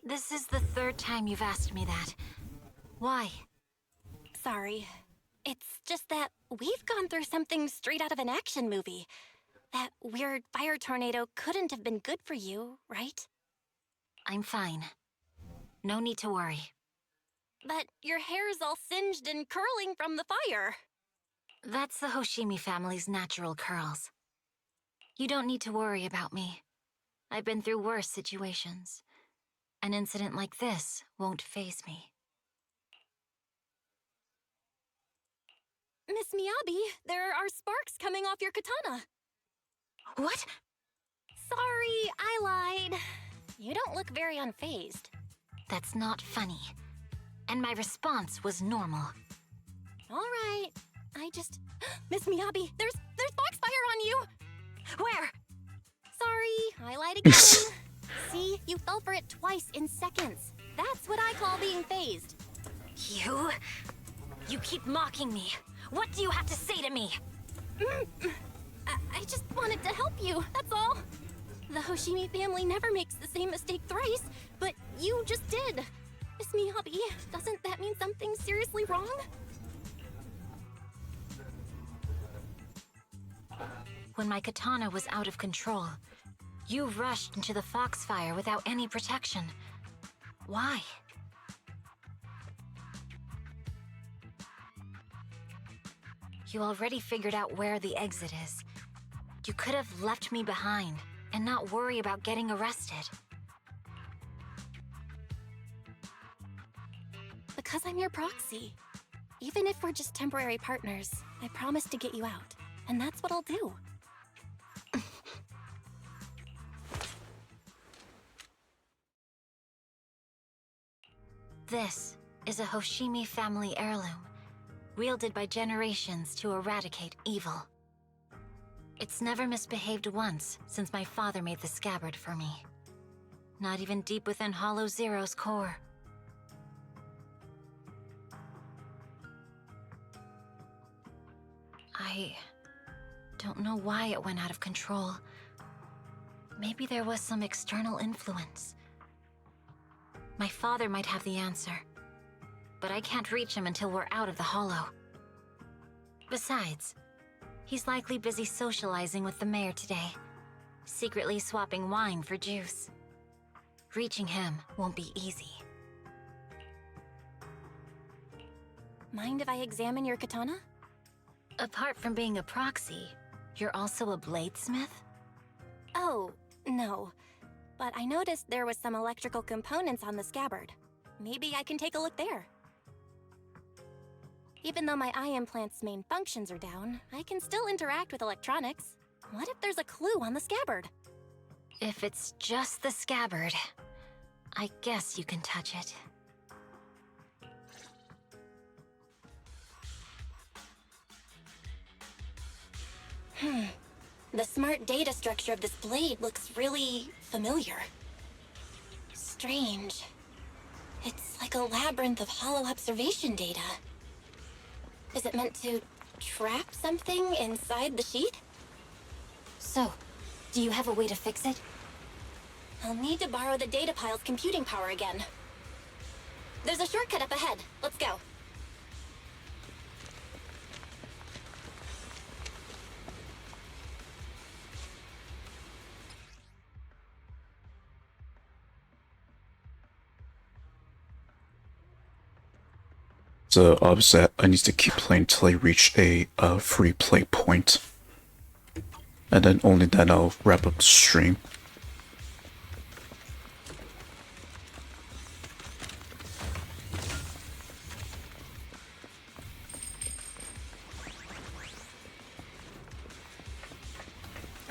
This is the third time you've asked me that. Why? Sorry. It's just that we've gone through something straight out of an action movie. That weird fire tornado couldn't have been good for you, right? I'm fine. No need to worry. But your hair's all singed and curling from the fire. That's the Hoshimi family's natural curls. You don't need to worry about me. I've been through worse situations. An incident like this won't faze me. Miss Miyabi, there are sparks coming off your katana. What? Sorry, I lied. You don't look very unfazed. That's not funny. And my response was normal. All right. I just... Miss Miyabi, there's foxfire on you! Where? Sorry, I lied again. See, you fell for it twice in seconds. That's what I call being phased. You? You keep mocking me. What do you have to say to me? I just wanted to help you, that's all. The Hoshimi family never makes the same mistake thrice, but you just did. Miss Miyabi, doesn't that mean something seriously wrong? When my katana was out of control, you rushed into the foxfire without any protection. Why? You already figured out where the exit is. You could have left me behind and not worry about getting arrested. Because I'm your proxy. Even if we're just temporary partners, I promise to get you out. And that's what I'll do. This is a Hoshimi family heirloom, wielded by generations to eradicate evil. It's never misbehaved once since my father made the scabbard for me. Not even deep within Hollow Zero's core. I don't know why it went out of control. Maybe there was some external influence. My father might have the answer, but I can't reach him until we're out of the Hollow. Besides, he's likely busy socializing with the mayor today, secretly swapping wine for juice. Reaching him won't be easy. Mind if I examine your katana? Apart from being a proxy, you're also a bladesmith? Oh, no. But I noticed there was some electrical components on the scabbard. Maybe I can take a look there. Even though my eye implant's main functions are down, I can still interact with electronics. What if there's a clue on the scabbard? If it's just the scabbard, I guess you can touch it. The smart data structure of this blade looks really familiar. Strange. It's like a labyrinth of hollow observation data. Is it meant to trap something inside the sheet? So, do you have a way to fix it? I'll need to borrow the data pile's computing power again. There's a shortcut up ahead. Let's go. So obviously I need to keep playing till I reach a free play point. And then only then I'll wrap up the stream.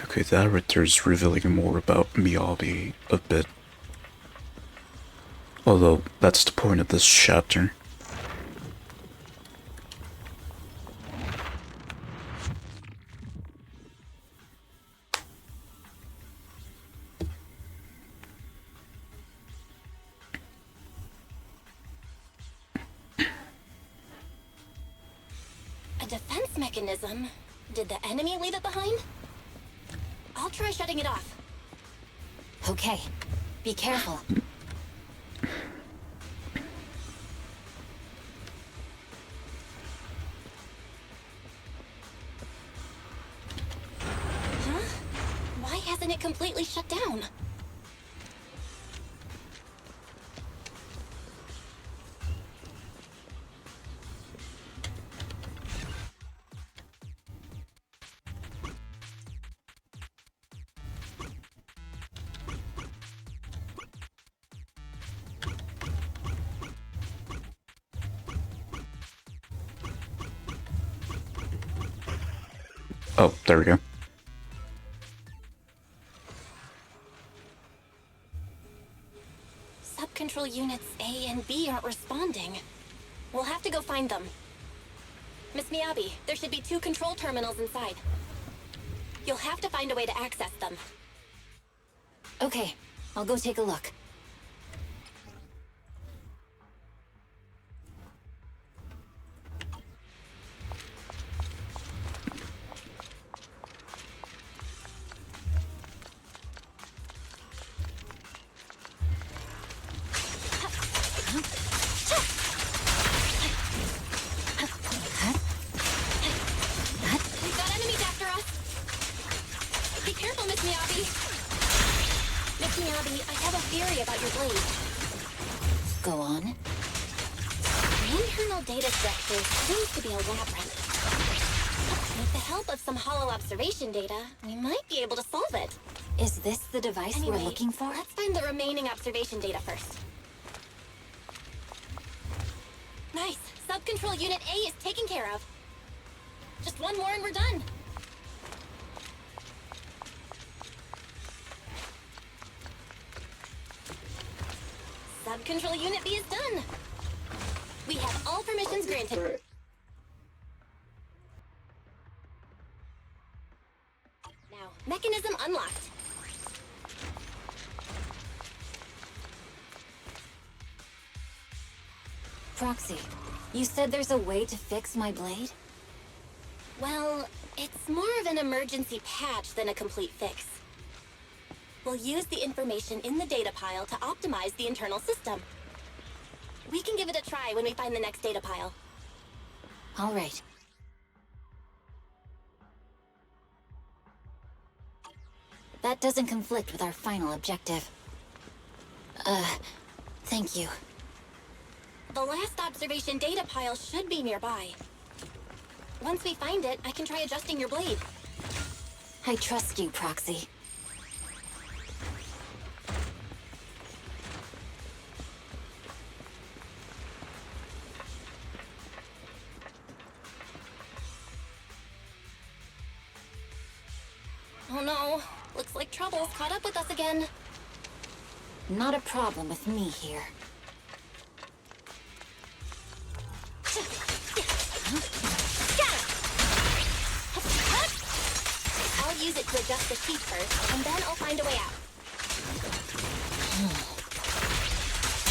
Okay, that right there is revealing more about Miyabi a bit. Although, that's the point of this chapter. A defense mechanism? Did the enemy leave it behind? I'll try shutting it off. Okay, be careful. Huh? Why hasn't it completely shut down? Oh, there we go. Sub-control units A and B aren't responding. We'll have to go find them. Miss Miyabi, there should be 2 control terminals inside. You'll have to find a way to access them. Okay, I'll go take a look. We've got enemies after us! Be careful, Miss Miyabi! Miss Miyabi, I have a theory about your blade. Go on. The internal data structure seems to be a labyrinth. With the help of some hollow observation data, we might be able to solve it. Is this the device Anyway, we're looking for? Let's find the remaining observation data first. Nice! Sub-control unit A is taken care of. Just one more and we're done. Sub-control unit B is done. We have all permissions granted. Now, mechanism unlocked. Proxy, you said there's a way to fix my blade? Well, it's more of an emergency patch than a complete fix. We'll use the information in the data pile to optimize the internal system. We can give it a try when we find the next data pile. All right. That doesn't conflict with our final objective. Thank you. The last observation data pile should be nearby. Once we find it, I can try adjusting your blade. I trust you, Proxy. Oh no, looks like trouble's caught up with us again. Not a problem with me here. I'll use it to adjust the sheet first, and then I'll find a way out.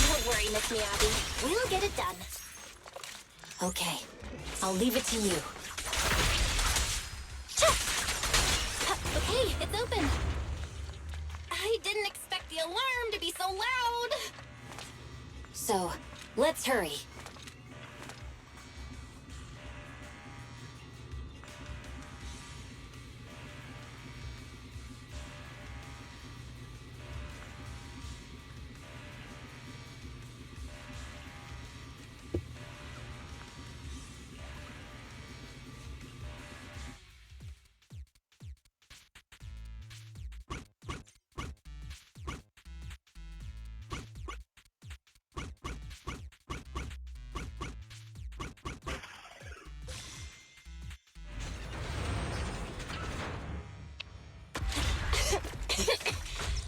Don't worry, Miss Miyabi. We'll get it done. Okay, I'll leave it to you. Okay, it's open. I didn't expect the alarm to be so loud. So, let's hurry.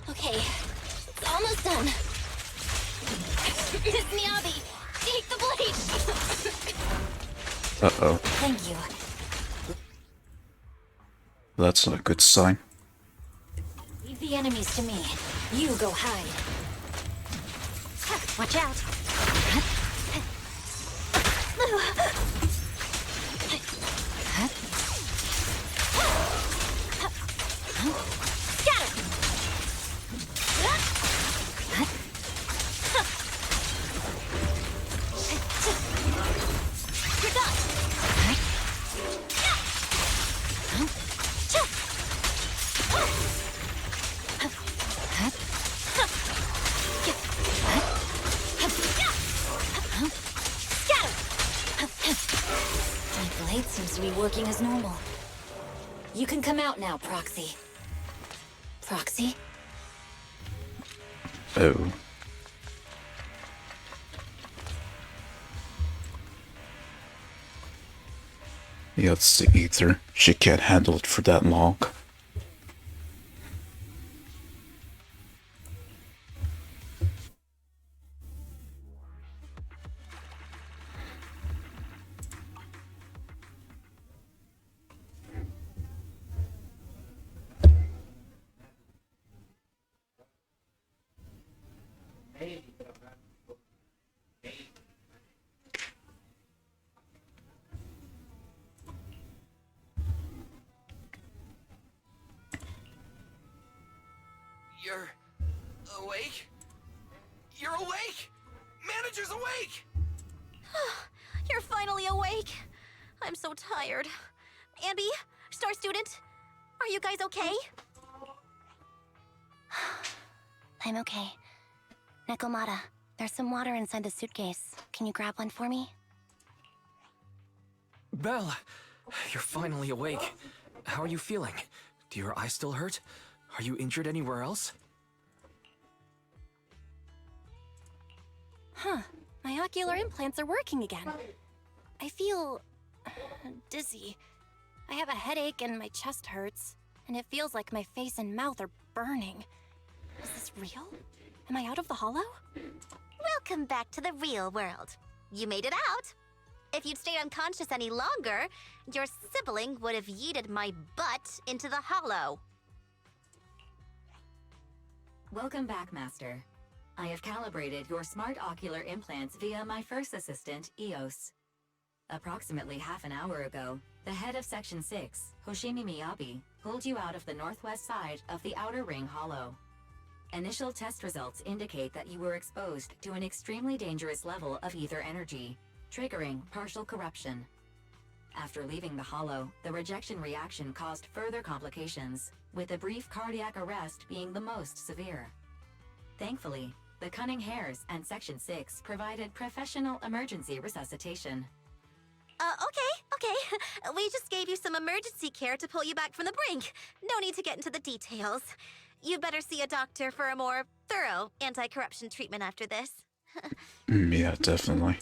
Okay, it's almost done. Miss Miyabi, take the blade! Uh-oh. Thank you. That's not a good sign. Leave the enemies to me. You go hide. Watch out! My blade seems to be working as normal. You can come out now, Proxy. Proxy? Oh. Yeah, it's the ether. She can't handle it for that long. You're awake? You're awake! Manager's awake! You're finally awake. I'm so tired. Ambi, Star Student, are you guys okay? I'm okay. Nekomata, there's some water inside the suitcase. Can you grab one for me? Belle, you're finally awake. How are you feeling? Do your eyes still hurt? Are you injured anywhere else? Huh. My ocular implants are working again. I feel dizzy. I have a headache and my chest hurts, and it feels like my face and mouth are burning. Is this real? Am I out of the hollow? Welcome back to the real world. You made it out. If you'd stayed unconscious any longer, your sibling would have yeeted my butt into the hollow. Welcome back, Master. I have calibrated your smart ocular implants via my first assistant, EOS. Approximately half an hour ago, the head of Section 6, Hoshimi Miyabi, pulled you out of the northwest side of the Outer Ring Hollow. Initial test results indicate that you were exposed to an extremely dangerous level of ether energy, triggering partial corruption. After leaving the Hollow, the rejection reaction caused further complications, with a brief cardiac arrest being the most severe. Thankfully, the Cunning Hares and Section 6 provided professional emergency resuscitation. Okay. okay. We just gave you some emergency care to pull you back from the brink. No need to get into the details. You better see a doctor for a more thorough anti-corruption treatment after this. Yeah, definitely.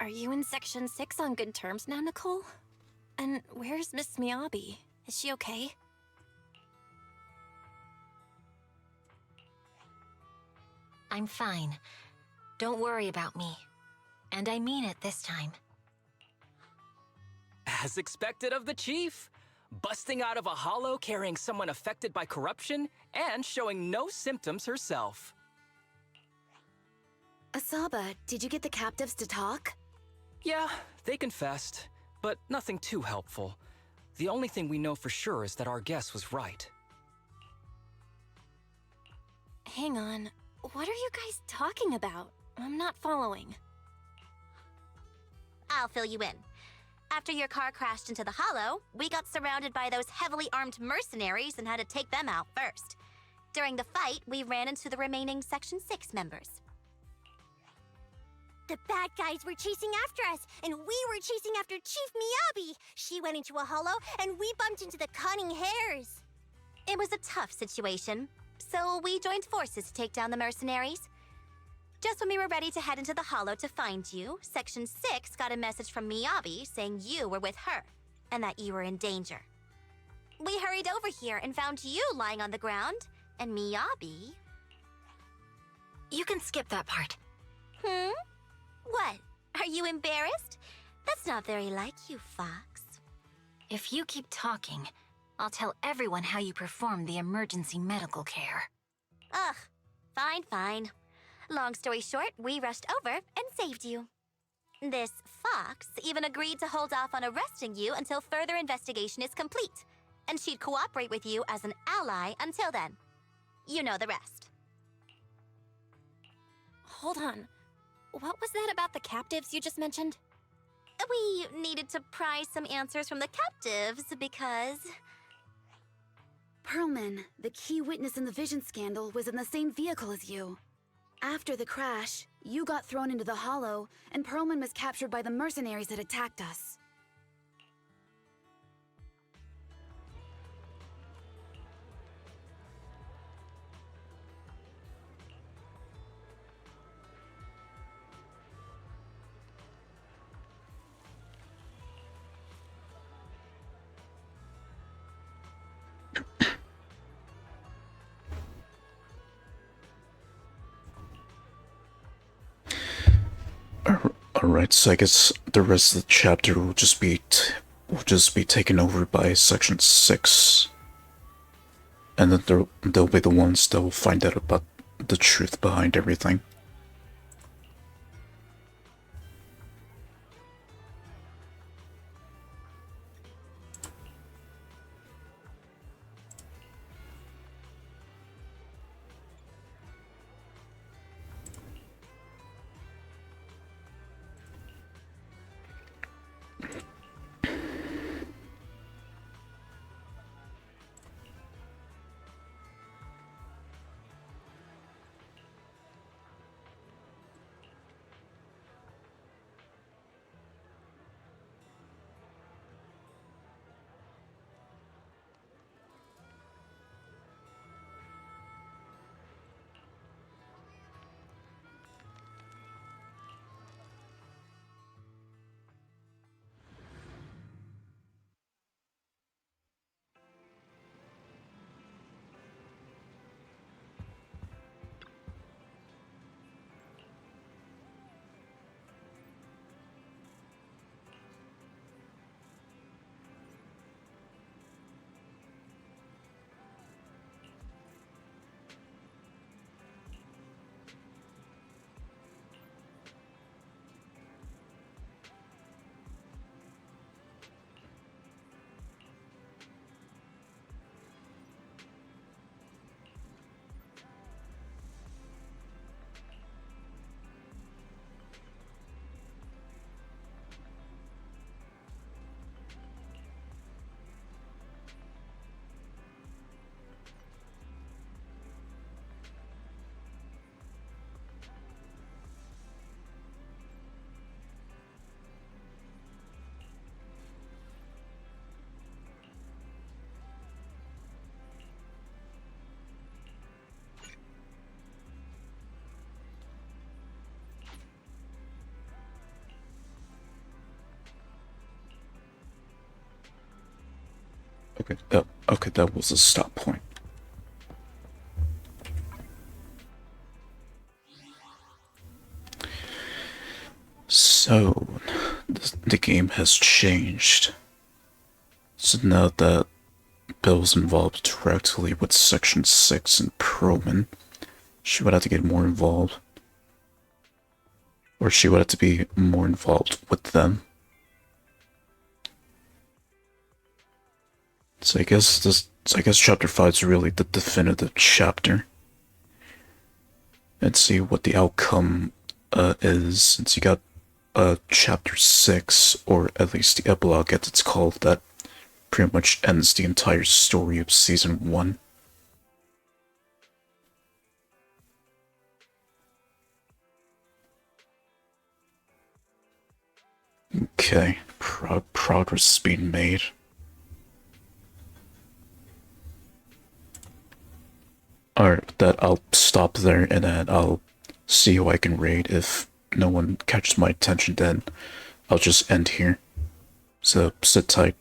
Are you in Section 6 on good terms now, Nicole? And where's Miss Miyabi? Is she okay? I'm fine. Don't worry about me. And I mean it this time. As expected of the chief. Busting out of a hollow carrying someone affected by corruption and showing no symptoms herself. Asaba, did you get the captives to talk? Yeah, they confessed, but nothing too helpful. The only thing we know for sure is that our guess was right. Hang on. What are you guys talking about? I'm not following. I'll fill you in. After your car crashed into the hollow, we got surrounded by those heavily armed mercenaries and had to take them out first. During the fight, we ran into the remaining Section 6 members. The bad guys were chasing after us, and we were chasing after Chief Miyabi. She went into a hollow, and we bumped into the cunning hares. It was a tough situation, so we joined forces to take down the mercenaries. Just when we were ready to head into the hollow to find you, Section 6 got a message from Miyabi saying you were with her, and that you were in danger. We hurried over here and found you lying on the ground, and Miyabi... You can skip that part. What? Are you embarrassed? That's not very like you, Fox. If you keep talking, I'll tell everyone how you performed the emergency medical care. Ugh, fine. Long story short, we rushed over and saved you. This Fox even agreed to hold off on arresting you until further investigation is complete, and she'd cooperate with you as an ally until then. You know the rest. Hold on. What was that about the captives you just mentioned? We needed to pry some answers from the captives because... Pearlman, the key witness in the Vision scandal, was in the same vehicle as you. After the crash, you got thrown into the hollow, and Pearlman was captured by the mercenaries that attacked us. Alright, so I guess the rest of the chapter will just be taken over by Section 6. And then they'll be the ones that will find out about the truth behind everything. Okay, that was a stop point. So, the game has changed. So now that Bill's involved directly with Section 6 and Perlman, she would have to get more involved. Or she would have to be more involved with them. So I guess chapter 5 is really the definitive chapter. And see what the outcome is, since you got chapter 6, or at least the epilogue as it's called, that pretty much ends the entire story of season 1. Okay, progress is being made. Alright, that I'll stop there and then I'll see who I can raid. If no one catches my attention, then I'll just end here. So sit tight.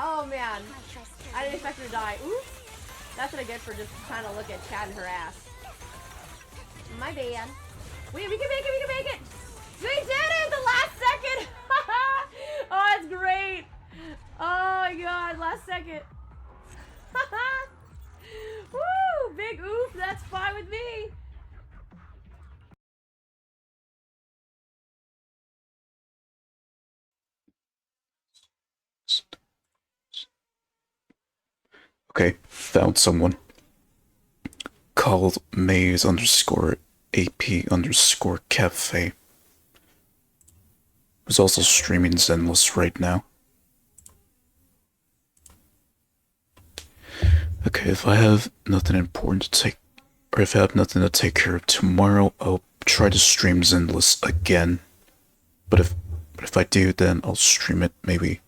Oh man, I didn't expect her to die. Oops. That's what I get for just trying to look at Chad and her ass. My bad. We can make it, we can make it! We did it! The last second! Oh, that's great! Oh my god, last second. Woo! Big oof, that's fine with me! Okay, found someone. Called maze underscore AP underscore cafe. Who's also streaming Zenless right now. Okay, if I have nothing important to take, or if I have nothing to take care of tomorrow, I'll try to stream Zenless again. But if I do, then I'll stream it maybe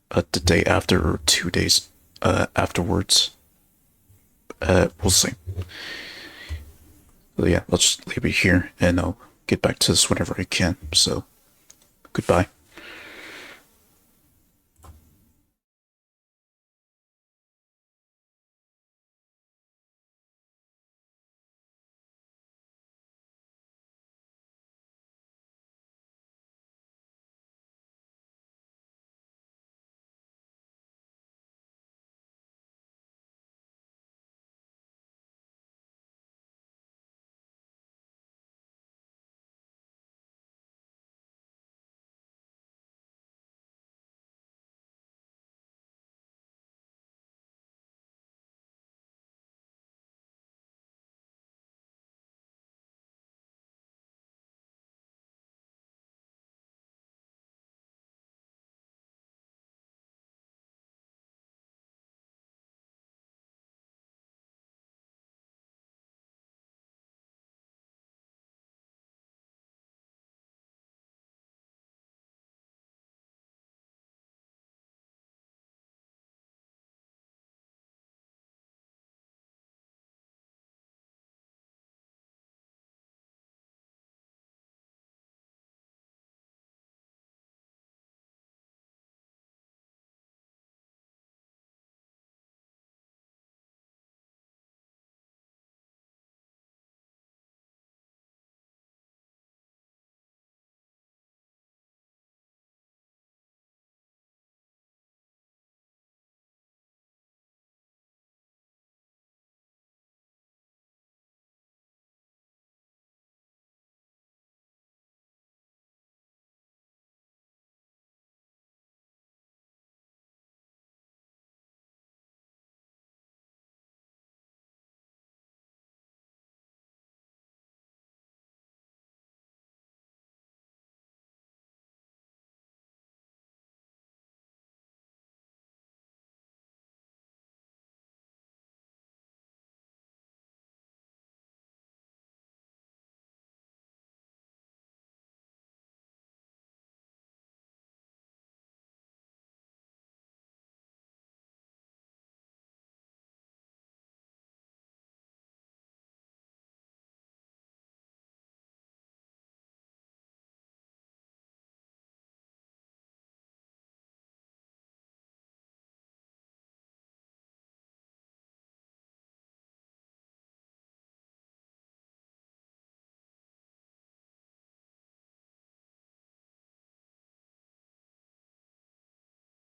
the day after or 2 days afterwards. we'll see. So yeah, let's just leave it here, and I'll get back to this whenever I can. So, goodbye.